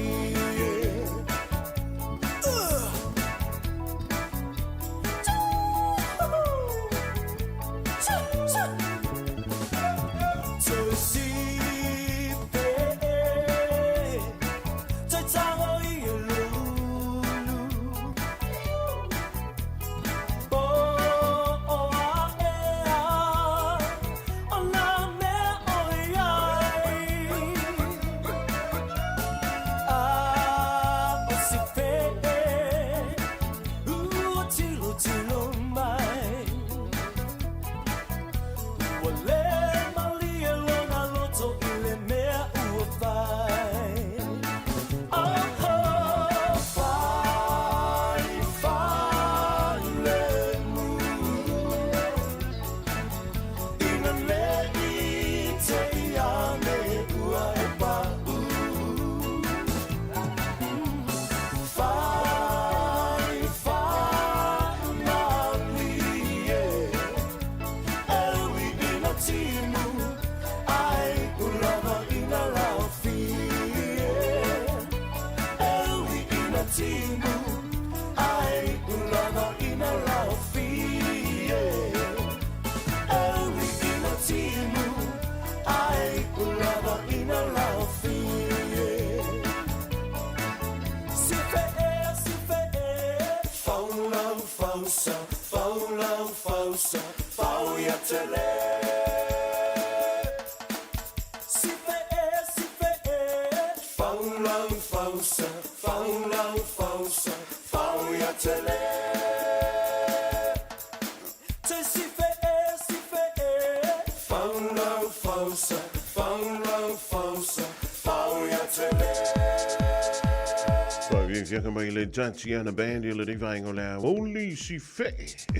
Fiaka mai le tanti ana band le divine ola only si fe.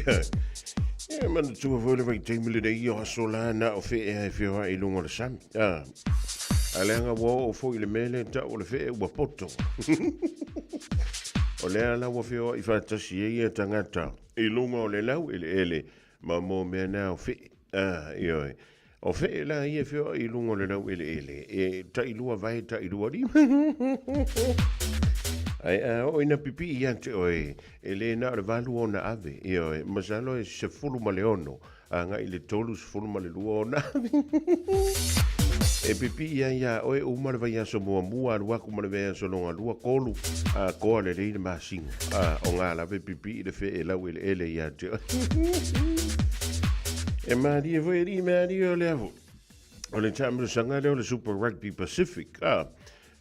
Ja, man tu vole vai te mile de yo solana o fe e fe wa ilungo le sam. Ah. Alenga wo o fo ile mele ta o le fe wa poto. O le ala wo fe o I fa tasi e tangata. Ilungo le lau ele ma mo me na o fe. Ah, yo. O fe la ia fe o ilungo le lau ele e ta ilua vai ta ilua di. Ai o ina pipi ia te oi ele na le valu ona ave io masalo e se fulu maleono anga ile tolu se fulu male luona e pipi ia oi o male vai so mo mua lua ku male vai so longa lua kolu a ko le le masin o nga la pipi le fe e la ele ia te e mari e voi ri mari o le avo o le tamu sanga le Super Rugby Pacific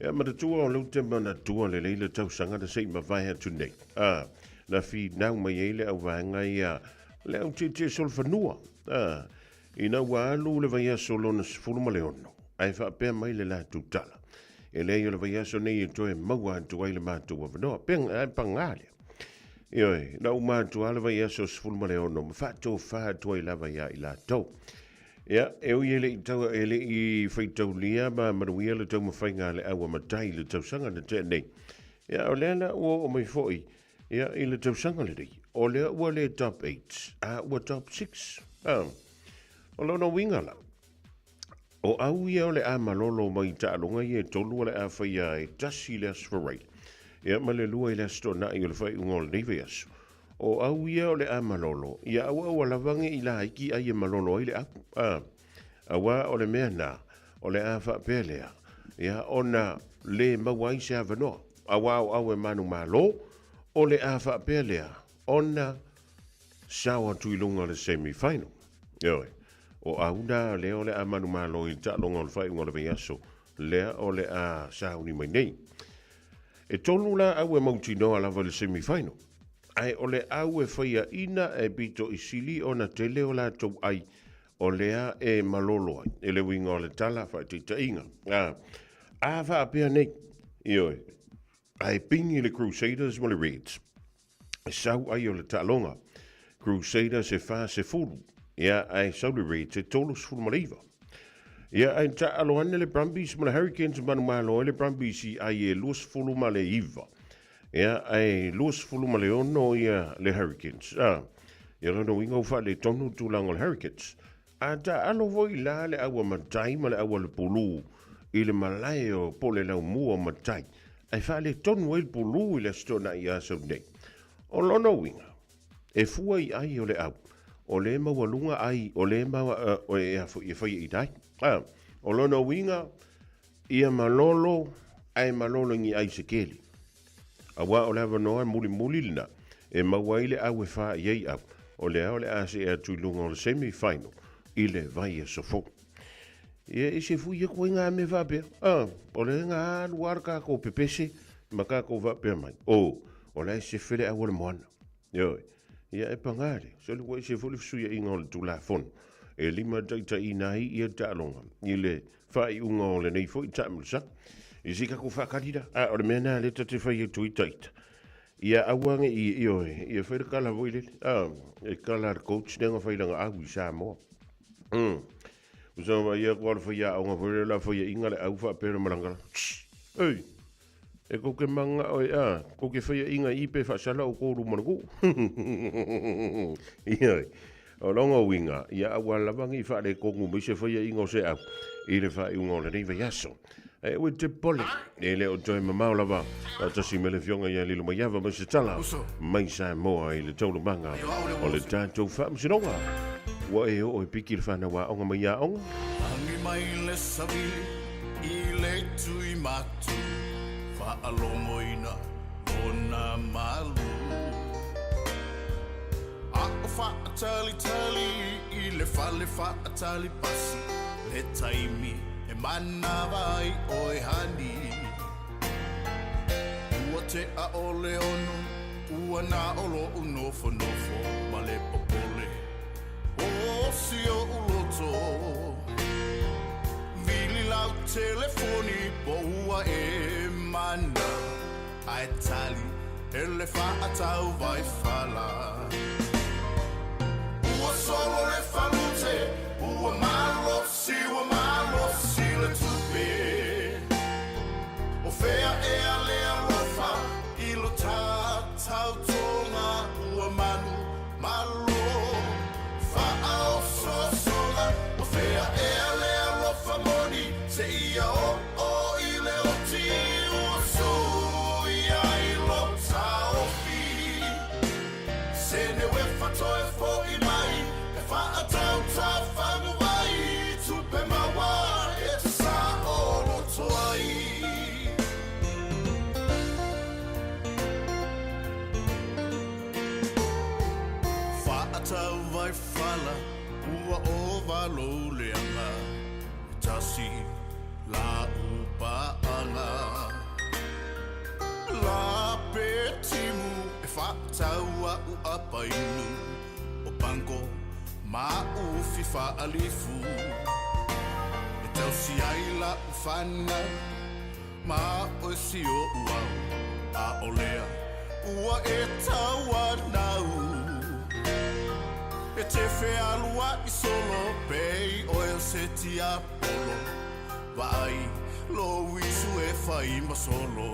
Ja, maar de toer al loopt maar na toer le le tau sanga de sei ma vai tu nei. Na fi nau mai ele au vanga ia. Le au te sol fanua. Ina wa lu le vai solo na fulu ma leono. Ai fa pe mai le la tu tala. E le yo le vai so nei to e maua tu ai le ma tu wa no pen ai pangale. Io na u ma tu ale vai so fulu ma leono. Fa tu ai la vai ia ila to. Ja, eu ele tau ele I feitau lia ma manuia le tau mawhainga le awa matai le tau sanga na tēnei. Ja, o lea o mai foi. Ja, I le tau sanga le rei. O lea ua le top 8. Ua top 6. O lona winga la. O au ia o le a malolo mai ta alonga i e tolu le a whaia e tasi le asfarei. Ia ma le lua i le astona i o le whai unga le neive asu. O au ia o le a malolo, ia au lavange i la haiki a i e malolo i le a. Awa o le mea na, o le a whapelea. Ia ona le mawai se avanoa. Awa au e manu malo, o le a whapelea. Ona sawa tuilunga le semi-final. Ioi. O auna le o le a manu malo i ta longa le whai unga le veiaso. Lea o le a sauni mai nei. E tolu la au e mauti noa lava le semi-final. Ai o le au e whaia ina e bito i sili o na tele o la tau ai o lea e malolo ai. E le winga o le tala whai te tainga. A wha apea nei. Ioi. Ai pingi le Crusaders mo le Reds. E sau ai o le talonga. Crusaders e wha se fulu. Ia ai sau le Reds e tolu sfulu maliva. Ia ai ta aloane le Brumbies mo le Hurricanes manu malo le Brumbies i ai e luas fulu ma le iva. Ia ai luas fulu ma le ono ia le Hurricanes. Ia rano winga ufa le tonu tulang o le Hurricanes. A ta alo voi la le awa matai ma le awa le pulu i le malai o pole lau mua matai. Ai fa le tonu e le pulu i le stona i asau nei. O lono winga. E fua i ai o le au. O le mawalunga ai o le mawa o e whai i dai. O lono winga ia malolo ai malolo ngi ai se keli. Awa o le avanoa muli lina e mawaile au e wha iei au. O le au le ase e tuilunga o le semi-final i le vai e sofo. Ia e se fui e koe ngā me whapea. O le ngā luar kako pepese ma kako whapea mai. O le se whele au le moana. Ia e pangare. So le koe se fuli fsuia inga o le tula fono. E lima taita i nahi i e tālonga. I le whai unga o le nei fo i tāmulsa. I si kako whakarira. O le mea nā le tate whai e tui taita. Ia awange i oe. Ia whaira kala voile. E kala coach nenga whairanga au i Samoa. Usama ia kwa le whaia au ngā whaira la whaia inga le au wha pera marangara. Ei! E koke manga oe koke whaia inga i pe whaasala o kōru manaku. Ia o longa winga, ia awa lawangi wha le kongu mi se whaia inga o se au. I le wha iunga o le reiva yaso. E ue te pole, e le o toi mamau lava. A tasi me le fionga ia lilo maiava mai se tala. Mai sa moa i le taulu manga. O le tātou wha msironga. Wa e o piki le whanawa onga mai a onga. Angi mai le savili, i le tui matu. Wha alongo ina, ona malu. A o wha atali i le whale wha atali pasi. Le taimi e mana vai o e hani. Ua te a o le ono, ua na olo unofo nofo, ma le popole. O si o uloto, vili lau telefoni po ua e mana. Ai tali, e le wha atau vai whala. Ua solo le whalute, ua malo si le tupe. O whea e a lea rofa, i lo tātau tonga ua manu malo. Wha au sosola, o whea e a lea rofa moni, se ia o i le o ti ua sui ai lo taufi. Se ne we whatoe fo i mai, e wha atau ta whangu vai, tupe mawa e te sa o roto ai. Wha atau vai whala, ua o valo leanga, tasi la upaanga. La petimu e whataua u apainu o pango ma u fifa alifu e tau si aila u whana ma o si o uau a olea ua e taua nau e te whealua i solo pei o e se ti apolo vai lo isu e whai ma solo.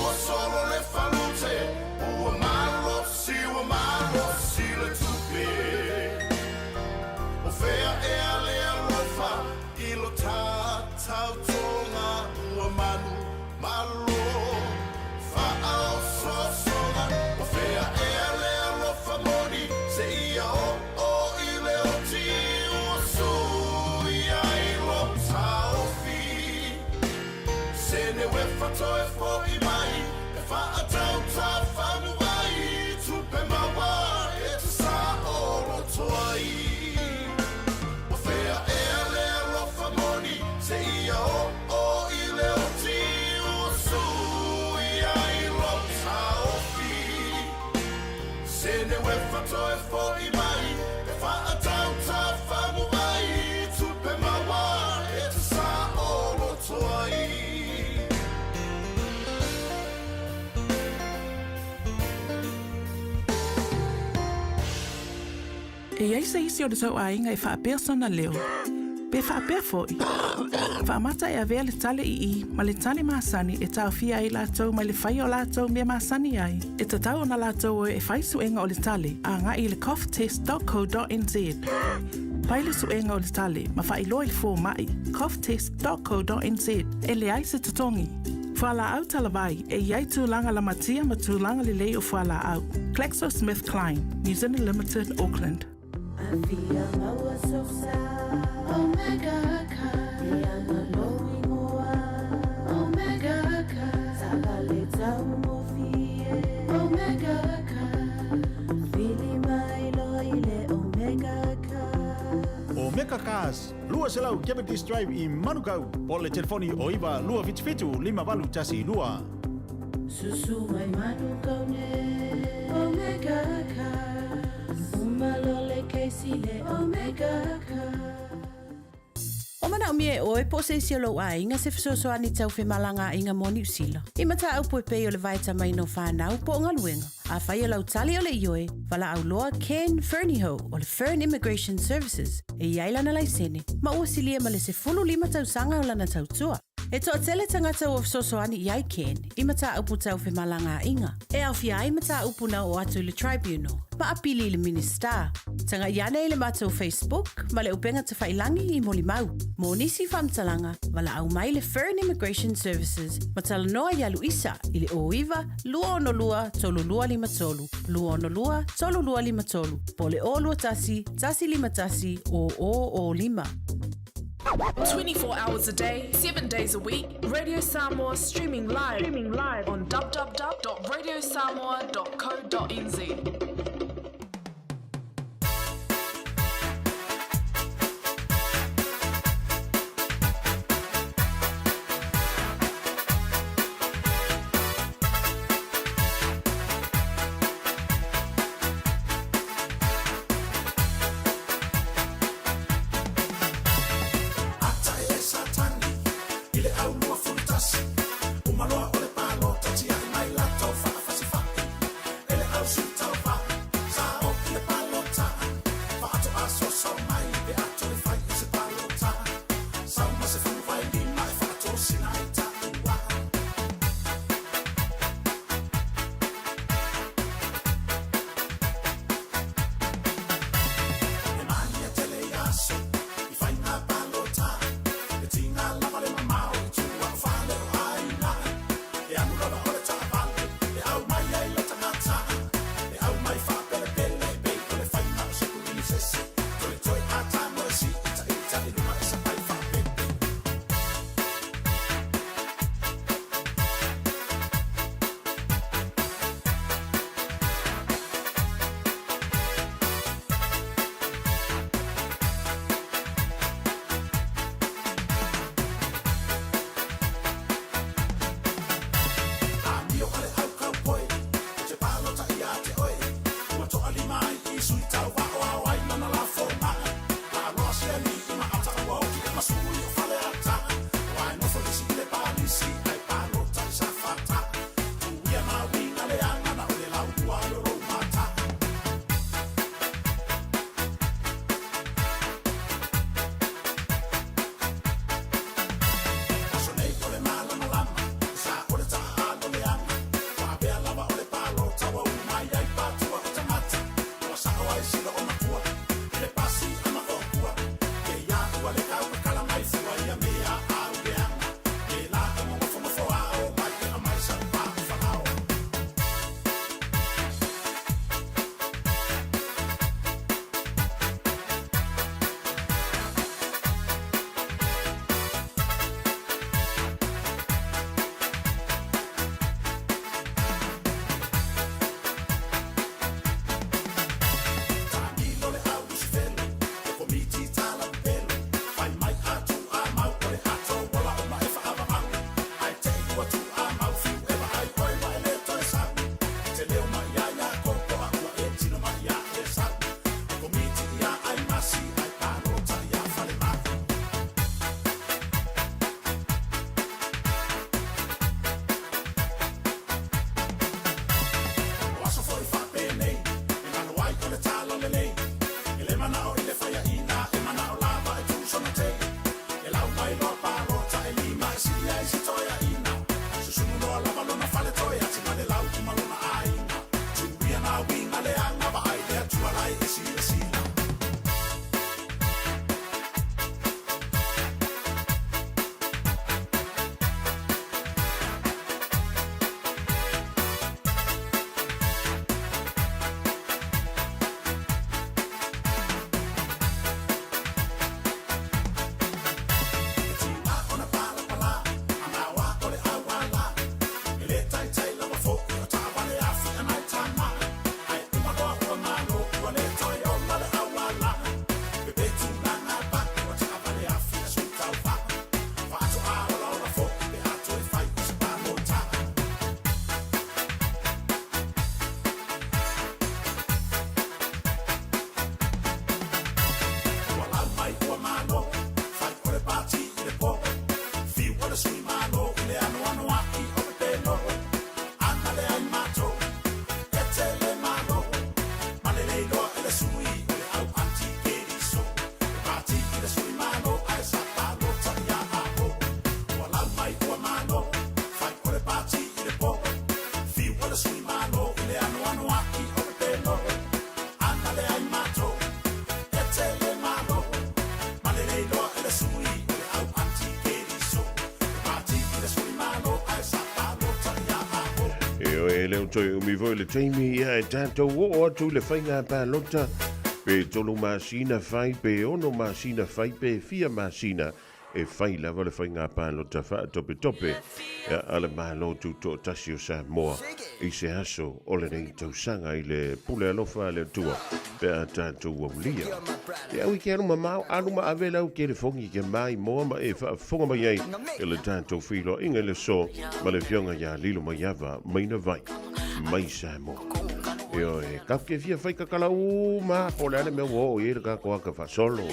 Ua solo le whalute, ua malo si le tupe. O whea e a lea whatoe fo I mai E wha atau ta whanuai Tupe mawa e te sa o rotoa I O whea e lea rofa moni Se ia o I leo ti usu I ai rota o fi Se ne we whatoe fo I mai E wha atau ta whanuai Tupe mawa e te sa o rotoa I E ai se isi o le tau ainga e whaapea sona leo. Pe whaapea foi. Whaamata e avea le tale I ma le tale maasani e tau fia ai lātou ma le whai o lātou mea maasani ai. E ta tau ona lātou e whai suenga o le tale a ngā I le coughtest.co.nz. Pai le suenga o le tale ma whai loa le fō mai coughtest.co.nz e le ai se tatongi. Whala au talawai e iai tūlanga la matia ma tūlanga le lei o whala au. GlaxoSmithKline, New Zealand Limited, Auckland. Via maua sosa Omega ka Ianga loi moa Omega ka Sakale tau mofie Omega ka Fili mai loi le Omega ka Omega Cars, lua selau Cavendish Drive I Manukau. Po le telefoni o iwa lua fitu 5 tasi lua. Susu mai manukau ne Omega ka Umalole keisi le Omega ka O mana o mie oe po se isi lo a inga se fisosoani tau whi malanga inga mo New Zealand. I mata au pui pei o le vaita mai no whanau po ngā luenga. A whai o lau tali o le ioe, wala au loa Ken Fernieho o le Fern Immigration Services. E iaila na laisene, ma ua silia ma le se 15 tau sanga o lana tau tua. E toa tele tangata o fisosoani iai Ken, I mata au pu tau whi malanga inga. E au fia ai mata au puna o atu le tribunal. Ma apili le minister. Tanga iana i le mātou Facebook, ma le upenga te whailangi I moli mau. Mō nisi whamtalanga, wala au mai le Fern Immigration Services, ma tala noa i alu isa, I le oiwa, lua ono lua, tolu lua lima tolu. Lua ono lua, tolu lua lima tolu. Po le o lua tasi, tasi lima tasi, o lima. 24 hours a day, 7 days a week. Radio Samoa streaming live on www.radiosamoa.co.nz. Umaloa ole palo, tati ai mai lato, fa fa. Ele au si tau fa. po. Fiu o le sui malo i le anu anu aki o le pelo. Ana le ai mato, e te le malo. Ma le leilo e le sui o le au anti ke riso. Pati i le sui malo ai sa palo tania apo. Ua lau mai ua malo, fai o le pati i le po. Fiu o le sui malo i le anu anu aki o le pelo. Ana le ai mato, e te le malo. Ma le leilo e le sui o le au anti ke riso. Pati i le sui malo ai sa palo tania apo. E o e leo toi umi voi le teimi ia e tātou o atu le whainga pā lota. Pe tolu masina whai, pe ono masina whai, pe fia masina e whai lava le whainga pā lota wha tope tope. Ia ale malo tu to tasi o Samoa. I se aso o le nei tausanga i le pule alofa le tua. Pe a tātou au lia. E au i ke anuma mau, anuma avela au ke le fongi ke mai moa ma e whaafonga mai ei. E le tātou whilo inga le so, ma le fionga ia lilo mai ava, maina vai. Mai Samoa. E o e kap ke fia whaika kala ma po le ane mea wo i ka koa ka whasolo.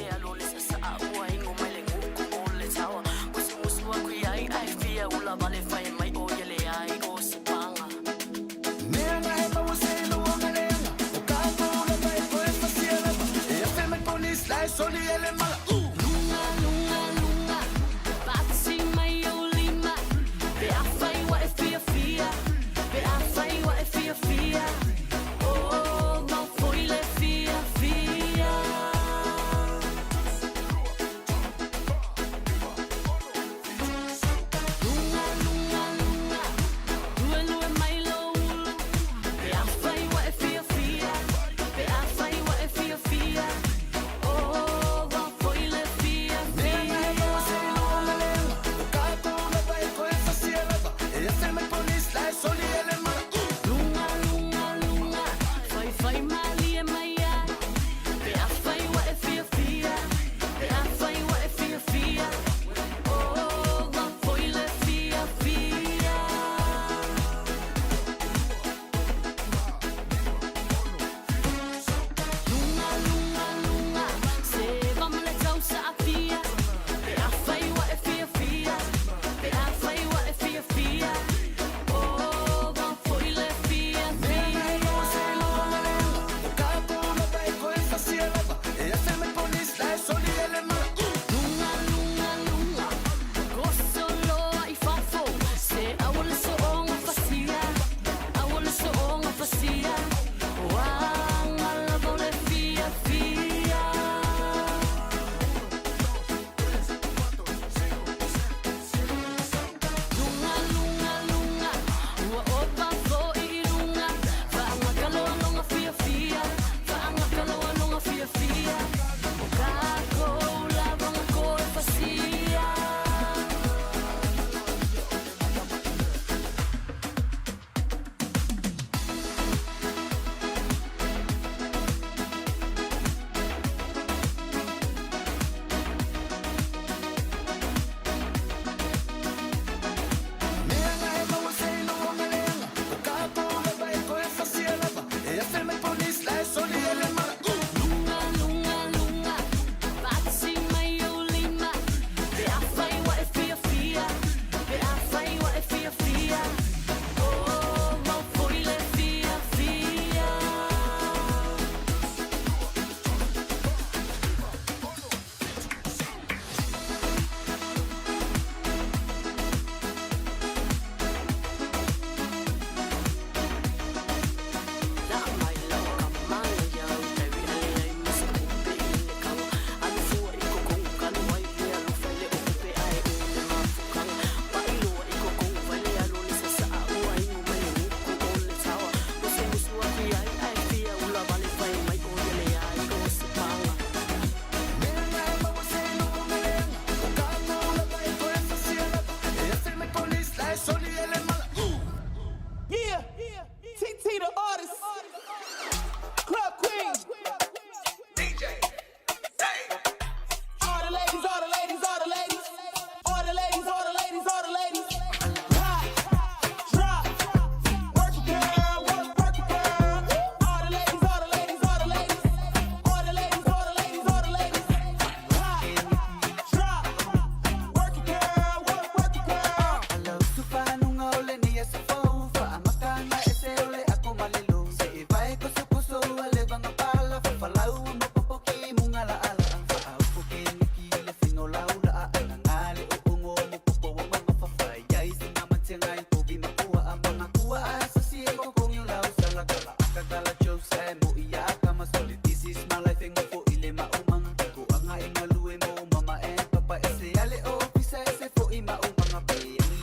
esa ese fo ima umanga pe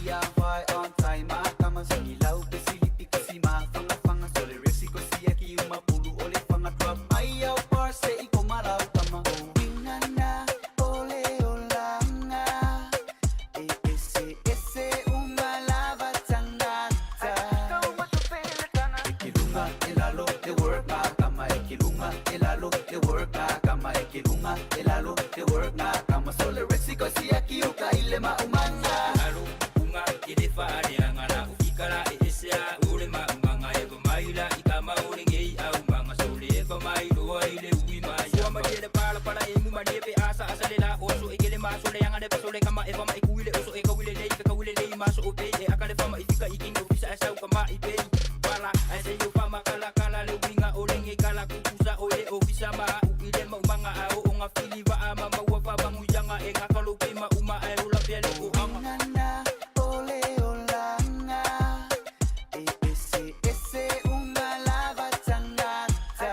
ia vai on time kama sini lau pe silipi kusima fanga sole resi ko sia ki uma pulu ole fanga drop ai au parse I komara kama ingana ole olanga ese uma lava tangata ekilunga elalo de work kama ekilunga elalo de work kama ekilunga elalo de work kama sole resi ko sia ki uka ile ma umanga alo unga idefa ariangana ufikara esa ule ma umanga ego maila ikama ulingi au manga sole ego mailo ile uima ya madele pala emu madepe asa asalela oso ikele masole yanga de pasole kama eva ma ikuile oso eka wile lei ka wile lei maso ope akale fama ifika ikingo bisa asa kama ipe wala ase yo fama kala le winga olingi kala kukusa oye ofisa ma ile ma umanga au unga filiva ama ma wa bangu yanga enga kalupima uma aula pele ko anga ole olanga ese uma lava tangata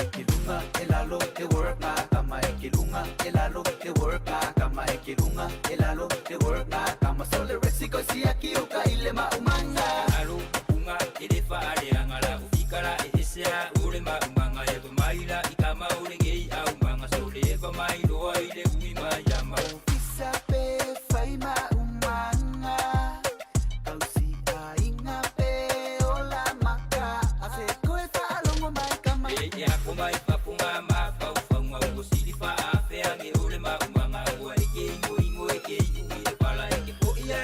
ekilunga elalo de work kama ekilunga elalo de work kama ekilunga elalo de work kama sole resiko sia kiuka ile ma umanga alo unga idefa ariangala ufikara esa ule ma umanga ego maila ikama ulingi au manga sole ego mailo ile uima yama ufisa pe faima umanga kausi ainga pe ola maka ase koe fa longo mai kama ya kuma ipapunga ma pa ufanga ugo silifa afe ange ule ma umanga ua ingo ile pala eke po ia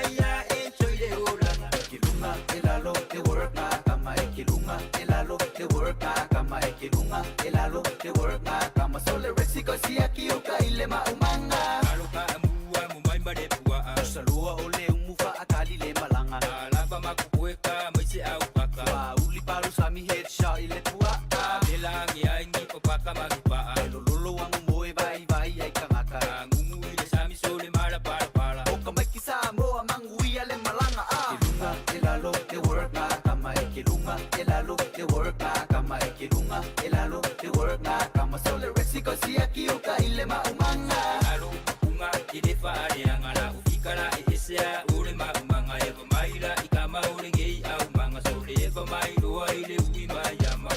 enjoy olanga ekilunga elalo de work kama ekilunga elalo de work kama ekilunga elalo de work kama sole resiko sia kiuka ile ma umanga aluka amua mumai madepua salua ole umufa akali le malanga alaba makuweka maise au paka wa uli paru sami headshot ile tua belangi aingi popaka magipa lolo wangu moe vai ai kamaka ngungu ile sami sole mala pala okama kisamo amangu ia le malanga ekilunga elalo de work kama ekilunga elalo de work kama ekilunga elalo de work kama sole resiko sia kiuka ile ma umanga alo unga idefa ariangala ufikara esa ule ma umanga ego maila ikama ulingi au manga sole ego mailo ile uima yama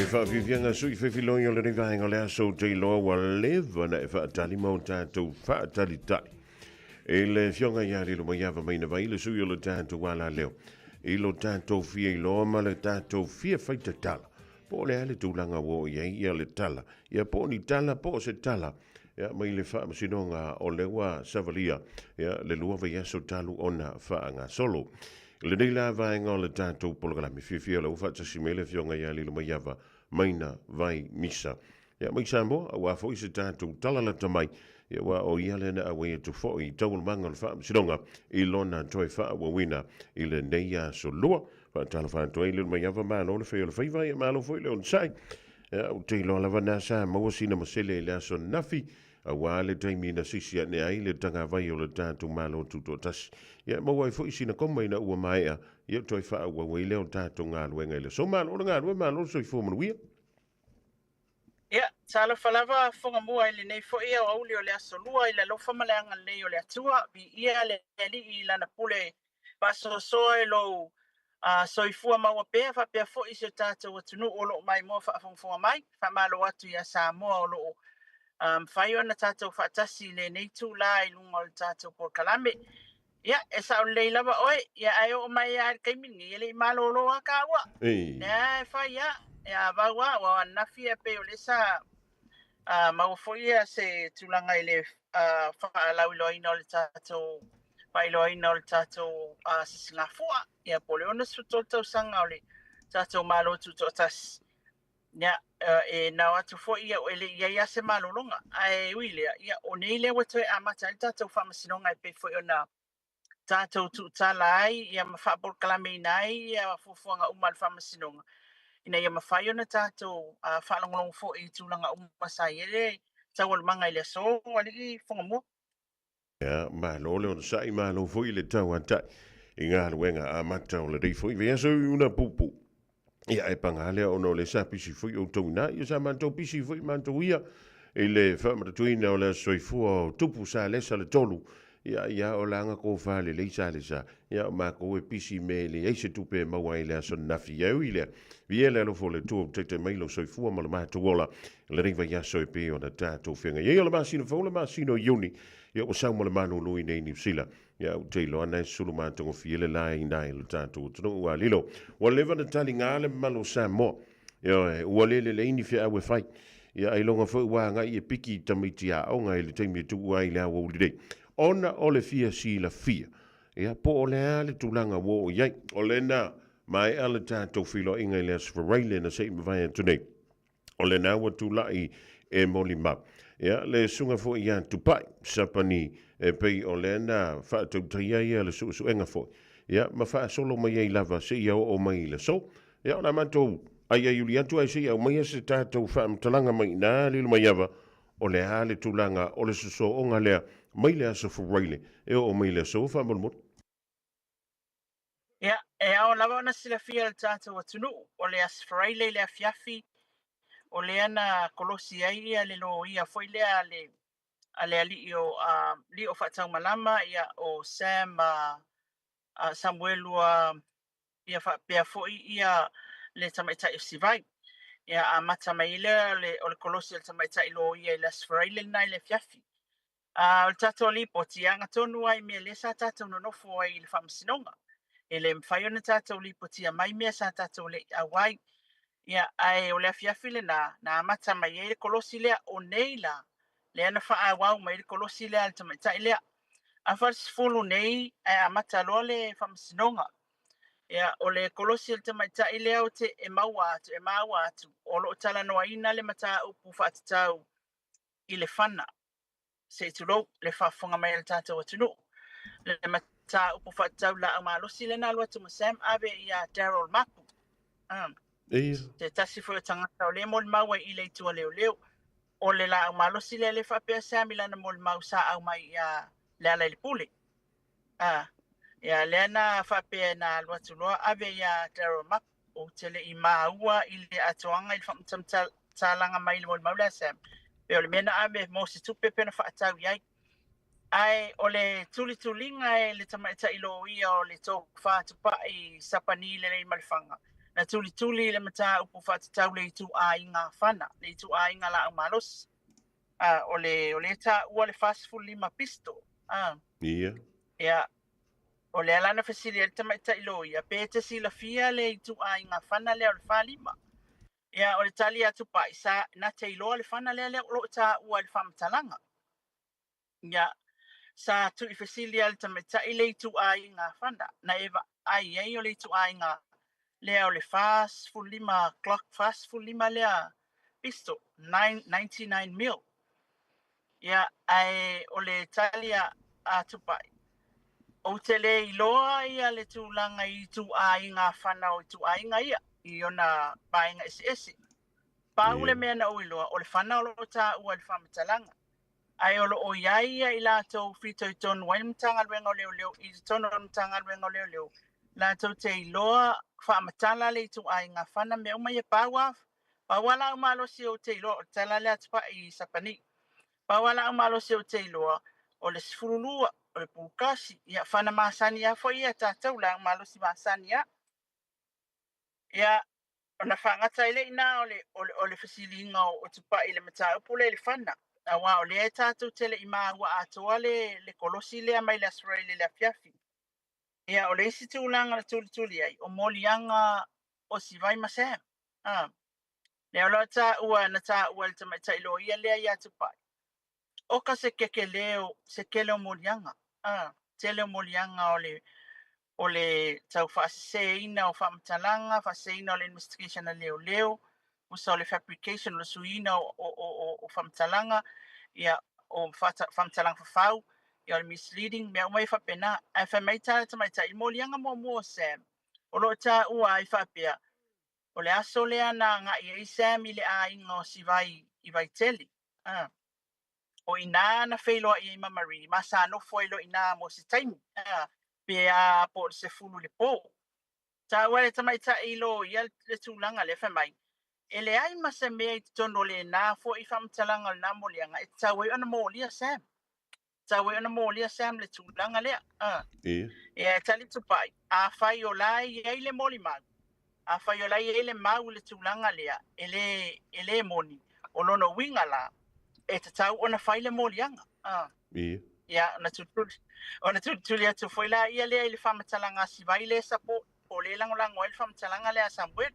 Whaawiwianga sui whewhiloi o le rivahenga lea so te loa wa lewa na e whaatali mau tātou whaatali tai. E le whionga iari lo mai awa maina vai le sui o le tātou wala leo. I lo tātou fia I loa ma le tātou fia whaita tala. Po le ale tūlanga wo ia le tala. Ia po ni tala po se tala. Ia mai le wha masinonga o lewa savalia. Ia le lua vai aso talu ona whaanga solo. Le nei la vaenga o le tātou pologala fia la ufa tasi mele fionga ia lilo mai ava maina vai misa. Ia mai sambo, a wa foi se tātou talala tamai, ia wa o ia lena a wea tu foi tau manga le wha msidonga I lona toi wha wawina I le neia so lua, wha tala wha toi lilo mai ava malo le feo le whaiva ia malo foi le on sai. Ia o te lo lava nasa mawasina masele le aso nafi, a wa le taimi na sisia ne ai le tanga vai o le tātou malo tuto tasi. Ia mawai foi sina koma ina ua maea, ia toi wha ua wei leo tātou ngā luenga ile. So malo ngā luenga malo so I fōmanuia. Ia, tala whalawa whonga mua ili nei fo ia o auli o le aso lua ila lo whamaleanga nei o le atua bi ia le li I lana pule paso soa lo soifua maua pea whapea fo I se tātou atunu o lo mai mua whaafongfonga mai whamalo atu ia Samoa o lo whaio na tātou whaatasi le nei tū la I lunga o le tātou por kalame. Ia, e sa o lei lava oe, ia ai o mai a kaimini, ele I malo lo a ka ua. Ia, e whai ia, ia waua, wa nafi e pe o le sa maufoia se tulanga I le whaalau loina o le tātou, whailoina o le tātou sisingafua, ia poleona sutotau sanga o le tātou malo tutotas. Ia, e nau atu fo ia o ele ia se malo longa, ai uile, ia o nei le watoe amata, le tātou whamasinonga e pe fo i o na tātou tu tala ai, ia mawhaapol kalame nai, ia fufuanga umal whamasinonga. Ina ia mawhai ona tātou whaalongolong fo I tūlanga umasai ere, tau al manga ile so, aliki whangamua. Ia, malo le ona sai malo foi le tau atai. I ngā luenga a matau le rei foi, vea so una pupu. Ia e pangale ono le sa pisi foi o tau na, ia sa mantou pisi foi mantou ia. I le whamatatuina o le soifua o tupu sa lesa le tolu. Ia o langa ko whale le isa le sa. Ia o mako e pisi me le eise tupe maua I le aso nafi au I le. Via le alofo le tua te mailo soifua ma le mahatu ola. Le ringa ia soipe o na tātou whenga. Ia le masino whaula masino iuni. Ia o sau ma le manu nui nei New Zealand. Ia o teilo ana e sulu mātongo fiele lai nai le tātou. Tunu ua lilo. Ua lewa na tali ngāle malo sa mo. Ia ua lele le ini fia awe whai. Ia ai longa fo wa nga I piki tamiti a o nga I le taimi tu wa I le awa ulidei. Ona o le fia si la fia. Ia po o le ale tulanga wo o iai. O le na mai ala tātou filo inga I le asfareile na sei mawai antunei. O le na wa tulai e moli mau. Ia le sunga fo I an tupai. Sapani e pei o le na whaatou taia ia le suenga fo. Ia ma wha solo mai ei lava se ia o mai le so. Ia o na mantou. Ai uli atu ai se au mai se tātou whaamtalanga mai nā lilu mai awa o le hale tūlanga o le suso o ngā lea mai lea sa fureile e o mai lea so whaamulmut. Ia, e ao lawa ona sila fia le tātou atunu o le asfareile le afiafi o le ana kolosi ai ia le lo ia foi lea le ale ali li o whaatau malama ia o Sam Samuelua ia whaapea foi ia le tamaita I sivai. Ia a mata mai o le kolosi le tamaita I lo ia I las fraile nai le fiafi. O le tato li po tianga tonu ai mea le sa tato no nofo ai le whamasinonga. E le mwhai ona tato li po tia mai mea sa tato le awai. Ia ai o le fiafi le na mata mai le kolosi lea o neila. Le ana wha awau mai le kolosi lea le tamaita I lea. A wharsifulu nei a mata loa le whamasinonga. Ia o le kolosi le tamaita I lea o te e maua atu. O lo tala noa ina le mata upu whaatatau I le whana. Se tulo le whafonga mai le tātou atunu. Le mata upu whaatatau la au malosi le nā lua tuma Sam ave ia Daryl Mapu. Te tasi fo tangata o le mol maua I le tua leo leo. O le la au malosi le whapea Sam I lana mol mau sa au mai ia le ala I le pule. Ia leana whapea na luatuloa ave ia Daryl Map o tele I maua I le atoanga I le whamtalanga mai le mol maula Sam. Pe o le mena ave mo se tupe pena whaatau iai. Ai o le tulitulinga e le tamaita I lo ia o le tō whaatupa I sapani le nei malifanga. Na tulituli le mata upu whaatatau le itu a inga whana, le itu a inga la au malos. O le ta ua le fast food lima pisto. Ia. Ia. O le alana fasili le tamaita I lo ia pe te sila fia le itu a inga whana lea o le whalima. Ia o le tali atu pa isa na te iloa le whana lea lea o ta ua le whamatalanga. Ia sa tu I fasili le tamaita I le itu a inga whana. Na eva ai o le itu a inga lea o le fast food lima clock fast food lima lea pisto 99 mil. Ia ai o le tali atu pa o te le iloa ia le tūlanga I tu a inga whana o tu a inga ia. I ona painga esi. Pau le mea na o iloa o le whana o lo ta ua le whamatalanga. Ai o lo o iaia I lātou whito I tonu waimtanga luenga o leo leo. I tonu waimtanga luenga o leo leo. Lātou te iloa whamatala le tu a inga whana mea umai e paua. Pawala umalosi o te iloa o tala le atupa I sapani. Pawala umalosi o te iloa o le sifurulua. O le pukasi, ia whana masani a fo ia tātou la malosi masani a. Ia, ona whangata ile ina o le whasilinga o tupa I le mata upule le whana. A wā o le e tātou tele I māua atoa le kolosi lea mai le asraile le afiafi. Ia, o le isi tūlanga le tuli ai, o molianga o sivai masam. Le o ta ua na ta ua le tamaita ilo ia lea ia tupai. Oka se keke leo, se kele o molianga. Tele o molianga o le tau whaaseina o whaamatalanga, whaaseina o le investigation a leo leo, usa o le fabrication o le suina o whaamatalanga, ia o whaamatalanga whawhau, ia misleading mea mai whapena. Ai whamai tala tamaita i molianga mo Sam. O lo ta ua ai whapea. O le aso lea na ngā i Sam i le a ingo si vai i vai teli. O ina na whailoa i mamari. Masa no foilo ina mo si taimi. Pea po se fulu le po. Ta wale tamaita i lo ia le tūlanga le whamai. E le ai masa mea i tono le nā fo i whamtalanga le nā molianga. E tawe ana molia Sam. Tawe ana molia Sam le tūlanga lea. E tali tupai. A whai o lai e le moli mau. A whai o lai e le mau le tūlanga lea. E le moni. O lono winga la. E te tau ona whai le molianga. Ia, ona tutuli atu whaila ia lea i le whamatalanga si vai le sapo. O le langolango e le whamatalanga lea Samuel.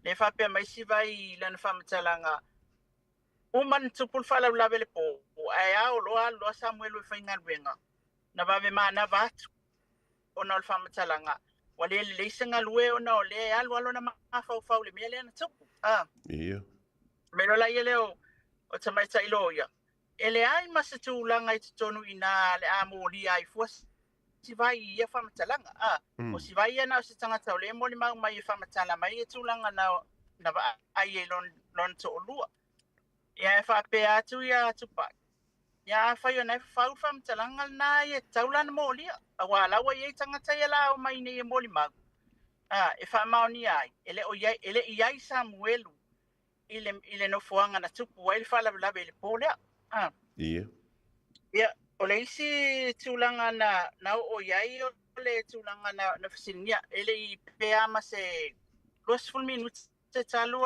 Le whapea mai si vai lana whamatalanga. Uman tupul whala ulawe le po. Ai au loa Samuel ui whainga ruenga. Na wawe maa na vatu. Ona o le whamatalanga. Wale le leisanga lue ona o le alu alo na maa whau le mea lea na tupu. Melo la ia leo o tamaita ilo ia. Ele ai masa tūlanga i tutonu ina le amo li ai fuas. Si vai ia whamatalanga. O si vai ia na o se tangata o le moli mau mai i whamatala mai e tūlanga na ai e lon to o lua. Ia e whapea atu ia atupai. Ia whai o nei whau whamatalanga na i e taulana molia. A walawa i e tangata ia la o mai nei e moli mau. E whamao ni ai. Ele iai Samuelu. Ile no fuanga na tupu wa ile whala lawe le polea. Ia, o le isi tūlanga na o iai o le tūlanga na whasinia. Ele i pea ma se 20 minuti te talu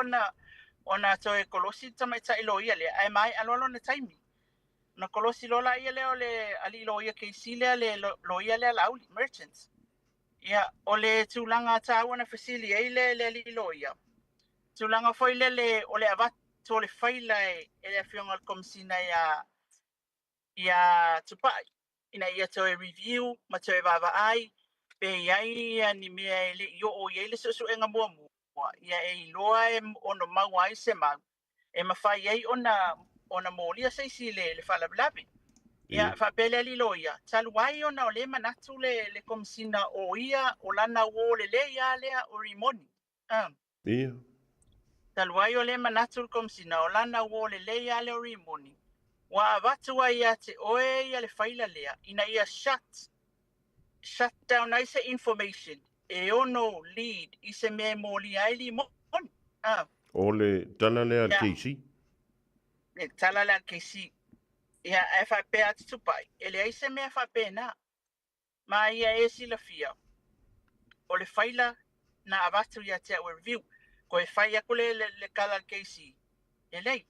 ona toe kolosi tamaita ilo ia le. Ai mai alolo na taimi. Na kolosi lola ia le o le ali ilo ia keisi lea le lo ia lea lauli, merchants. Ia, o le tūlanga tāua na whasili ei le ali ilo ia. Tūlanga foi le o le avatu o le whaila e le awhionga al komisina ia tupai. Ina ia toe review, ma toe wawa ai, pe iai ni mea ele i o iei le susu enga mua. Ia e iloa e ono mau ai se mau. E mawhai ei ona molia seisi le whalablabi. Ia whapele ali lo ia. Talu ai ona o le manatu le komisina o ia o lana o le ia lea o rimoni. Taluai o le manatu komisina o lana o le ia le o rimoni. Wa avatua ia te oe ia le whaila lea. Ina ia shut down ai se information. E ono lead i se mea moli ai li moni. O le tala lea keisi? Le tala lea keisi. Ia e whape ati tupai. E le aise mea whape na. Ma ia e sila fia. O le whaila na avatu ia te au review. Ko e whai aku le kala keisi. E lei.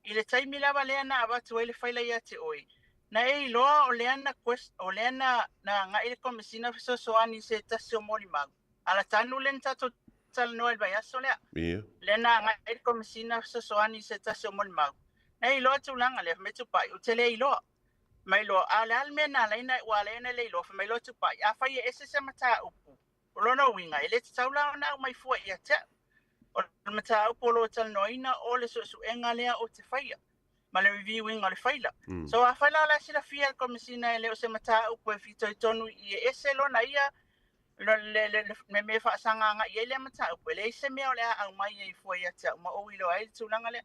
I le taimi lawa lea na avatu e le whaila ia te oi. Na e iloa o lea na nga ele komisina fisosoani se tasi o moli magu. Ala tanu len tato tala noel vai aso lea. Le na nga ele komisina fisosoani se tasi o moli magu. Na e iloa tūlanga lea, me tupai, o te le iloa. Ma iloa, ale almena leina ua leina le iloa, ma iloa tupai. A whai e ese se mata upu. O lona winga, ele te taula o na mai fua ia te. O le mata upu o lo tala noina o le susu enga lea o te whaia. Ma le reviewing o le whaila. So a whaila la sila fia al komisina e leo se mata upu e fito i tonu i e ese lo na ia me whaasanga nga i e lea mata upu. Le ese mea o lea au mai e fua ia te. Ma o ilo ai tūlanga lea.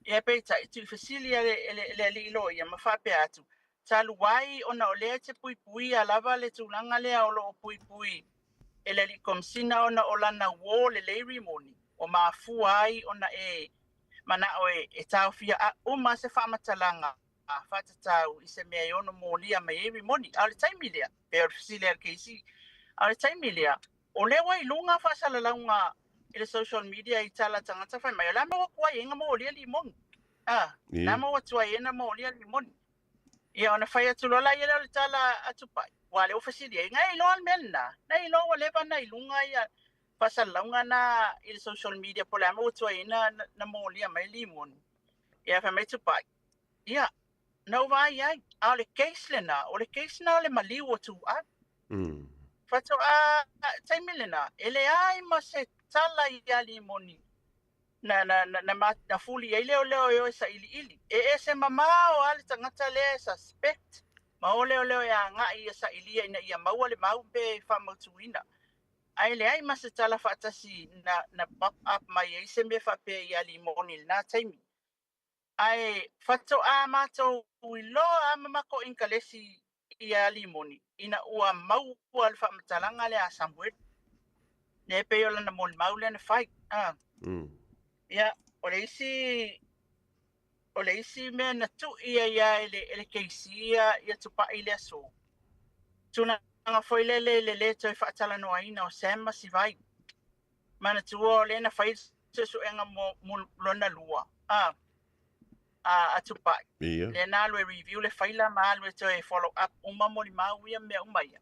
Ia peita i tu fasilia le ilo ia ma whape atu. Talu wai ona o lea te pui pui a lava le tūlanga lea o lo pui pui. E le li komisina ona o lana wō le leiri moni. O ma fua ai ona e mana o e tau fia a uma se whamatalanga a whatatau i se mea i ono mōlia mai eiri moni. A le taimi lea, pe o fasilia ar keisi. A le taimi lea, o le wai lunga whasala launga i le social media i tala tangata whai mai. O lama wakua i inga mōlia li moni. Lama watua i ena mōlia li moni. Ia ona whai atu lola i le tala atupai. Wale o fasilia, ngai ilo almena. Ngai ilo wa lewa na ilunga ia pasalaunga na i le social media po lama watua i na mōlia mai li moni. Ia whai mai tupai. Ia, nau vai ai. A o le case le na, o le case na o le maliu o tu a. Fato a taimile na, ele ai ma se tala i ali moni. Na fuli e leo e sa ili. E se mama o ale tangata le suspect. Ma ole ia nga ia sa ilia ina ia maua le mau pe whamautuina. Ai le ai masa tala whaatasi na pop up mai e se me whape ia li moni na taimi. Ai whato a mātou uilo a mamako inkalesi ia li moni. Ina ua mau ua le whamatalanga le a Samuel. Ne pe yola na moni mau le na whai. Ia, o le isi mea na tu ia ele keisi ia tupa i le aso. Tuna nga foi le toi whaatala noa ina o Sam Masivai. Mana tua o le na whai su enga mo lona lua. A tupa. Le na alwe review le whaila ma alwe toi follow up uma mori mau ia mea umaia.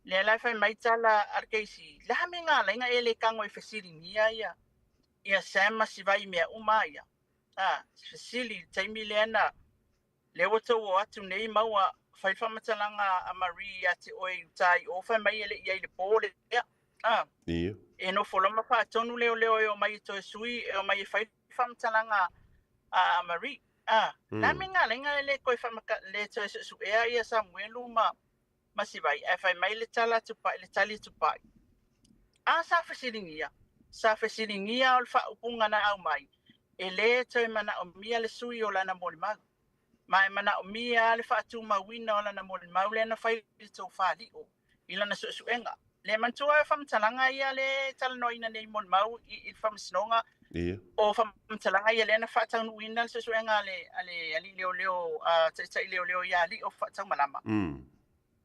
Le lai whai maitala ar keisi. Laha me ngā lainga ele kango i whasiri nia ia. Ia Sam Masivai mea umaia. Fasili taimi le ana le wato o atu nei maua fai whamatalanga a Marie ate oi utai o whai mai ele iai le pōle e no wholoma wha tonu leo e o mai to sui e o mai fai whamatalanga a Marie na me ngā lenga le koi whamaka le to su ea ia Samuelu Masivai e whai mai le tala tupai le tali tupai sa fasiringia o le wha upunga na au mai e le toi mana o mia le sui o lana moli mau. Mai mana o mia le whaatu mawina o lana moli mau le na whai tau whaali o. I lana suenga. Le mantua e whamtalanga ia le talanoina nei moli mau i whamsinonga. O whamtalanga ia le na whaatau nuina le suenga ali leo tai leo ia ali o whaatau malama.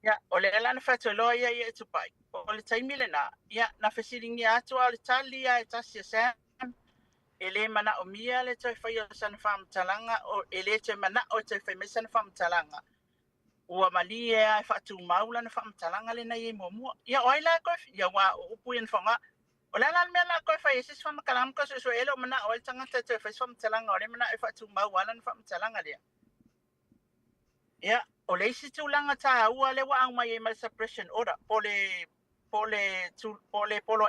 Ia, o le lana whaatau loa ia e tupai. O le taimile na, ia na whasiringi atua o le tali ia e tasi a Sam. Ele mana o mia le toi whai o sana whamtalanga o ele toi mana o toi whai me sana whamtalanga. Ua mali e ai whaatu maula na whamtalanga le nei e mua. Ia oi la koe, ia wā o upu ian whanga. O la mea la koe whai esis whamakalam ko so ele o mana o ele tangata toi whai whamtalanga o le mana e whaatu maula na whamtalanga lea. Ia, o le isi tūlanga tā ua le wa au mai e mai suppression order. Polo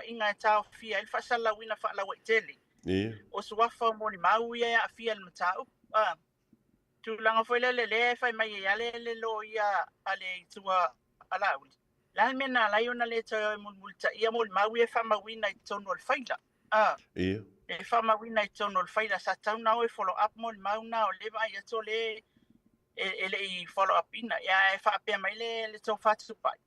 inga e tā o fia il whasala wina whaalawa i tele. O suafa mo ni mau ia a fia le matau tu langa foi le fai mai ia le lo ia ale tua alaul la mena la iona le to multa ia mo mau ia fa mawina i tono le faila e fa mawina i tono le faila sa tau na o follow up mo mau na o le vai ia to le ele i follow up ina ia e fa pe mai le to fa tupai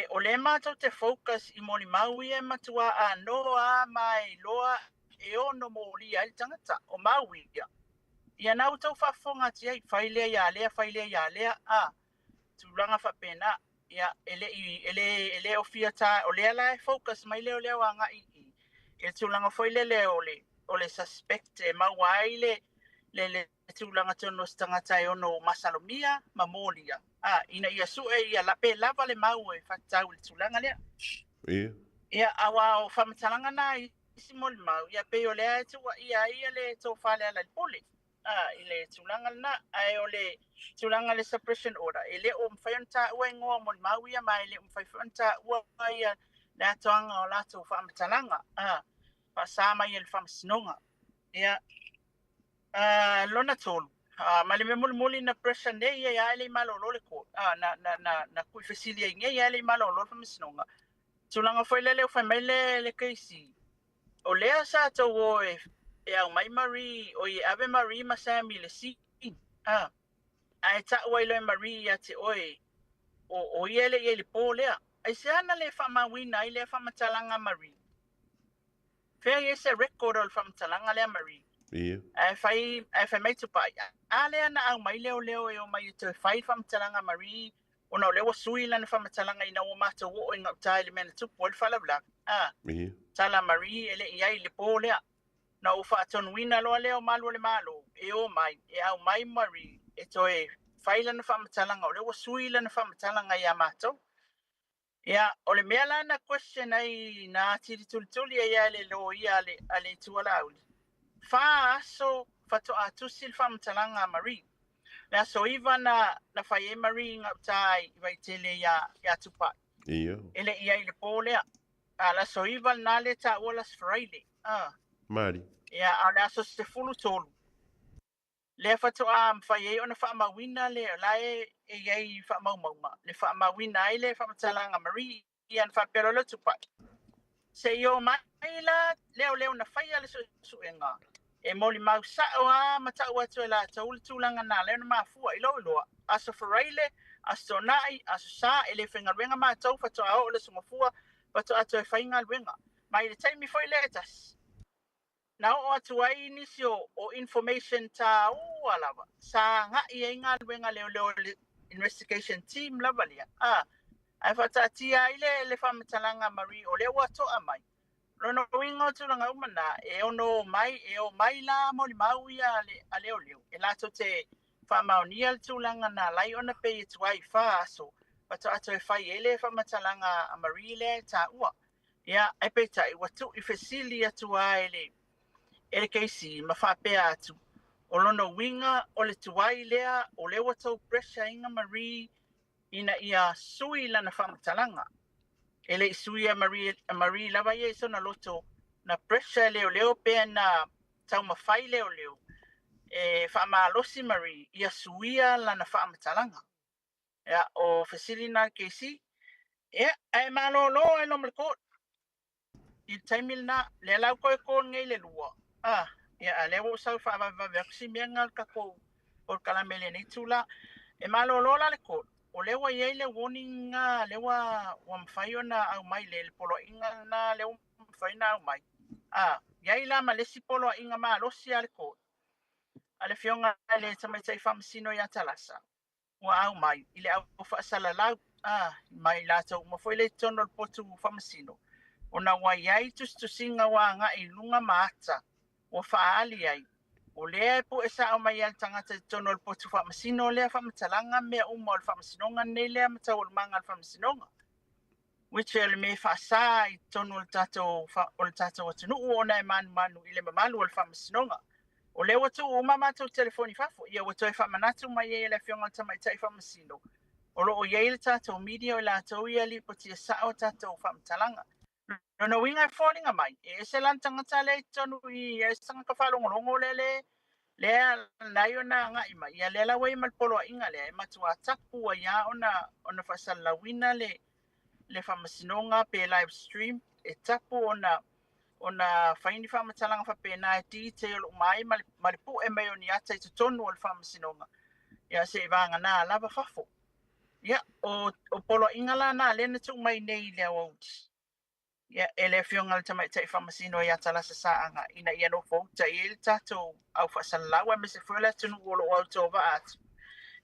o le mato te focus i moni mau ia matua a noa mai loa e ono mo lia il tangata o mau ia. Ia nau tau whafonga tia i whailea ia lea tūlanga whapena ia ele o fia tā o lea lai focus mai leo wanga i e tūlanga whaile o le suspect e mau ai le tūlanga tono stangata e ono masalomia mamolia. Ina ia su e ia lape lava le mau e whatau le tūlanga lea. Ia awa o whamatalanga na isi moli mau. Ia pe o lea e tua ia le tō whale ala le pole. I le tūlanga na ai o le tūlanga le suppression order. E le o mwhaianta ua ingoa moli mau ia mai le mwhaianta ua ia le atoanga o lato whamatalanga. Pasa mai e le whamasinonga. Ia lona tolu. Ma le muli na pressure nei ia le malolo le ko na kui fasilia inge ia le malolo fa misnonga tulanga foi le foi mai le keisi o le sa to o e au mai Marie o i ave Marie ma Sammy le si ai ta o le Marie ya te oi o ele pole ai se ana le fa ma wina ile fa matalanga Marie fe ese record o fa matalanga le Marie ai fai mai tupai ale ana au mai leo e o mai te fai whamtalanga Marie o na leo sui lana whamtalanga ina o mata o inga tai le mena tupu o le whalabla tala Marie ele iai le pōlea na o whaatonu wina loa leo malo le malo e o mai e au mai Marie e toe fai lana whamtalanga o leo sui lana whamtalanga ia mato ia o le mea lana question ai na tiri tulituli ia le lo ia ale tualauli fa so fato atusil whamtalanga Marie. Na so iwa na whai e Marie ngautai i waitele ya tupai. Ele ia i le pōlea. La so iwa na le ta olas Friday. Mari. Ia, na so se fulu tolu. Le fatoa mfai ona fa mawina le lae e yai fa mauma le fa mawina ile fa matalanga Marie ian fa perolo tupa se yo maila leo na fai ale su enga e moli mau saoa mata watu la taul tulanga na le na mafua ilo aso foraile aso nai aso sa ele fenga wenga ma tau fatoa o le sumafua fatoa to fainga wenga mai le taimi foi letas na o atu ai inisio o information ta alava sa nga ia inga wenga leo investigation team lavalia ai fatatia ile le famatalanga Marie o le wato amai rono wingo tulanga umana e ono mai la moli mau ia ale oleo e lato te famaunia tulanga na lai ona pe tuai fa so pato ato e fai ele famatalanga Marie le ta ua ia e pe tai watu I fesili atua ele keisi mafapea atu o lono winga o le tuai lea o le watau pressure inga Marie ina ia sui lana whamatalanga. Ele sui a Marie lava ia iso na loto na pressure leo pea na tau mawhai leo. E whamalosi Marie ia suia lana whamatalanga. Ia o fasilina keisi. Ia e malolo e no malko. I taimil na le lau koe ko ngai le lua. Ia lewo sau whaava veksi mianga kako o kalamele ni tula. E malolo la le ko. O lewa iei le warning lewa wamwhaio na au mai le polo inga na lewa wamwhaio na au mai. Iei la malesi polo inga maa losi ale ko. Ale fionga le tamaitai whamasino ia talasa. Wa au mai. Ile au whaasala lau. Mai la tau mawhoi le tono le potu whamasino. O na wa iei tustusinga wa nga I lunga maata. O whaali ai. O lea po e sa o mai al tangata tono le potu whamasino lea whamatalanga mea umo al whamasinonga nei lea matau al manga al whamasinoga. Wiche le me whaasa I tono le tato watu nuu o na e manu I le mamalu al whamasinoga. O lea watu o mamata telefoni whafo. Ia watu e whamanatu mai e le fionga tamaitai whamasino. O lo o iei le tato media o la tau ia li poti e sa o tato whamatalanga. No winga e falling mai. E se lan tangata le tonu I e sanga ka whalongolongo lea naio na nga ima. Ia lela wei malpolo inga lea. E matua tapu a ia ona whasalawina le whamasinonga pe live stream. E tapu ona whaini whamatalanga whapena e detail o mai malipu e mei o ni ata I tutonu o le whamasinonga. Ia se e vanga na lava whafo. Ia o polo inga la na lena tu mai nei lea wauti. Ia ele fionga le tamaitai whamasino ia talasa saanga ina ia no fauta I ele tato au whasalawa me se fuela tunu olo au tova atu.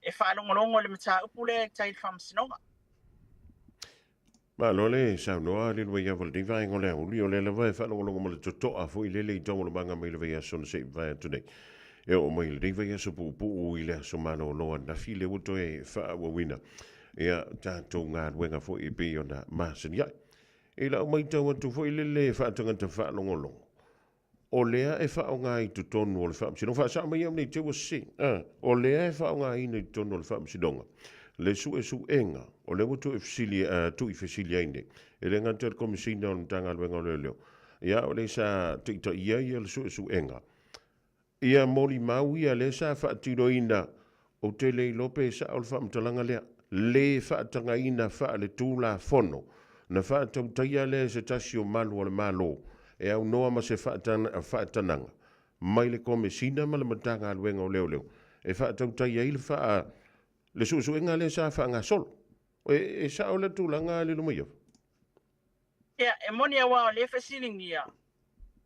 E whalongolongo le mata upule tai whamasinonga. Ma lole sa noa le wa ia voldi vai ngole uli o le lava e whalongolongo mo le totoa fo I le tongo le manga mai le vai aso se vai today. E o mai le vai aso pu I le aso mano loa na file uto e whaawawina. Ia tato ngā ruenga fo I pe ona masen iai. E la mai tau atu fo I le whaatangata whaalongolongo. O lea e whaonga I tutonu o le whaamsinonga. Whaasa mai am nei te wa se. O lea e whaonga I nei tutonu o le whaamsinonga. Le su e su enga. O le watu e fisilia, tu I fisilia ine. E le nganta le komisina o ntanga luenga o leo. Ia o le sa tita ia le su e su enga. Ia moli mau ia le sa whaatiro ina o te lei lope sa o le whaamtalanga lea. Le whaatanga ina wha le tūla fono. Na whaatau taia le se tasi o malu o le malo. E au noa ma se whaatananga. Mai le komisina ma le matanga luenga o leo. E whaatau taia I le wha le su enga le sa wha ngā solo. E sa o le tūlanga le lumaiau. Ia, e moni a wao le whasilingi ia.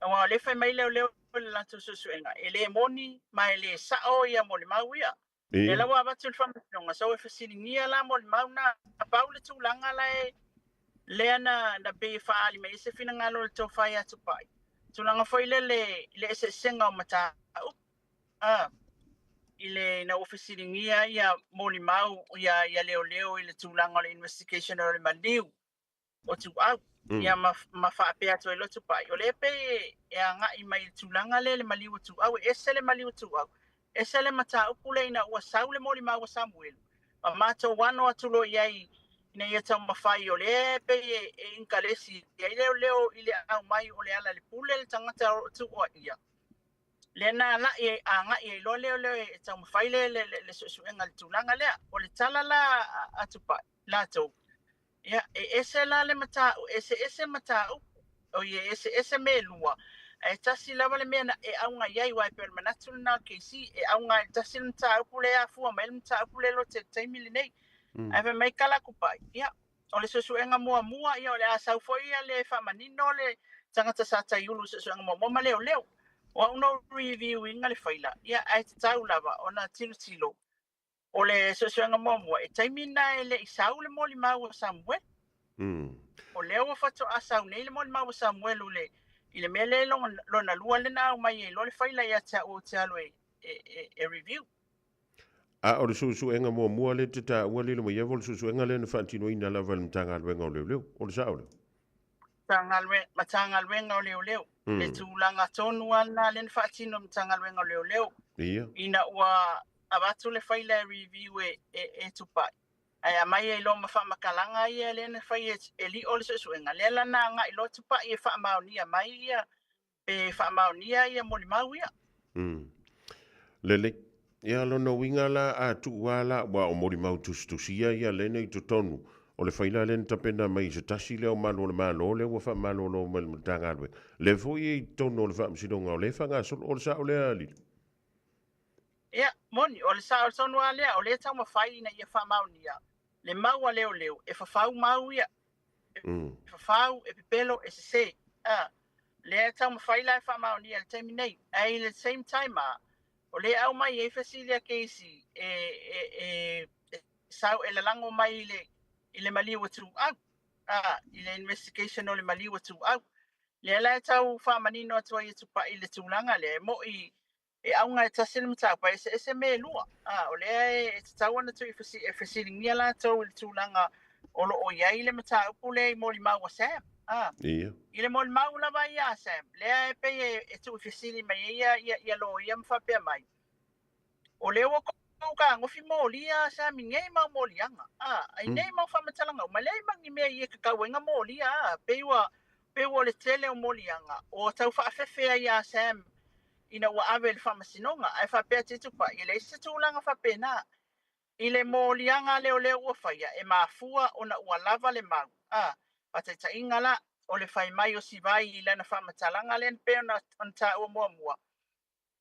A wao le whai mai leo le lanto su enga. E le moni mai le sa o ia moni mau ia. E la wa watu le whamasinonga. So e whasilingi ia la moni mau na a pau le tūlanga la e lea na be whaali mai se whina ngalo le tō whai atu pai. Tūlanga whai le se senga o mata au. Ile na ofisiringia ia moli mau ia leo I le tūlanga o le investigation o le maliu. O tu au. Ia ma whaapea to e lotu pai. O le pe e anga I mai tūlanga le maliu o tu au. Ese le maliu o tu au. Ese le mata upule ina ua sau le moli mau o Samuelu. Ma mato wano atulo iai ina ia tau mawhai o le pe e inkalesi. Ia leo I le au mai o le ala le pule le tangata o tu o ia. Lena la e anga e lo le tau mawhai le suenga le tūlanga lea. O le tala la atupa, la tau. Ia, ese la le matau, ese matau. O ye ese me lua. E tasi lava le mea e aunga iai wai per manatu na keisi e aunga e tasi le matau pule a fua mai le matau pule lo te taimili nei. Ai fe mai kala kupai. Ia, o le suenga mua ia o le asau foi ia le whamanino le tangata sa taiulu suenga mua leo leo. Wa uno reviewing ale faila ia ai tau lava ona tilo o le sosoanga momo e taimina ele isau le moli mau Samuel o le o fato asau nei le moli mau Samuel ule ile mele lo na lua le na mai e lo le faila ia ta o talo e review a o le susuenga mua le te ta ua le mo ia vol susuenga le na fantino ina lava le mtanga le ngau leo o le saule matanga lwenga leo le tūlanga tonu ana le whaatino matanga lwenga leo ina ua abatu le whaila review e tupai ai a mai e lo mawhamakalanga ia le na whai e li o le suenga le lana nga i lo tupai e whaamaunia mai ia e whaamaunia ia moli mau ia lele ia lona winga la a tuwala wa o moli mau tustusia ia le nei tonu o le whaila le tapena mai se tasi leo malo le wa wha malo lo tanga alwe. Le foi e tono le wha msidonga o le whanga sol o le sa o le ali. Ia, moni, o le sa o le tonu a lea, o le tau mawhai ina ia wha maunia. Le mau a leo, e whawhau mau ia. E whawhau, e pipelo, e se. Le tau mawhai la e wha maunia, le taimi nei. Ai le same time o le au mai e fasilia keisi, sau e lalango mai ile maliwa tu au ile investigation o le maliwa tu au le la tau fa manino atu i tu pa ile tulanga le mo e aunga e tasil mta pa ese me lua o le e tau na tu e fasilingia la tau ile tulanga o lo o ia ile mta u le mo li mau sam ile mo mau la vai ya sam le pe e tu fasili mai ia lo ia mfa pe mai o le wo ka ngofi molia sa mingai ma molianga ai nei ma fa matalanga ma le mangi me ye ka wenga molia pe wa le tele o molianga o tau fa fefe ya sam ina wa avel fa masinonga ai fa pe titu pa ile se tulanga fa pena ile molianga le o fa ya e mafua ona ua lava le mau pa te ingala o le fai mai o si vai ile na fa matalanga len pe ona onta o mua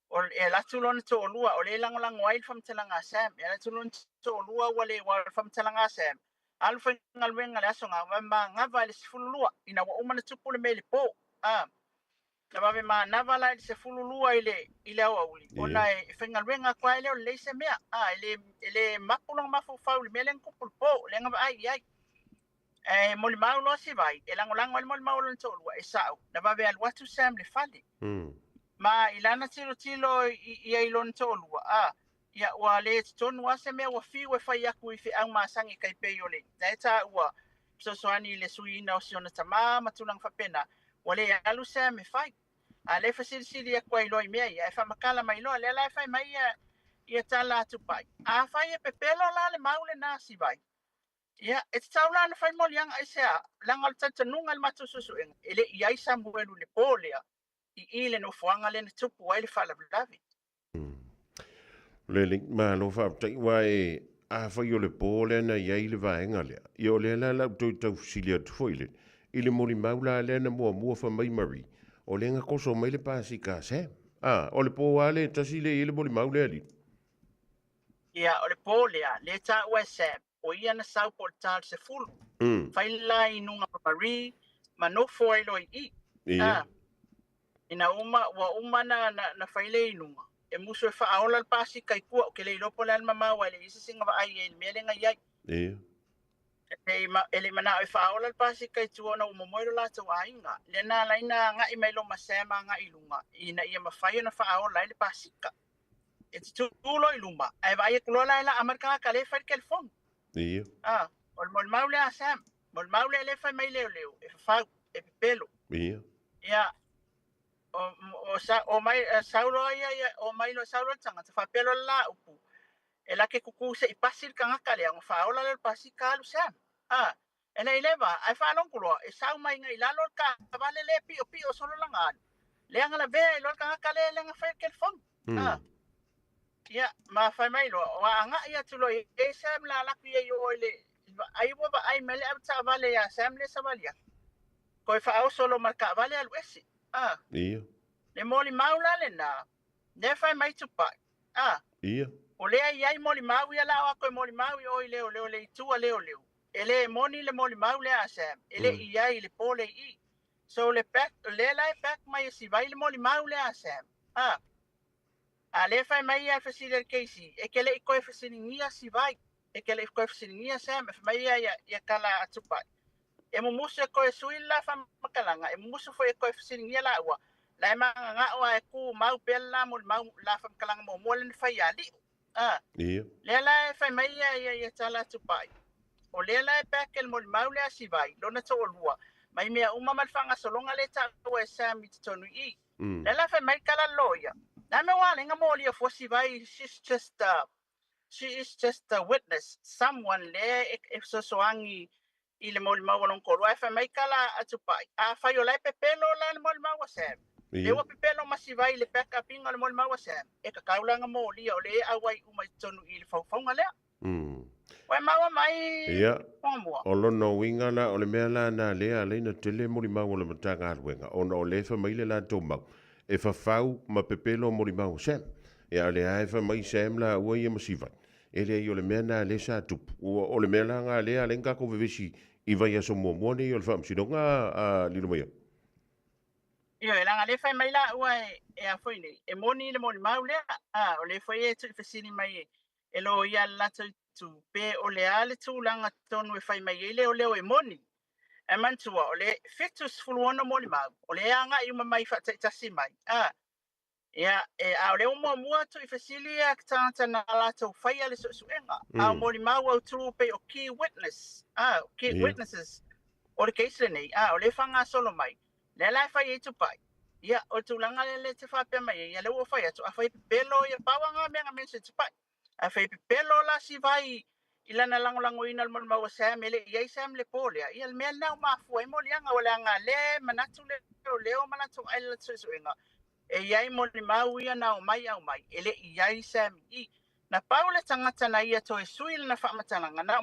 o e la tulon to lua o le langolango ai fam telanga sam e la tulon to lua wale wa fam telanga sam al fa ngalwenga la songa wa nga vale sfulua ina wa umana tupule mele po na ba ma na vala se fululua ile auli ona e fa ngalwenga kwa ile o le se mea ile mapulong mafu fa ule melen kupul po le nga ai e moli mau lo si vai e langolango moli mau lo to lua e sao na ba al watu sam le fali ma ilana tilo ia ilon tolua ia wa le tonu wa se me wa fi we fa ya ku fi ang masangi kai pe yole data wa so ani le suina o siona tama matulang fa pena wale alu se me fai ale fa sili ya kwai loi me ia fa makala mai lo le la fa mai ia tala tu pai fa ia pepelo la le maule na si vai ia it's taula na fa mo yang ai se langal tanungal matu susu ele ia Samuel le polia ile no fuanga le tupu ai le fala blavi le link ma lo fa tai wai a fa yo le pole na ia ile vaenga le yo le la tu silia tu foile ile moli maula le na mo fa mai mari o le nga koso mai le pasi ka se o le po ale tasile ile moli maula ali ia o le pole le ta wese o ia na sau portal se full faila inunga mari mano foilo i ina uma na faile inunga e muso fa aola pasi kai ku ke le lopo le mama wa le isi singa ai e melenga ia ele mana e fa aola pasi kai tu ona mo moiro la tu ainga le na laina nga i melo masema nga ilunga ina ia mafai na fa aola le pasi ka e tu lo iluma ai vai ku la la amarka ka le fa kel fon ol mol maule asam mol maule le fa mai leo e fa e pelo ia o mai saulo ia o mai lo saulo tanga te fa pelo la upu e la ke kuku se ipasil kanga kale ang fa ola le pasikalu sam e nei leva ai fa long kulo e sau mai ngai la lo ka vale le pi o solo langa Le ngala ve lo ka kale le nga fa kel fom. Ya ma fa mai lo wa nga ia tulo e sam la la ku ye yo le ai bo ba ai mele ab ta vale ya sam le savalia. Ko fa au solo marka vale al wesi. Ia. Le moli maula le na. Ne fa mai tu pa. Ia. O le ai moli mau ia la ko moli mau o le tu le ele moni le moli mau le asam ele ia le pole I so le pack le lai pack mai si vai le moli mau le asam ale fai mai a fasile keisi e ke le ko fasiningia si vai e ke le ko fasiningia sam mai ia kala atupa e mo muso ko suila fa makalanga e muso foi ko fasiningia la wa la ma nga wa e ku mau bella mol mau la fa makalanga mo le fai ali Ia. le la fai mai ia tala atupa o le la pekel mo maule asi vai lona to lua mai mea uma mal fanga solonga le ta o sami tonu I le la fa mai kala loya na me wale nga mo le fo si vai she is just a witness someone le if so soangi ile mo mawalon ko wa fa mai kala atupai a fa yo la pepelo la mo mawasem le wa pepelo masivai le peka pinga le mo mawasem e ka kaula nga mo le o le awai uma tonu I le fa le Wai maua mai. Ia. O lono winga la o le mea la na lea leina tele mori mau o le matanga aruenga. O o le fa mai le la tō mau. E fa fau ma pepelo mori mau sem. Ia le ae fa mai sem la ua ia masiva. E le i o le mea na le sa tupu. O le mea la ngā lea lenga ko vevesi I vai aso mua mua ne o le fa msidonga a lilo mai. Ia e langa le fai mai la ua e a foine. E moni le mori mau lea. O le fai e tu fasini mai e. E lo ia lato tu pe o le ale tu langa tonu e fai mai ele o leo e moni. E mantua o le fetus fuluono moli mau. O le anga I mai fa tasi mai. Ia e a o le umua mua tu I fasili a tangata na lato fai ale so suenga. A moli mau au tu pe o key witness. Key witnesses. O le keisle nei. O le fanga solo mai. Le lai fai e tu pai. Ia o tu langa le te whapea mai. Ia le ua fai atu. A fai pelo ia pawanga mea mense tu pai. A fai pelo la si vai ilana lango ina mo ma sam ele ia sam le pole ia le mel na ma fu mo lianga wala nga le manatu le manatu ai le tsuenga e ia mo ni mau ia na mai au mai ele ia sam I na paula tangata na ia to suil na fa matalanga na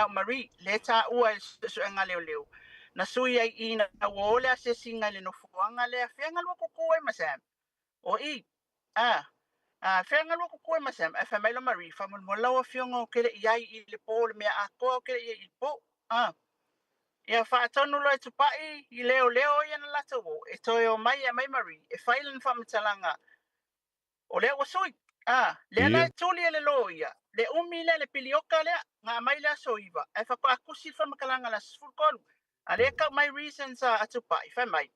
Marie le ta ua tsuenga leo na sui ai ina wole se singa le no fuanga le afenga lo ko e masam o I fenga loko koe masam e fa mailo Marie fa mo lawa fiongo kele iai I le po le mea a ko kele I po ia fa tonu lo tu pai I leo ia na lato e toyo mai e mai Marie e failen fa mtalanga o le wasui le na tuli le loia le umi le pilioka le nga mai le soiva e fa ko akusi fa makalanga la sfulkolu ale ka my reasons atu pai fa mai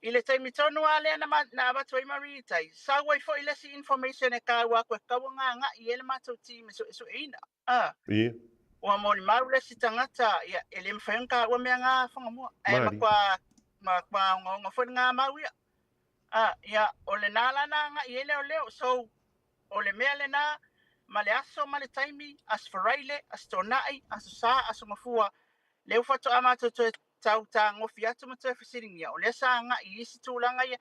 ile taimi tonu ale na ba toi Marie tai sa wai fo ile si information e ka wa ko ka nga I ele mato team so ina wa mo ni maule si tangata ya ele mfenka wa me nga fonga mo ai makwa ngo fo nga mawi ya ole nala na nga ile ole so ole mele na male aso male taimi as faraile as tonai as sa as mafua le foto amato to tau tango fiatu mata fisiringia o le sanga I isi tūlanga ia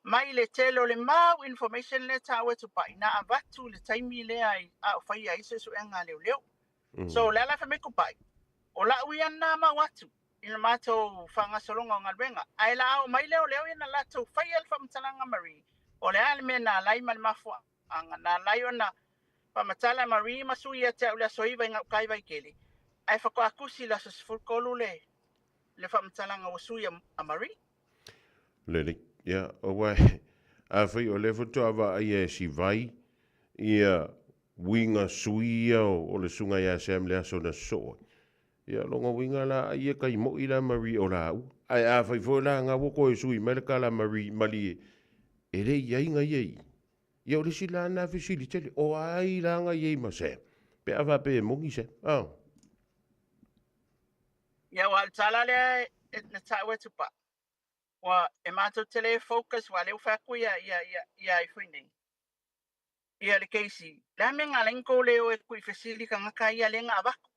mai le telo le mau information le tawe tu pa ina avatu le taimi le ai a whai ai se suenga leo so le la fame kupai o la uia na ma watu ina mato whanga solonga o ngalwenga ai la au mai leo ina la tau whai alfa mtalanga Marie o le alme na lai mal mafua anga na lai ona pamatala Marie masuia te ula soiva inga kai vai kele ai whako akusi la sa sfulkolu le fa mtalanga o suia a Marie Lele ia o wai a fai o le foto ava ai e si vai ia winga suia o le sunga ia sem le aso na so ia longa winga la ia kai mo ila Marie o la ai a fai fo la nga woko e sui mai kala Marie mali ele ia inga ia ia o le sila na fisili tele o ai la nga ia ma se pe ava pe mongi se ia wal tala le na tawe tu pa wa e mato tele focus wa le ufaku ia I fuini ia le keisi la menga lenko le o ku fasili ka ngaka ia lenga abaku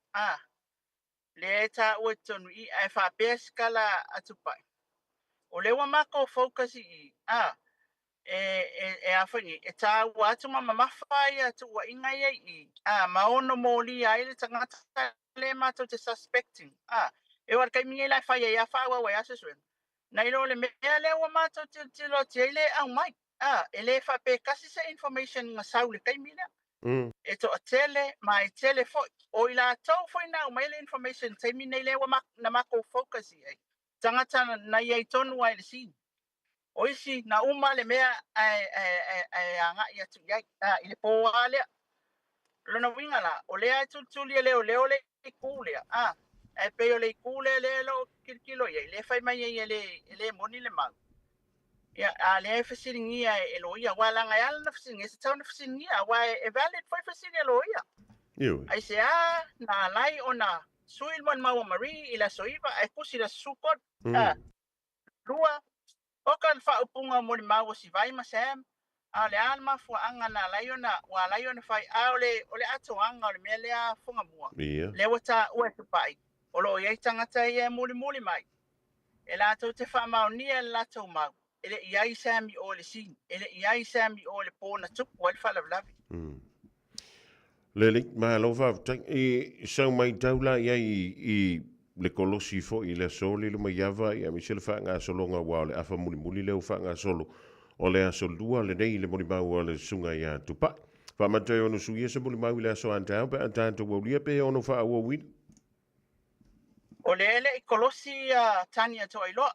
le ta o tonu I fa peskala atupa O le wa mako focus I. E awhini, e tā watu mawhai atu wa inga I. Maono mōli ai le tangata le mato te suspecting. E war kai mingi lai whai e a whaua wai asasuen. Nei lo le mea le wa mato te lo te ele au mai. E le whape kasi sa information nga sau le kai mina. E to a tele, ma e tele fo. O I la tau fo ina au mai le information te mina le wa na mako focus I. Tangata na iei tonu ai le sini. Oisi na uma le mea anga ia tu iai I le pōa lea. Lona winga la, o lea tutuli leo le ikūlea. E peo le ikūlea le lo kirikilo iai. Le whai mai iai le moni le mau. Ia le whasiringia e lo ia. Walanga e ala na whasiringia. Se tau na whasiringia. Wa e valid whai whasiringia lo ia. Ai se na lai o na suil mon maua mari I la soiva. E kusi la sukot. Lua. Oka le whaupunga mo le mau si vai ma Sam. Le alma fua anga na laiona, wa laiona whai ole atoanga o le mea lea funga mua. Le wata ue tupai. O lo iei tangata I muli mai. E la tau te whaamaunia le la tau mau. Ele iai Sami o le sin. Ele iai Sami o le pōna tupu o le whalavlavi. Le lik ma lo whaafutang I sau mai taula iai le kolosi fo I le soli le maiava I mi sele whaanga solonga wa le afa muli leo whaanga solo o le aso lua le nei le moni mau o le sunga ia tupa. Whaamatai ono suia se muli mau I le aso antau pe antanto waulia pe ono wha ua win. O le ele I kolosi Tania Toiloa.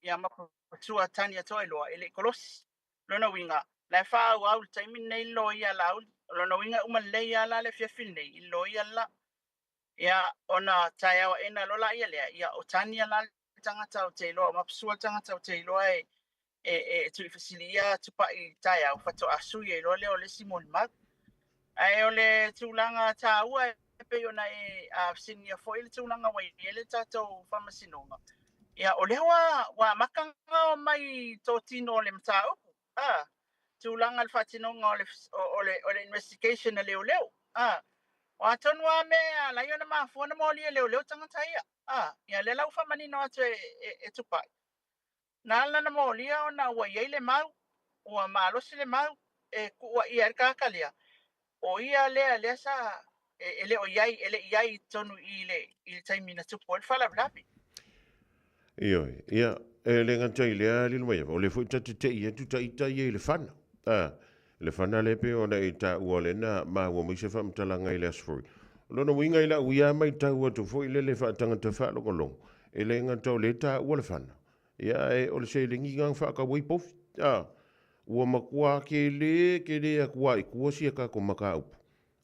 Ia makutua Tania Toiloa ele I kolosi. Lona winga. Le wha au taimi nei lo ia lau. Lona winga umalei ala le fiafil nei. I lo ia la. Ia ona taiawa ena lola ia lea. Ia o Tania la tangata o te iloa. Mapsua tangata o te iloa e tui fasilia tupa I taiau. Fato asu I iloa leo le Simon Mag. Ai o le tūlanga tā ua e pe ona a sinia fo I le tūlanga wai ele tātou whamasinonga. Ia o leo wa makanga o mai tō tino o le mta upu. Tūlanga le whatinonga o le investigation a leo. Wa tonua mea la yona mafua na moli leo tangata ia. Ia le lau whamanino atu e tupai. Na ala na moli ona ua iei le mau. Ua maalosi le mau. E kua ia e kakalia. O ia lea sa ele o iai ele iai tonu I le taimina tupu. Ele whala blapi. Ia le ngantai lea lilu mai. O le fui te ia tu ta ia le whana. Le whana le pe ona I ta ua le na ma ua maise whamtalanga I le asfuri. Lona winga I la uia mai ta ua tu fo I le whaatangata whaalongolong. E le ngantau le ta ua le whana. Ia e o le se le ngingang whaaka waipofi. Ua makua ke le a kua I kua si a kako maka upu.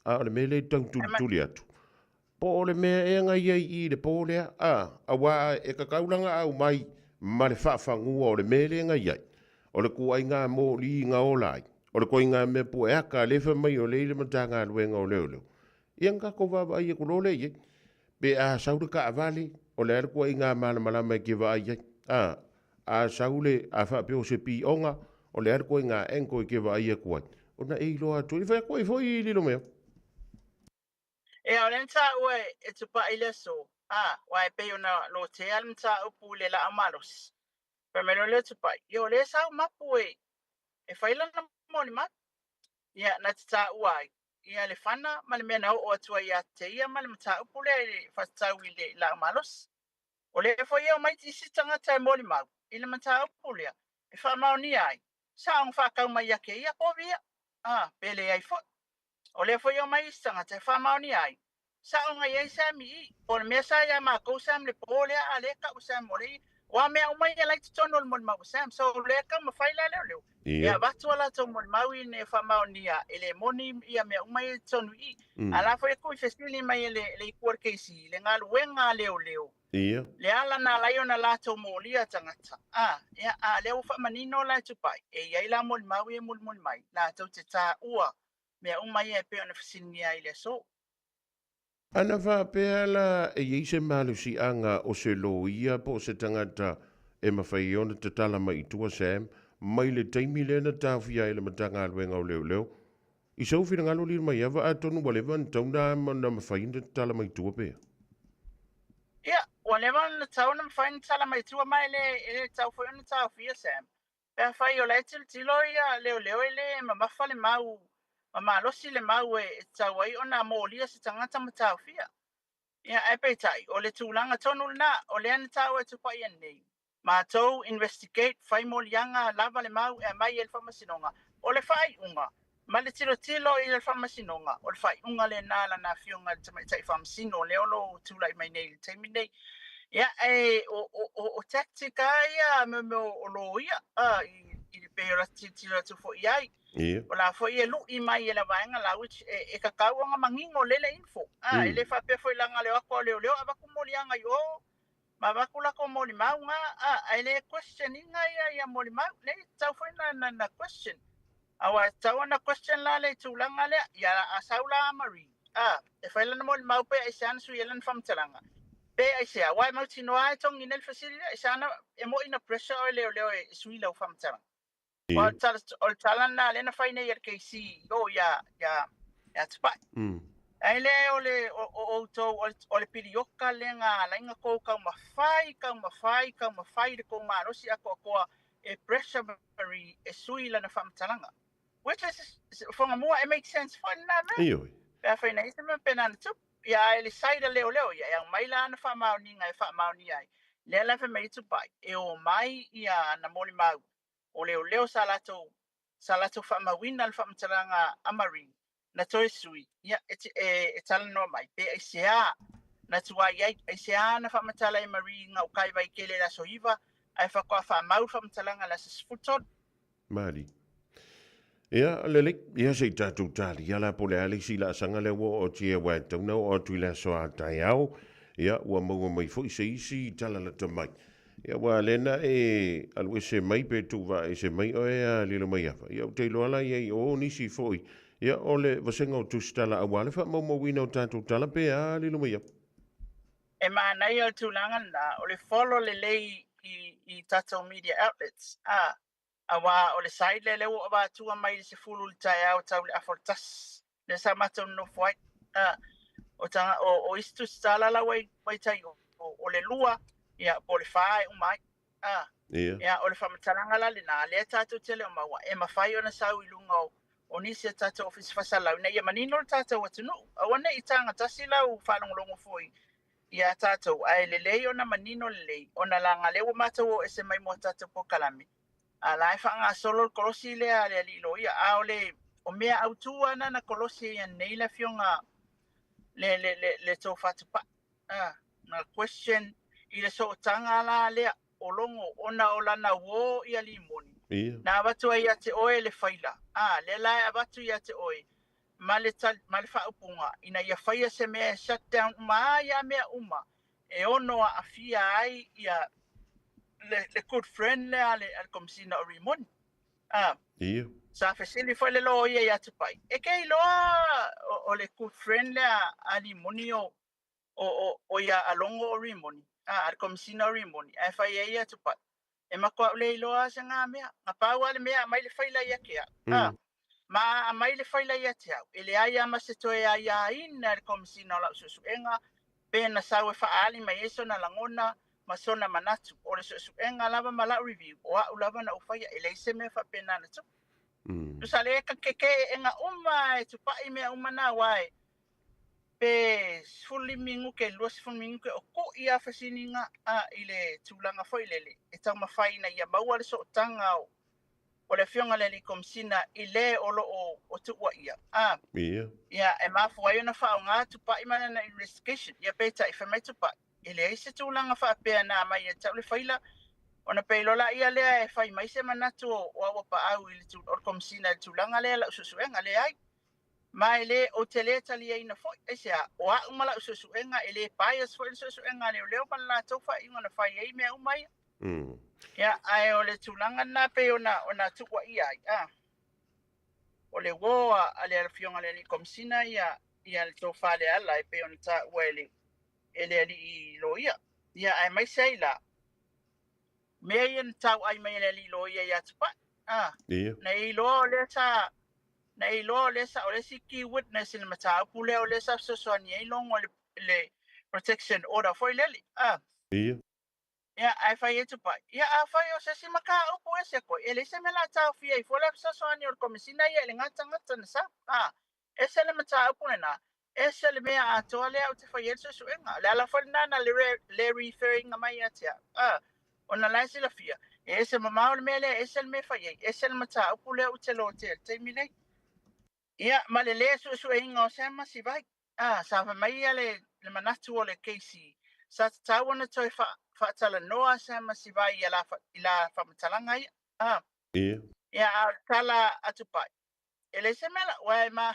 O le mele tau tuli atu. Po o le mea e ngai I le po lea. A wa e kakaulanga au mai ma le whaafangua o le mele ngai ai. O le kua I ngā mō li ngā olai. O le koi ngā me pu e aka lefa mai o leile matanga aluenga o leo. Ia ngā ko wawa ai e kulole i. Pe a saure ka avale. O le ala kua I ngā malama e ke wa ai. A saule a whapeo se pi onga. O le ala kua I ngā enko e ke wa ai e kuai. O na e iloa tu. I whai kua I fwoi I lilo mea. E o lenta ue e tupa I le so. Wa e peo na lo te almta upu le la amalos. Pemelo le tupa. Yo le sau mapu e. E whaila na moni mat. Ia na tata uai. Ia le whana ma le mena o atua ia te ia ma le mata upu le whatau I le la amalos. O le e fwoi o mai tisi tangata e moni mau. I le mata upu lea. E whamao ni ai. Sa ang whakau mai ake ia kovia. Pele ai fo. O le fwoi o mai tangata e whamao ni ai. Sa ang ai Sami I. O le mea sa ia ma kou Sam le po lea a le ka u Sam o le wa mea umai e lai tutono le moni mau Sam. So le ka ma whaila leo. Ia watu ala tau moni mau I ne whamao ni a. Ele moni ia mea umai e tonu I. Ala fwoi kui festili mai le ikuar keisi. Le ngā luenga leo. Le ala na laiona la tau molia tangata. Ia leo whamanino la tupai. E iai la moni mau e moni mai. La tau te tā ua. Mea umai e peo na whasinia I le so. Ana whapea la e eise malusi anga o se lo ia po se tangata e mawhai ona te tala mai tua Sam. Mai le taimi le na tāwhia ele matanga aluenga o leo. I sau whina ngalo li mai awa a tonu wale van tauna na mawhainda tala mai tua pea. Ia, o le man tau na fain sala mai tua mai le tau foi na tau fia sam. Pe fai o le tilo ia leo ele ma fa le mau ma losi le mau e tau ai ona molia se tangata ma tau fia. Ia e pe tai o le tulanga tonu na o le ana tau e tu pai nei. Ma tau investigate fai molianga lava le mau e mai el famasinonga. O le fai unga. Ma le tilo i le famasinonga. O le fai unga le nala na fionga tai famasino le olo tulai mai nei le taimi nei. Ia o tactica ia me o lo ia i le pera tilo tu fo iai. O la fo ia lu i mai la vaenga la which e kakau nga mangingo lele info. Ele fa pe fo langa le ako le aba ku molianga yo. Ma ba kula ko moli mau nga ele questioning ia moli mau le tau fo na question. Awa tau na question la le tu langa le ya asaula mari. E fa lana moli mau pe isan su yelan fam talanga. Pe ai se wai mau tino ai tong inel facility isana e mo ina pressure o le e sui lo fam talanga. Wa talan na le na fai nei KC yo ya tpa. Ai le o le pirioka le nga la inga ko ka mafai de ko maro si ako e pressure mari e sui la na fam talanga. Which is for a more it makes sense for na me. Iyo. Pe fai nei se me penan tu. Ya ele saida leo ya yang mai la na fa mau ni ngai fa mau ni ai. Le la fa mai tu pai. E o mai ia na moli mau. O leo salato fa mawina al fa mtalanga amari na toi sui ya e tala no mai pe sia na tua ia sia na fa mtala e mari nga kai vai kele la soiva ai fa ko fa mau fa mtalanga la sfutot Mali. Ia lele ia se tatu tali ia la pole ali si la sanga le wo o tia wa tona o tu la so tai au ia wa mo mai foi se isi tala la tamai. Ia wa lena e alwe se mai pe tu va e se mai o e lilo mai afa. Ia te lo ala ia o nisi foi. Ia ole vasenga o tu stala a wale fa mo wino tatu tala pe a lilo mai afa. E mana ia tu langa na ole follow le lei i tato media outlets. Awa ole side le o ba tu mai se fulu tai au tau le afortas. Le samato no foi. O tanga o istu stala la wai tai o le lua. Ia po le fai umai ia o le famatalanga la lena le tatou tele o maua e mawhai ona sau i lunga o nisi tatou ofisi fasalau na ia manino le tatou atunu awana i tanga tasi lau whalongolongo foi ia tatou ai lelei ona manino lelei ona langa lewa matou o ese mai mua tatou po kalame a lai whanga solo le kolosi lea le alilo ia a o le o mea autua na kolosi ia nei la fionga le tau whatupa na question i le so tanga la le o longo ona o lana wo ia limoni. Na watu ai ate oe le faila. Le lai abatu i ate oe. Ma le whaupunga. Ina ia whaia se mea shutdown uma ia mea uma. E ono a afia ai ia le good friend le ale al komsina o rimoni. Sa fesili foi le lo ia i ate pai. E kei loa o le good friend le a limoni o ia alongo o rimoni. Al komsina rimoni ai fai ia tu pa e makwa le loa se nga mea nga pawa le mea mai le faila ia kia ma mai le faila ia tia ele ai ama se to ia in al komsina la susu enga pena sawe fa ali mai eso na langona masona manatu o le susu enga lava mala review o lava na ufaya ele se me fa pena na tu tu sale ka keke enga uma e tu pa i mea uma na wai pe fully mingu ke luas fully mingu ke o ko ia fasininga ile tulanga foi lele e tau mafaina ia maua le so tanga o le fionga le komsina ile o lo o tuwa ia ia e mafu ai na fa nga tu pa imana na investigation ia peta ifa mai tu pa ile ise tulanga fa pe na mai e tau le faila ona pe lola ia le e fai mai se manatu o pa au ile tu o komsina tulanga le la susuenga le ai mai le o tele tali ai na foi e sia o a umala susu enga ele bias foi susu enga le o pala tofa i ngona fai ai me umai ya ai o le tulanga na pe ona tukwa ia o le woa ale alfionga le komsina ia le tofa le ala pe ona ta wele ele ali lo ia ai mai sei la me ia tau ai mai le lo ia ya tpa nei lo le sa na i lo le sa o le siki witness in mata pule o le sa so so ni long o le protection order foi leli. Ia. Ia ai fai e tupai. Ia a fai o se maka upu e se ko. Ele se mela tau fia I fola sa soani o komisina ia ele ngata na sa. E se le mata upu na. E se le mea atoa le au te fai e su enga. Le ala fai nana le referring a mai atia. Ona lai se la fia. E se mamau le mele e se le me fai e se le mata upu le u te lo te mile. Ia ma le su enga o se ma si vai. Sa fa mai le manatu o le keisi. Sa tawana toi fa tala noa se ma si vai ila fa matalanga ia. Ia. Ia tala atupai. Ele se mela wa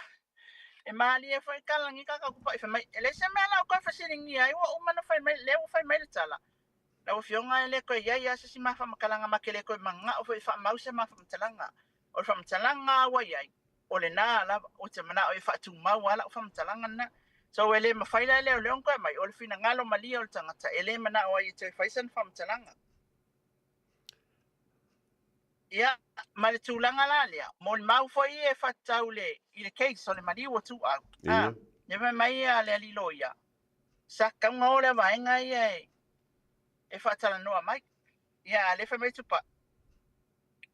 ma li e foi kalangi ka ku pa fa mai. Ele se mela ko fa siringi ai wa umana fa mai le fa mai tala. La o fionga le ko ia se si ma fa makalanga makele ko manga o fa mau se ma fa matalanga. O fa matalanga wa ia. O le na la o te mana o fa tu mau wala o fa matalanga na. So ele ma faila le o ko mai o le fina ngalo mali o tangata ele mana o I te faisan fa matalanga. Ia ma le tulanga la lea mo le mau foi e fa taule I le case o le mali o tu au. Ne mai le alilo ia. Sa ka ngole va nga ia e fa tala no mai. Ia le fa mai tu pa.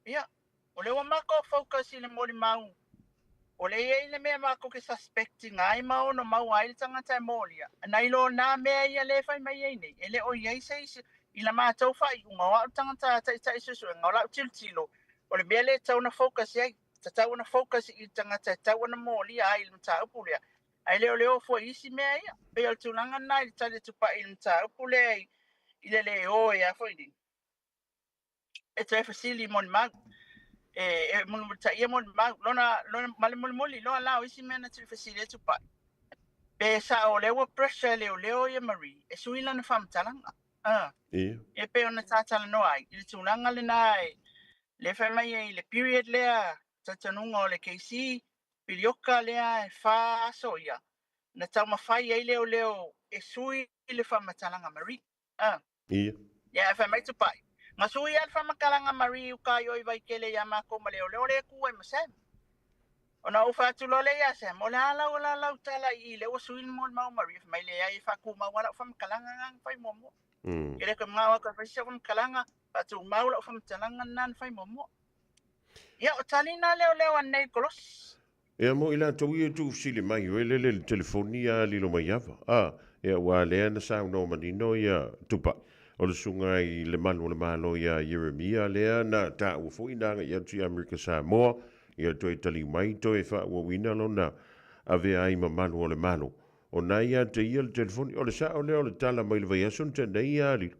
Ia o le wa mako focus I le mo le mau. O le e le mea mako ke suspecting ai mau no mau ai le tangata molia. Na ilo na mea ia le fai mai ei nei. Ele o iei se I la mātou fai unga wa tangata tai susu ngau lau tilo. O le mea le tau na focus iei. Ta tau na focus I tangata tau na molia ai le mta upulia. Ai leo fo isi mea ia. Pe o tulanga nai le tale tupa I le mta upulia I le o ia fo ini. E tai fasili mon mag. Mun ta ia mon lona mali lo la isi mena tu facility tu pa pe sa o lewa pressure leo ia Marie e suila na fam talanga e pe ona tata no ai I tunanga le nai le fa mai le period le tata nunga le KC pilioka le fa soia na tau mafai ai leo e sui le fam talanga Marie ia fa mai tu pa Masui alfa makalanga Marie uka yo vai kele ya mako male ole ku e masem. Ona ufa tu lole ya se mola la tala I le o suin mon mau Marie mai le ai fa ku ma wala fa makalanga ngang fai momo. Ele ko ngawa ka fa se makalanga pa tu mau la fa makalanga nan fai momo. Ya o talina le anei kolos. Ia mo ila tau ia tu fsili mai o le telefonia li lo mai ava. Ia wa le na sa no manino ia tupa. O le sunga I le manu le malo ia Jeremia lea na ta ua fo inanga ia tu Amerika Samoa ia toi tali mai toi fa ua wina lo na ave ai ma manu o le malo. O na ia te ia le telefoni o le sa o le tala mai le vaiason te na ia li.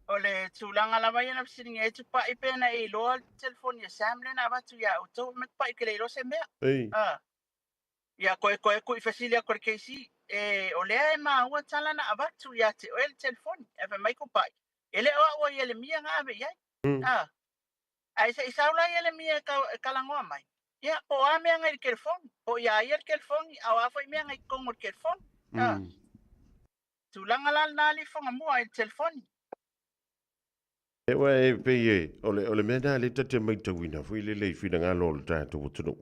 O le tulanga la vai na psiringa e tupa I pena I loa telefoni ia samle na watu ia auto me pa I kele lo se mea. Ia koe I fasilia koe keisi. O lea e maa ua tala na abatu ia te o ele telefoni. E fa mai kupai. Ele o ele mia ngā ave iai. Ai se isaula ele mia kalangoa mai. Ia po a mea ngai telefoni. Po ia ia telefoni. Au a foi mea ngai kongo telefoni. Tulanga la nali fonga mua ele telefoni. Ewa e pe e. Ole mena le tate mai tawina. Fui le fina ngā lo le tātou tunu.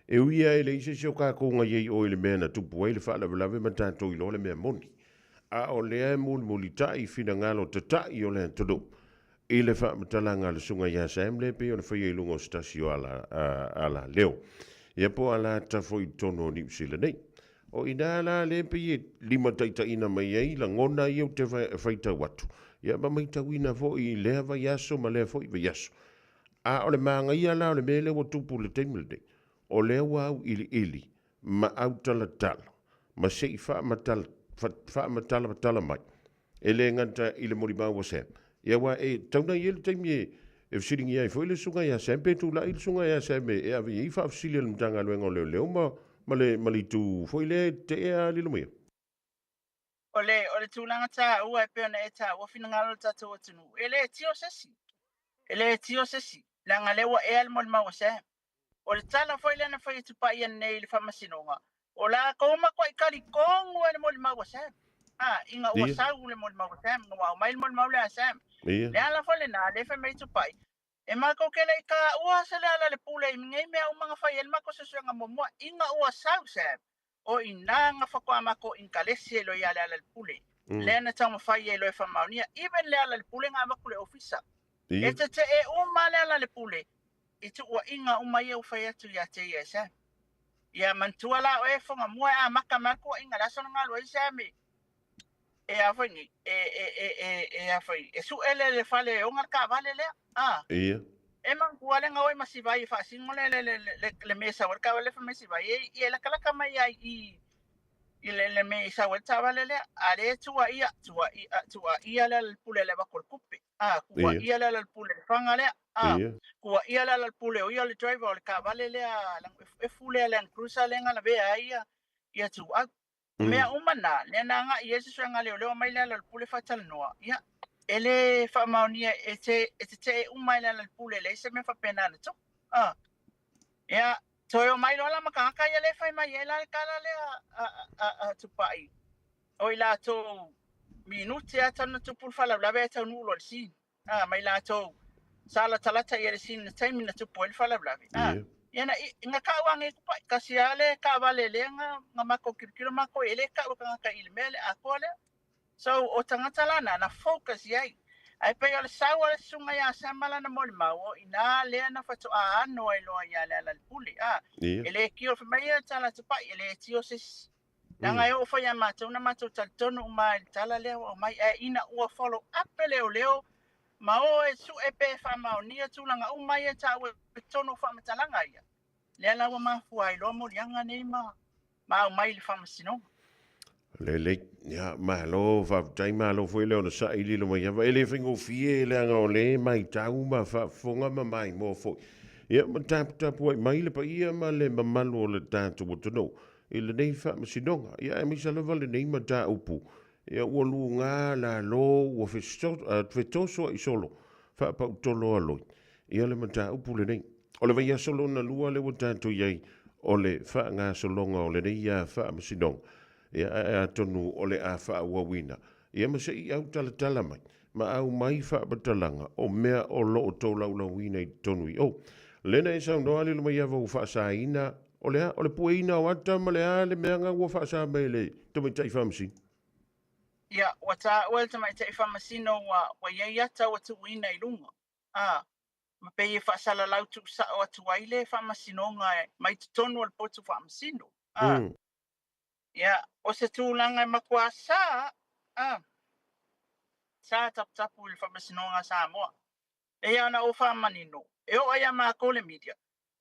E uia e le ise seo kākonga iei o ele mea na tupu le whaala walawe ma tātou I lo le mea moni. A o lea e muli tai fina ngalo te tai o le todo. I le wha matalanga le sunga ia Sam le pe o le whaia ilungo stasio ala leo. Ia po ala ta foi tono ni usila nei. O ina ala le pe i lima taita ina mai ei la ngona i au te whaita watu. Ia ma mai tawina fo I lea vaiaso ma lea fo I vaiaso. A o le maanga ia la o le mele o tupu le teimile nei. O lea wau ili ma au tala ma se I wha matala mai e le nganta I le morimau o Sam ia wa e tauna I le taimi e fsiringi ai foi le sunga ia Sam pe tu la I le sunga ia Sam e avi I wha fsili le mtanga luenga o leo ma le tu foi le te ea li lumia O le tūlanga tā ua e peona e tā ua whina ngalo tātou atunu ele tio sesi la ngalewa e al morimau o Sam o le tala foi lena foi tupa ia nei le whamasinonga. O la koma kwa ikari kongu e le moli mau a Sam. Inga ua sau le moli mau a Sam. Ngā mai le moli mau le a Sam. Le ala foi le nā, le wha mei tupai. E mako ke le ka ua se le ala le pule I mingei mea umanga whai el mako se suenga momoa. Inga ua sau Sam. o ina nga whakoamako in kalesi e lo ia le ala le pule. Lea na tau mawhai e lo e whamaunia, even le ala le pule ngā maku le ofisa. E te e uma le ala le pule, i tu ua inga uma ia uwhai atu ia te ia sa. Ia mantua la o e whonga mua a maka marko inga laso na ngā lua isa me. E a whaingi, e a whai, e su ele le whale o ngar ka vale lea. Ia. E man kuale nga oi masivai e whaasingo le mesa warka wale wha masivai e la kalaka mai ai i le mesa warta wale lea. Ale tua ia le pule le wakor kupe. Kua ia le pule le whanga lea. Kua ia le pule o ia le driver o le ka vale lea e fule le an cruiser le nga la vea ia tua. Mea umana, le nga i esu nga leo mai le pule whatal noa. Ia. Ele whamaunia e te umai le pule le se me whapena na tu. Ia, toi o mai lola makanga ia le whai mai e la kala le a tupai. O i la tō minuti a tana tupul whala lawe a tau nulo le sin. Mai la tō sala talata i le sin na taimi na tupu e le whala lawe. Ia na inga kawange kupai kasi ale ka wale le nga mako kirikiro mako ele ka wakanga ka ilmele a kole. So o tangata lana na focus yai. Ai pe ole sawa le sunga ya samala na moli mau ina le na fatu a no e loa ya le ala puli. Ele kio fa mai tala tupa ele tio sis. Nanga yo fa ya matu na matu tonu mai tala le o mai ina ua follow up leo leo. Mao e su e pe fa mau ni tulanga o mai ta we tonu fa matalanga ia. Le la wa mafu ai lo mo yanga nei ma mai le fa masino. Le ya malo fa tai malo foi le ona sa ili lo mai va ele fingo fie le nga ole mai tau ma fa fonga ma mai mo fo ya ma tap poi mai le pa ia ma le mamalo le tanto to no ile nei fa ma sinonga ya mi sa le vale nei ma ta upu ya o lu nga la lo o fe so i solo fa pa to lo lo ia le ma ta upu le nei o le vai solo na lua le o tanto ye ole fa nga solonga ole nei ya fa ma sinonga ia tonu ole a wha wawina. Ia ma se i au tala mai. Ma au mai wha batalanga o mea o loo tō laula wina i tonu i. Lena e sau noa lilo mai awa u wha sa ina. Ole pueina o ata ma le a le mea ngā ua wha sa mai le. Tumi tai whamasi. Ia, wata welta mai tai whamasino wa iei ata wa tu wina i lunga. Ma pe e wha sala lau tu sa o atu waile whamasino ngai mai tonu al potu whamasino. Ia, o se tūlanga e makua sa tapu il whamasinonga sa moa. E ana o whamanino. E o aia maa kole media.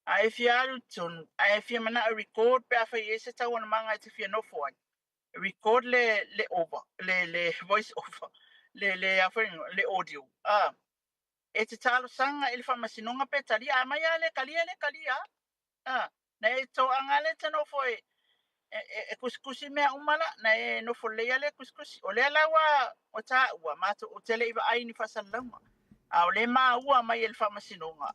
A e fia aru tonu, a e fia mana a record pe a whai e se tau ana manga e te fia nofo ai. Record le over, le voice over, le audio. E te talo sanga il whamasinonga pe tali, a mai a le kalia. Na e tō angale te nofo e kuskusi mea umala na e nofo leia le kuskusi. O lea lawa o tā ua, mātu o tele iwa ai ni whasalaunga. O le maa ua mai e le whamasinonga.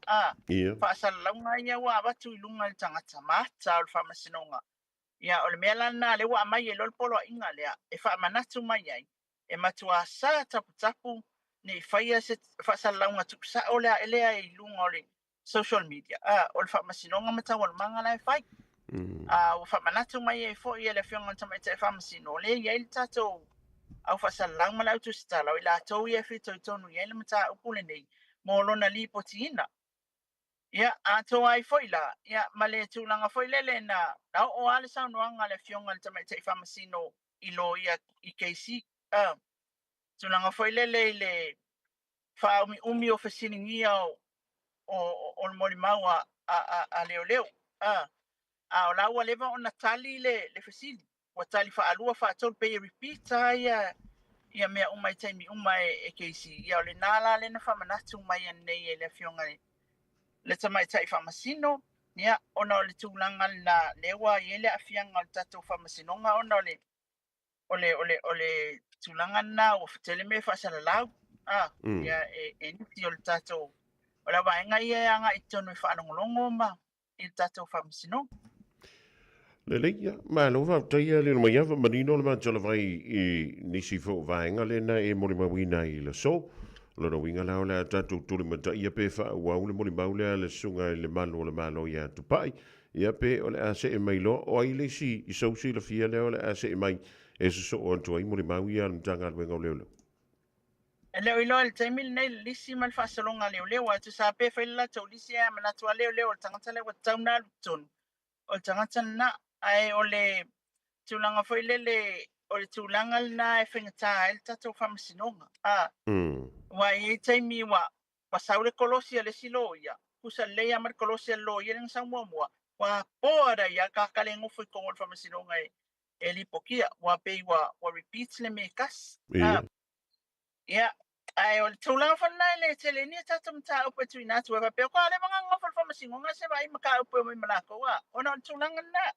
Whasalaunga ia ua abatu i lunga le tangata māta o le whamasinonga. Ia o le mea lana le ua mai e lolpolo a inga lea. E whamanatu mai ai. E matua sa tapu ne i whaia se whasalaunga tuksa o lea elea i lunga o le social media. O le whamasinonga matawa le manga lai whai. O whamanatu mai e fo i e le whionga tamai te whamasino. Le i eil tatou au whasalang malau tu sitala. O i la tau i e whito i tonu i eil mata upule nei. Mō lona li poti ina. Ia, a tō ai fo i la. Ia, ma le tūlanga fo i lele na. Nau o ale sau noanga le whionga le tamai te whamasino i lo i keisi. Tūlanga fo i lele i le whaumi umi o whasiningia o le mori maua a leo leo. O laua lewa o na tali le fasili. Wa tali wha alua wha atol pe repeat ia mea umai taimi umai e keisi. Ia o le nala le na whamanatu mai anei e le whionga le tamai tai whamasino. Ia ona o le tūlanga na lewa i ele a whianga o le tatou whamasinonga ona o le tūlanga na o whatele me whasalalau. Ia e niti o le tatou. O la waenga ia anga i tonu i whanongolongo ma i le tatou whamasinonga. Le ia, ma lo va taia le mai ava manino le mantola vai i nisi fo vaenga le na e mori mawina i le so Lona winga lao le tātou tūri mata ia pe wha wau le mori mau lea le sunga le malo le malo ia tupai. Ia pe o le ase e mai lo o ai le si I sausi la fia leo le ase e mai e se so o antua I mori mau ia le tanga luenga o leo leo. E leo ilo le taimil nei lisi mal whasalonga leo leo atu sa pe whaila tau lisi a manatua leo leo o tangata leo tauna lutun. O tangata na ai o le tūlanga whaile o le tūlanga na e whengata e tatou whamasinonga. Wa e taimi wa saure kolosia le silo ia. Kusa leia mar kolosia lo ia ng sang mua. Wa poara ia kakale ngofu kongol whamasinonga e lipokia. Wa pe wa repeats le me kas. Ia, ai o le tūlanga whanai le tele ni tatou mta upe tui natu e pe ko ale mga ngofal whamasinonga se vai maka upe o mai manako wa. Ona o tūlanga na.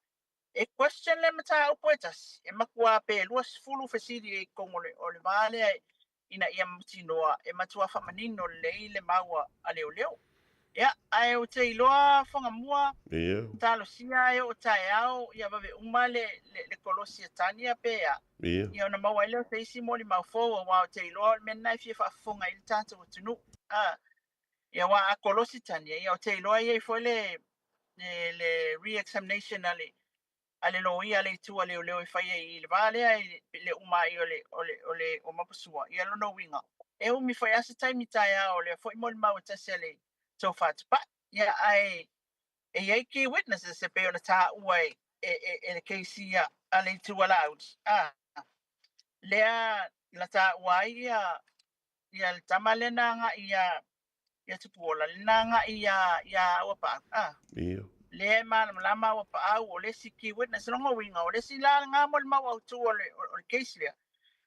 E question le mata upe tas. E makua pe luas fulu fesiri e kongole o le vale ina ia mutinoa e matua whamanino le maua a leo leo. Ia, ai o te iloa whangamua, talo sia e o tae au, ia vawe uma le kolosia tania pea. Ia ona maua ileo te isi moli maufoa wa o te iloa mena I fia whaafonga ili tata o tunu. Ia wa a kolosi tania, ia o te iloa ia I foi le re-examination ale lo ia le tua leo leo I whaia I le vale le uma I ole o mapasua. Ia lono winga. E umi whai asa taimi tae au le foi moli mau tase le so fatu pa. Ia ai e ki witnesses se pe ona ta uai e le keisi ia ale tua loud. Lea la ta uai ia le tamalena nga ia tupuola. Lena nga ia wapa. Le lama wa pa au o le siki witness longa winga o le sila nga mol mau au tu o le case le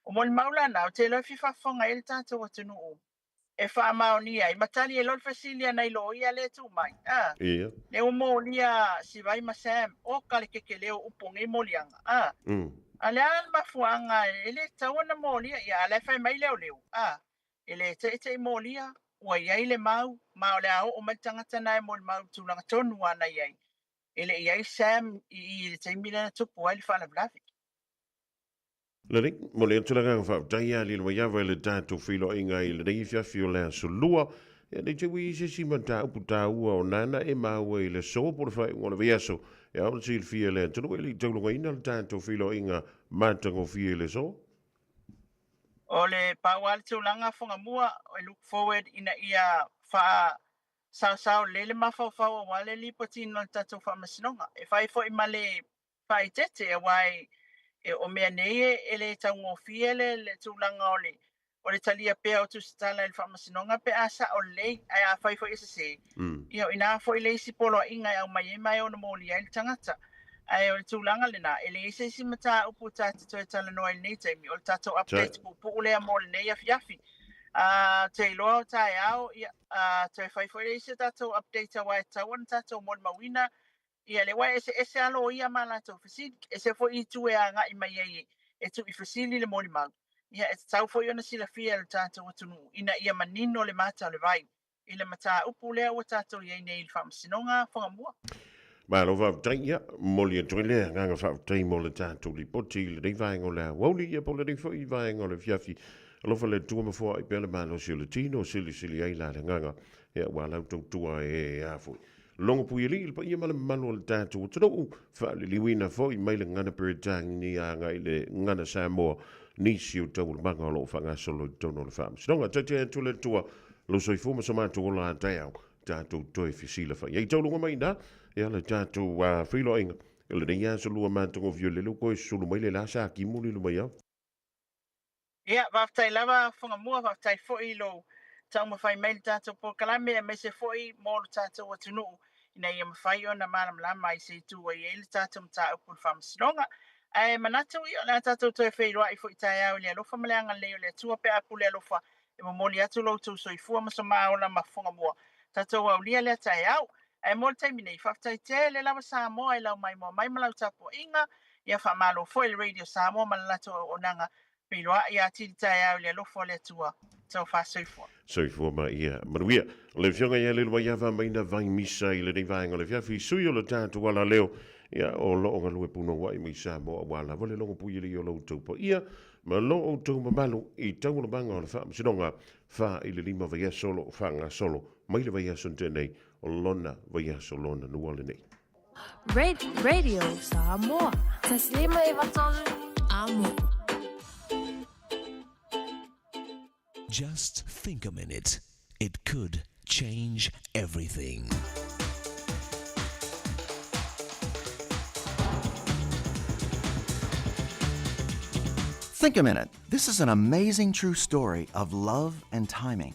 o mol maula na o te lo fifa fonga el tata o tunu e fa mau ni ai matali e lo fasilia na ilo ia le tu mai le o mo lia si vai masam o kale ke leo uponge molianga ale al mafuanga ele tawana mo lia ia le fa mai leo ele te mo lia wa ia le mau le au o matangata na mo mau tulanga tonu ana ia ele ia sam I te mila tupu ai fa la blafi Lari, mo le tulaga fa taia li lo ia le tatu filo inga I le dei fia fio le sulua e de te wi se simanta uputa ua o nana e mau I le so por fa ngona viaso e au sil fia le tulu li tulu ina le tatu filo inga matango fia le so o le pawal tulanga fonga mua I look forward ina ia fa sao lele mafaufa o wale lipotino tatu fa masinonga e fai fo imale fai tete e wai e o mea nei e le tango fiele le tulanga o le talia pea o tu stala el fa masinonga pe asa o lei ai a fai fo isa se io ina fo ile si polo inga au mai o no moli el tangata ai o le tulanga lena ele isa si mata upu tatu to tala no el nei taimi o tatu update pu le amol nei afiafi te loa tae au te whai whare isi tatou update a wai tauan tatou mon mawina ia le wai ese alo ia mala tau fasili ese fo I tue a nga I mai e tu I fasili le moli mau ia e tau fo iona sila fia le tatou atunu ina ia manino le mata le vai I le mata upu lea o tatou ia nei il whamasinonga whangamua Ma lo va taia moli toile nga fa tai mo le tatou li poti le dei vai ngola woli ia po le dei fo I vai ngola fiafi Alo fa le tua mafua I pele malo si le tino sili ai la nganga e wa la tua e afu longo pui li pa ia mala malo le tatu tro fa le liwina fo I mai le ngana peritang ni anga ile ngana Samoa ni si o tau manga lo fa nga solo tono le fam songa tete tu le tua lo soi fu ma sama tu la tau tatu toi fisila fa ye tau mai na e le tatu wa freeloing le dia so lu ma tu viole lo ko sulu mai le la sa ki muli lu mai Ia, waftai lava whangamua, waftai fwoi lo tau mawhai mail tātou po kalame, me se fwoi mōlu tātou atunu, ina ia mawhai o na mānam lama I se tu ai ele tātou mta upul whamasinonga. Ai manatu I o na tātou toi whairua I fwoi tai au lea lofa maleanga leo lea tua pe apu lea lofa, e mamoli atu lo tau soi fua maso maola ma whangamua. Tātou au lia lea tai au, ai mōlu taimi nei, whaftai te le lawa Samoa, I lau mai malau tapo inga, ia whamalo fwoi le radio Samoa, malalato o nanga, Piloa ia tita ia le lofo le tua tau fa soifo. Soifo ma ia maruia le fionga ia le loa ia va mai na vai misa I le dei vai ngole fiafi sui o le tatu wala leo ia o lo nga lue puno wa i mai sa mo wala vole lo pu ili o lo tu po ia ma lo o tu malu I tau na banga o le fa sinonga fa I le lima vai solo fa nga solo mai le vai so nei o lona vai so lona no wale nei Radio Samoa. Taslima ivatolu amo. Just think a minute. It could change everything. Think a minute. This is an amazing true story of love and timing.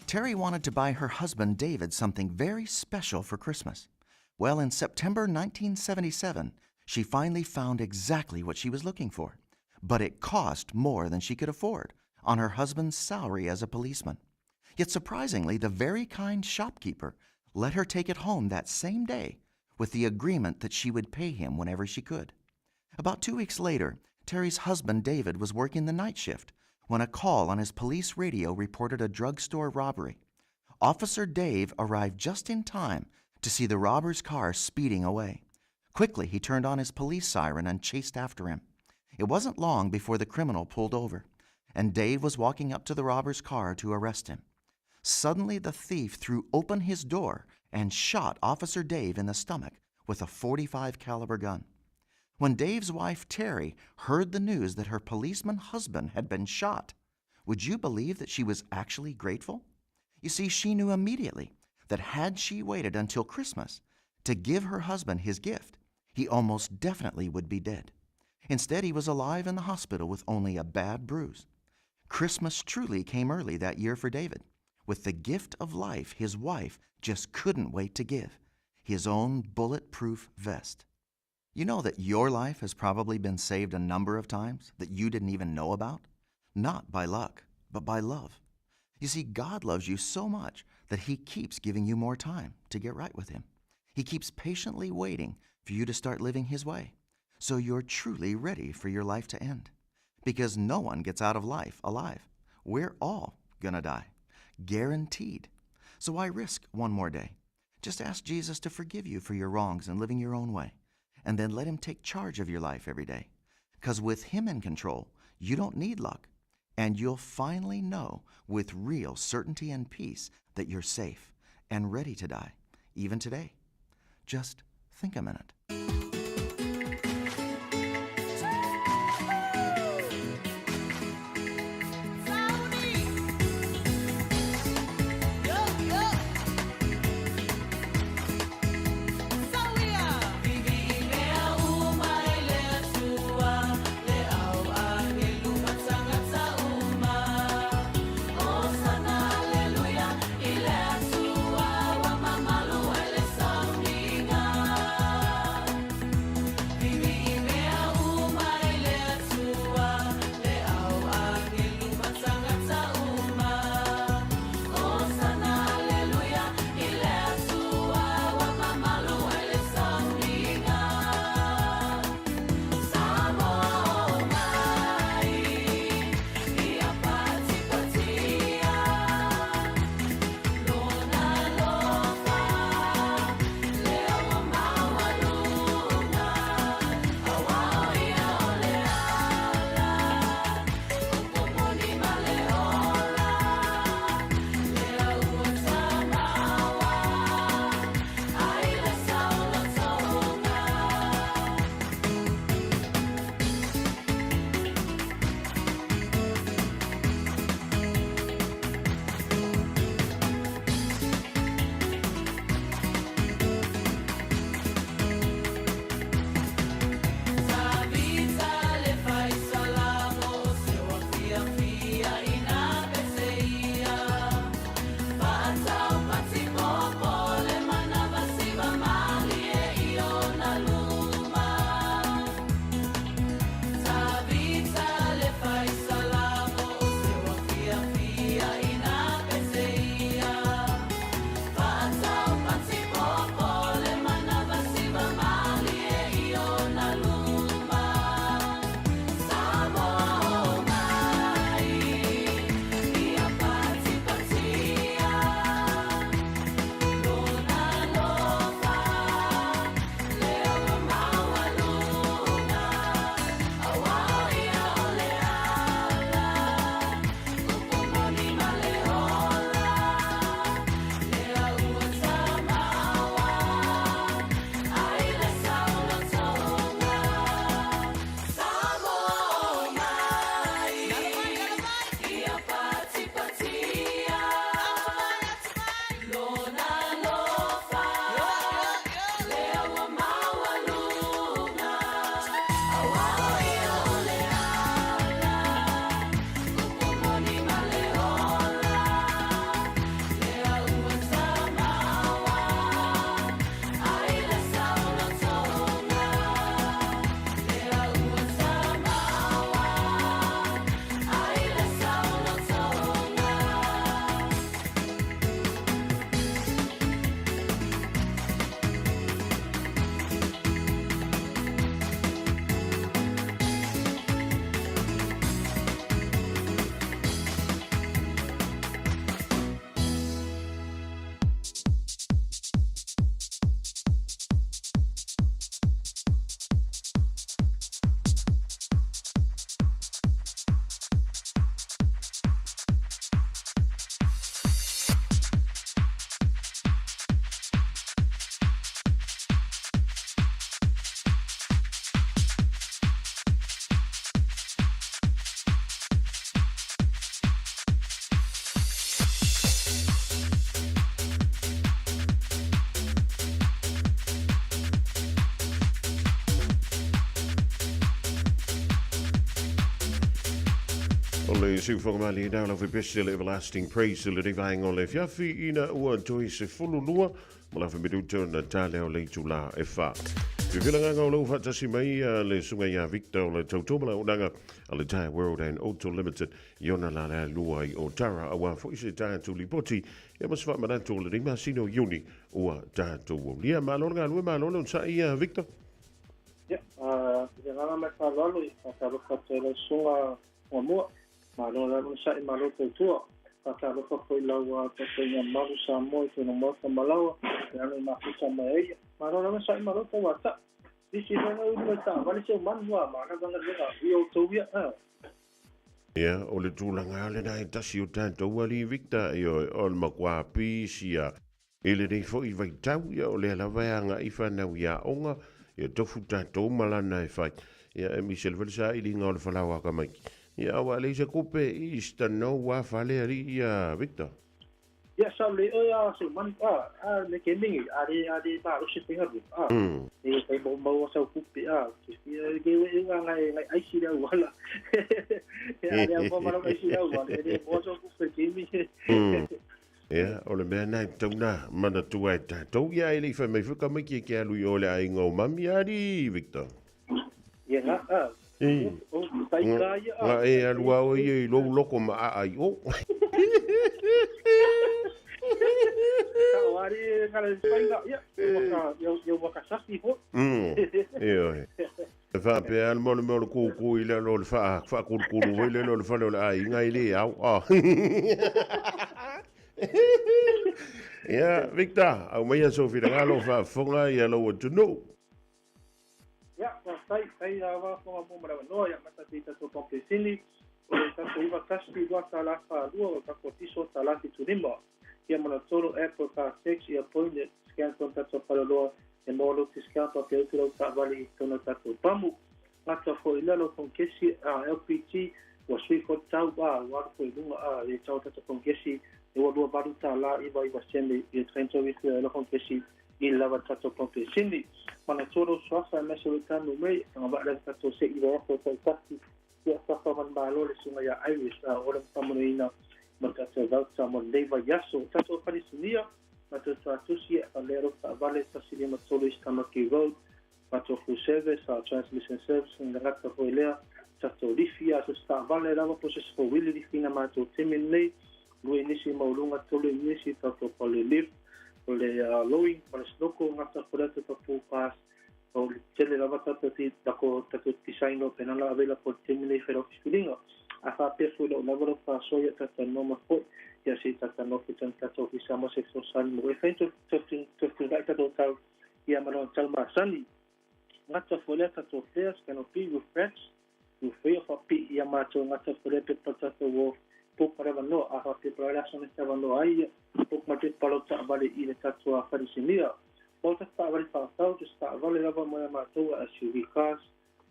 Terry wanted to buy her husband David something very special for Christmas. Well, in September 1977, she finally found exactly what she was looking for. But it cost more than she could afford on her husband's salary as a policeman. Yet surprisingly, the very kind shopkeeper let her take it home that same day with the agreement that she would pay him whenever she could. About 2 weeks later, Terry's husband David was working the night shift when a call on his police radio reported a drugstore robbery. Officer Dave arrived just in time to see the robber's car speeding away. Quickly, he turned on his police siren and chased after him. It wasn't long before the criminal pulled over, and Dave was walking up to the robber's car to arrest him. Suddenly, the thief threw open his door and shot Officer Dave in the stomach with a .45 caliber gun. When Dave's wife, Terry, heard the news that her policeman husband had been shot, would you believe that she was actually grateful? You see, she knew immediately that had she waited until Christmas to give her husband his gift, he almost definitely would be dead. Instead, he was alive in the hospital with only a bad bruise. Christmas truly came early that year for David, with the gift of life his wife just couldn't wait to give, his own bulletproof vest. You know that your life has probably been saved a number of times that you didn't even know about? Not by luck, but by love. You see, God loves you so much that he keeps giving you more time to get right with him. He keeps patiently waiting for you to start living his way, so you're truly ready for your life to end. Because no one gets out of life alive. We're all gonna die. Guaranteed. So why risk one more day? Just ask Jesus to forgive you for your wrongs and living your own way, and then let him take charge of your life every day. Because with him in control, you don't need luck, and you'll finally know with real certainty and peace that you're safe and ready to die, even today. Just think a minute. le siuwhakamali nā lau whepese le everlasting praise le rivaenga o le fiafi ina ua toi se fululua ma la whemiruto na tāle o le tula e wha. Whiwhilanga o lau whatasi mai le sunga ia Victor o le tautomala o nanga a le Tire World and Auto Limited iona la le lua i o Tara a wa fo se tātu li poti ia mas wha manato le rima sino iuni ua tātu o lia malona lua malona o sa ia Victor. Ya, ngana mai whalalo i whakaroka te le sunga o mua. Malona la sa i malo te tua. Whakaroka koe laua te inga maru sa moe te no moka malawa. Te anu i makuta mai eia. Malona la sa i malo te wata. Disi renga unu e tā. Wali se manua mana vanga renga. I o tauia. Ia, o le tūlanga ale nai tasi o tātou ali Victor i o le makua pisia. I le rei fo i vai tau ia o le alaweanga i whanau ia onga. Ia tofu tātou malana e whai. Ia e Michel Velsa i ringa o le whalawa ka mai. Ia awa leisa kope i stano wa whale ari ia Victor. Ia sa le o ia se mani le ke mingi ari ba o se pinga ri. E kai bo mo sa kope Ke we ngai aisi le wala. Ia ia bo mara aisi le wala. E bo so kope ke mi. Ia, o le mea nai tauna mana tua e tātou ia e leifa mai whuka mai ki e alui o le ainga o mami ari, Victor. Ia ngā, o taika ia. Ngā e alua o i lou loko ma a ai o. Ka wari ngare whainga, ia, iau waka sasi ho. Ia oi. E whape an mone me o le kūkū i le lo le whakūkūru hoi le lo le whale o le ainga i le au. Ia, Victor, au mai a sofi na ngalo whafonga i alo o tunu. Ia, tai awa whonga mōmara wanoa, ia mata te tato pompe sini, o le tato iwa kaspi dua ta la wha lua, o tako tiso ta la ki tunima. Ia mana toro airport ta 6, ia poine, scan ton tato whalaloa, e mōlo te skapa pe uturau ta wali i tona tato pamu. Ngata fo i lalo kon kesi a LPG, wa sui ko tau warko i lunga e tau tato kon kesi, e wadua baru tā la iwa sene i Trento Wiku e lokon kesi i lava tato pompe sini. Mana toro swafa e mese wetanu mei, nga wale tato se iwa wako tau kasi, ia swafa man balo le sunga ya Iris, ora mtamano ina ma tato vauta mo leiva yaso. Tato parisunia, ma tato atusi e alero ta vale tasili ma tolo Istamaki Road, ma to full service, transmission service, nga rata hoilea, tato rifia, so sta vale lava process for wili rifina ma to temin nei, lui nisi maulunga tolu nisi tato pole lift, pole lowing, pole snoko ngata korete tapu pas, o tele lava tato ti tako tato tisaino penala avela por temine fero fiskulinga. A fa pefu lo lavoro pa soya tata noma fo, ya si tata no fitan tato fisamo sexo sani mo e fento tofu dai tato tau ia mano talma sani. Ngata fole tato fleas canopi with frets, with free of a pi ia mato ngata fole pe tato wo po para no a te programação estava no aí po mate para o trabalho e ele tatua farisinia volta para o passado está vale leva moia matou a SUV cars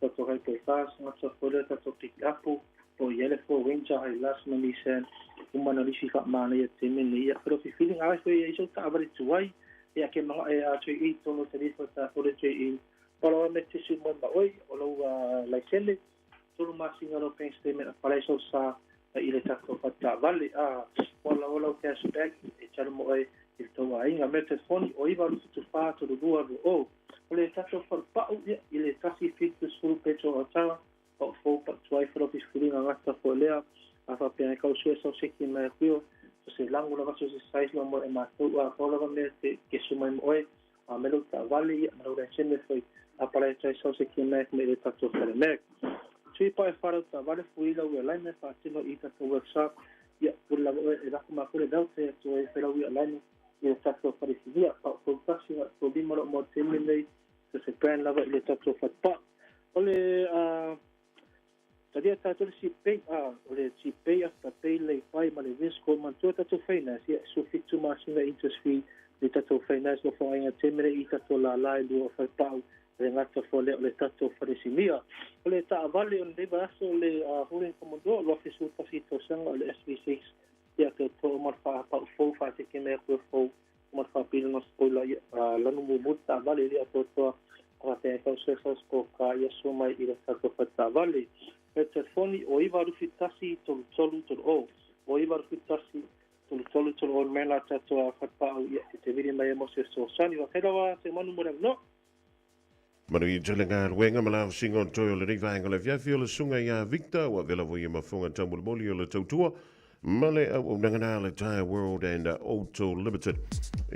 tato hai pe cars mata fora tato pick up po ele for winter hai last no Nissan uma no lisifa mana e temeni e pro feeling ai foi isso tá vale tuai e a que mga e a tui i tono te rifo ta fore tui i para me te si mo ba oi o lo laisele tolu masinga no pen statement para isso sa i le tato pata vale wala o cashback e talo mo e il toa inga me telefoni o iwa rutu tu wha to rua o le tato whalpau i le tasi fitu suru petro o tawa o fo pa tuai whalopis kuringa ngata fo lea a whapea e kau sue sau seki mai kuio so se langu lava so se saisla mo e mātou a kaulava me te ke sumai mo e a melo ta vale i a mero sene foi a para e tai sau seki mai me le tato whare mek. Tui pae wharau ta vale fuila ua laime whaatino i tato workshop ia pula e rako makure daute to e wherau i laime i le tato wharisivia pa o tasi wa to bimaro mo teme nei to se brand lava i le tato whatpa o le tadia tato le sipei o le sipei a pei le whai ma le risko mantua tato finance ia so fitu masinga interest free le tato finance lo whainga teme i tato la lai lua whaipau le ngata fole o le tato wharesimia. O le ta avale o le aso le huling komodo lo fisu tasi tosanga o le SV6 ia te to marfa pa fo fa te ke me ko fo marfa pil no spoila lanu mu ta avale ia to to pa te ko se ko ka ia suma i le tato ta avale pe telefoni o iwa rufi tasi tolu o. O iwa rufi tasi tolu o mela tatoa whakpau ia te viri mai e mose so sani wa kerawa se manu mora no. Manu i talenga ruenga malaw singo toi o le rivaenga le fiafi o le sunga ia Victor wa vela voi mafunga tamulmoli o le tautua male au nangana le Tire World and Auto Limited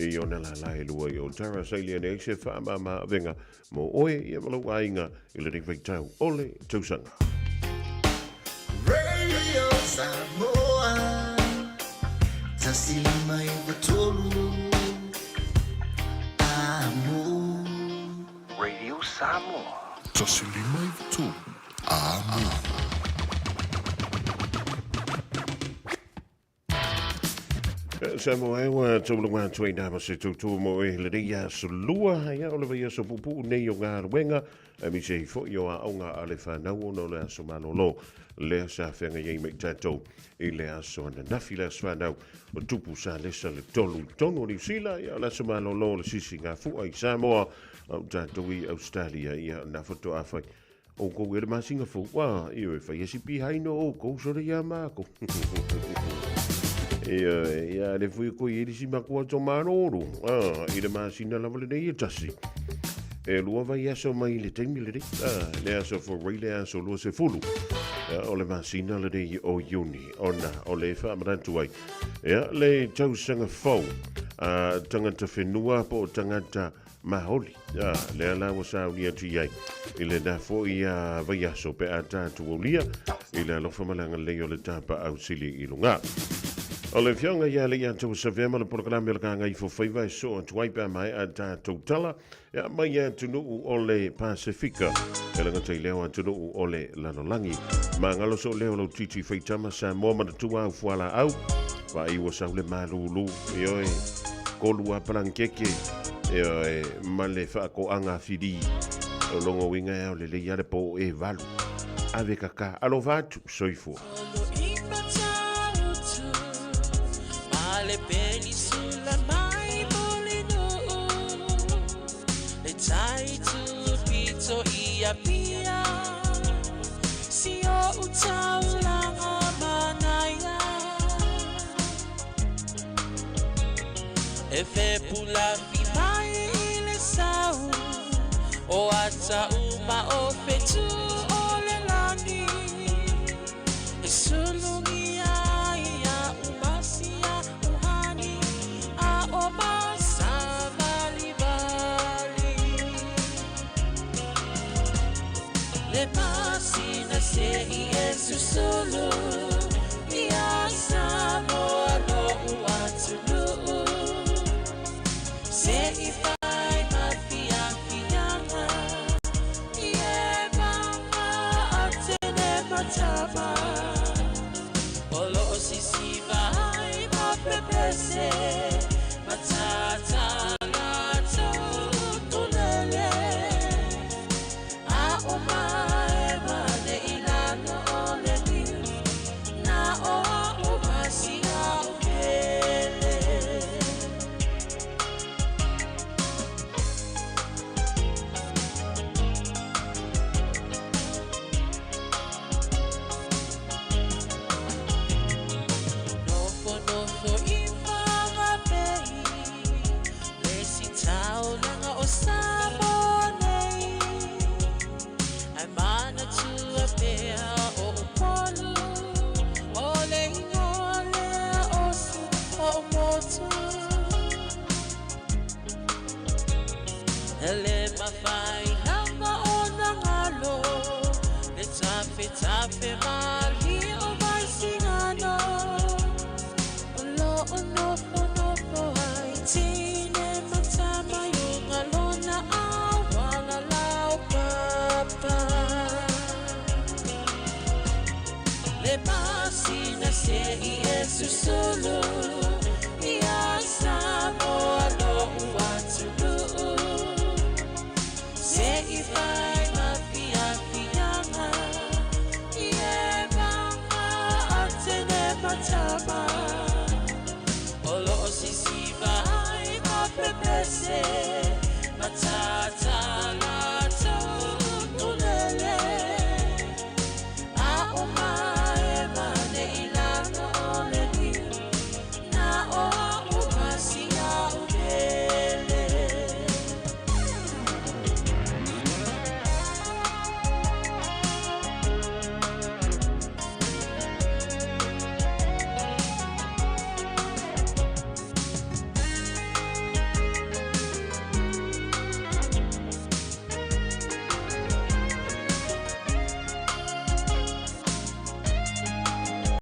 i o nala lai lua i o Tara Sailia ne eise whaama venga mo oe i a malau ainga i le rivaitau o le tausanga. Radio Samoa Tasilima i watolu Amo Radio Samoa Tasilima i watolu Amo Samoa wa tolunga tui nama se tutu mo e le ria solua ia o le vai so pupu nei o ngā ruenga mi se fo yo a onga ale whanau no le aso malolo le sa whenga iei me tatou i le aso ana nafi le aso whanau o tupu sa lesa le tolu tono ni sila ia le aso malolo le sisi ngā fua i Samoa au tatou i Australia ia na foto awhai o kou e le masinga fua i o e whai esi pi haino o kou sore ia mako ia le fui ko i si makua to manoro i le masina la vale nei tasi e lua vai aso mai le temi le le aso for really aso lua se fulu o le masina le nei o uni ona o le fa marantu ai ia le tau sanga fau tangata whenua po tangata maholi le ala wa sa unia ti ai i le na fo ia vai aso pe ata tu olia i le alofa malanga le o le tapa au sili i lunga. O le fionga ia le ia tau sa vema le programe le kanga i fo faiva e so atuai pa mai a tātou tala ia mai ia tunu o le Pasifika e langa tai leo a tunu o le lanolangi ma ngalo so leo lau titi feitama sa moa manatua au fuala au wa iwa sau le malulu i oe kolua palankeke i oe male whaako anga whiri o longo winga e o le le iare po e valu ave kaka alo vatu soifua. Le peninsula mai bolino le tai tu pito ia pia si o utaula manaya e fe pula fi mai le sau o ata uma o fetu o le lani e sulungi se Yesu solo ya Samoa no uatulu se ifai mafia fianga ye mama atene mataba olo sisi vai mapepese matata lato tunele a oma Tape mali o vai singano Olo ono ai tine matama yung alona awala lau papa Le pasina se Yesu solo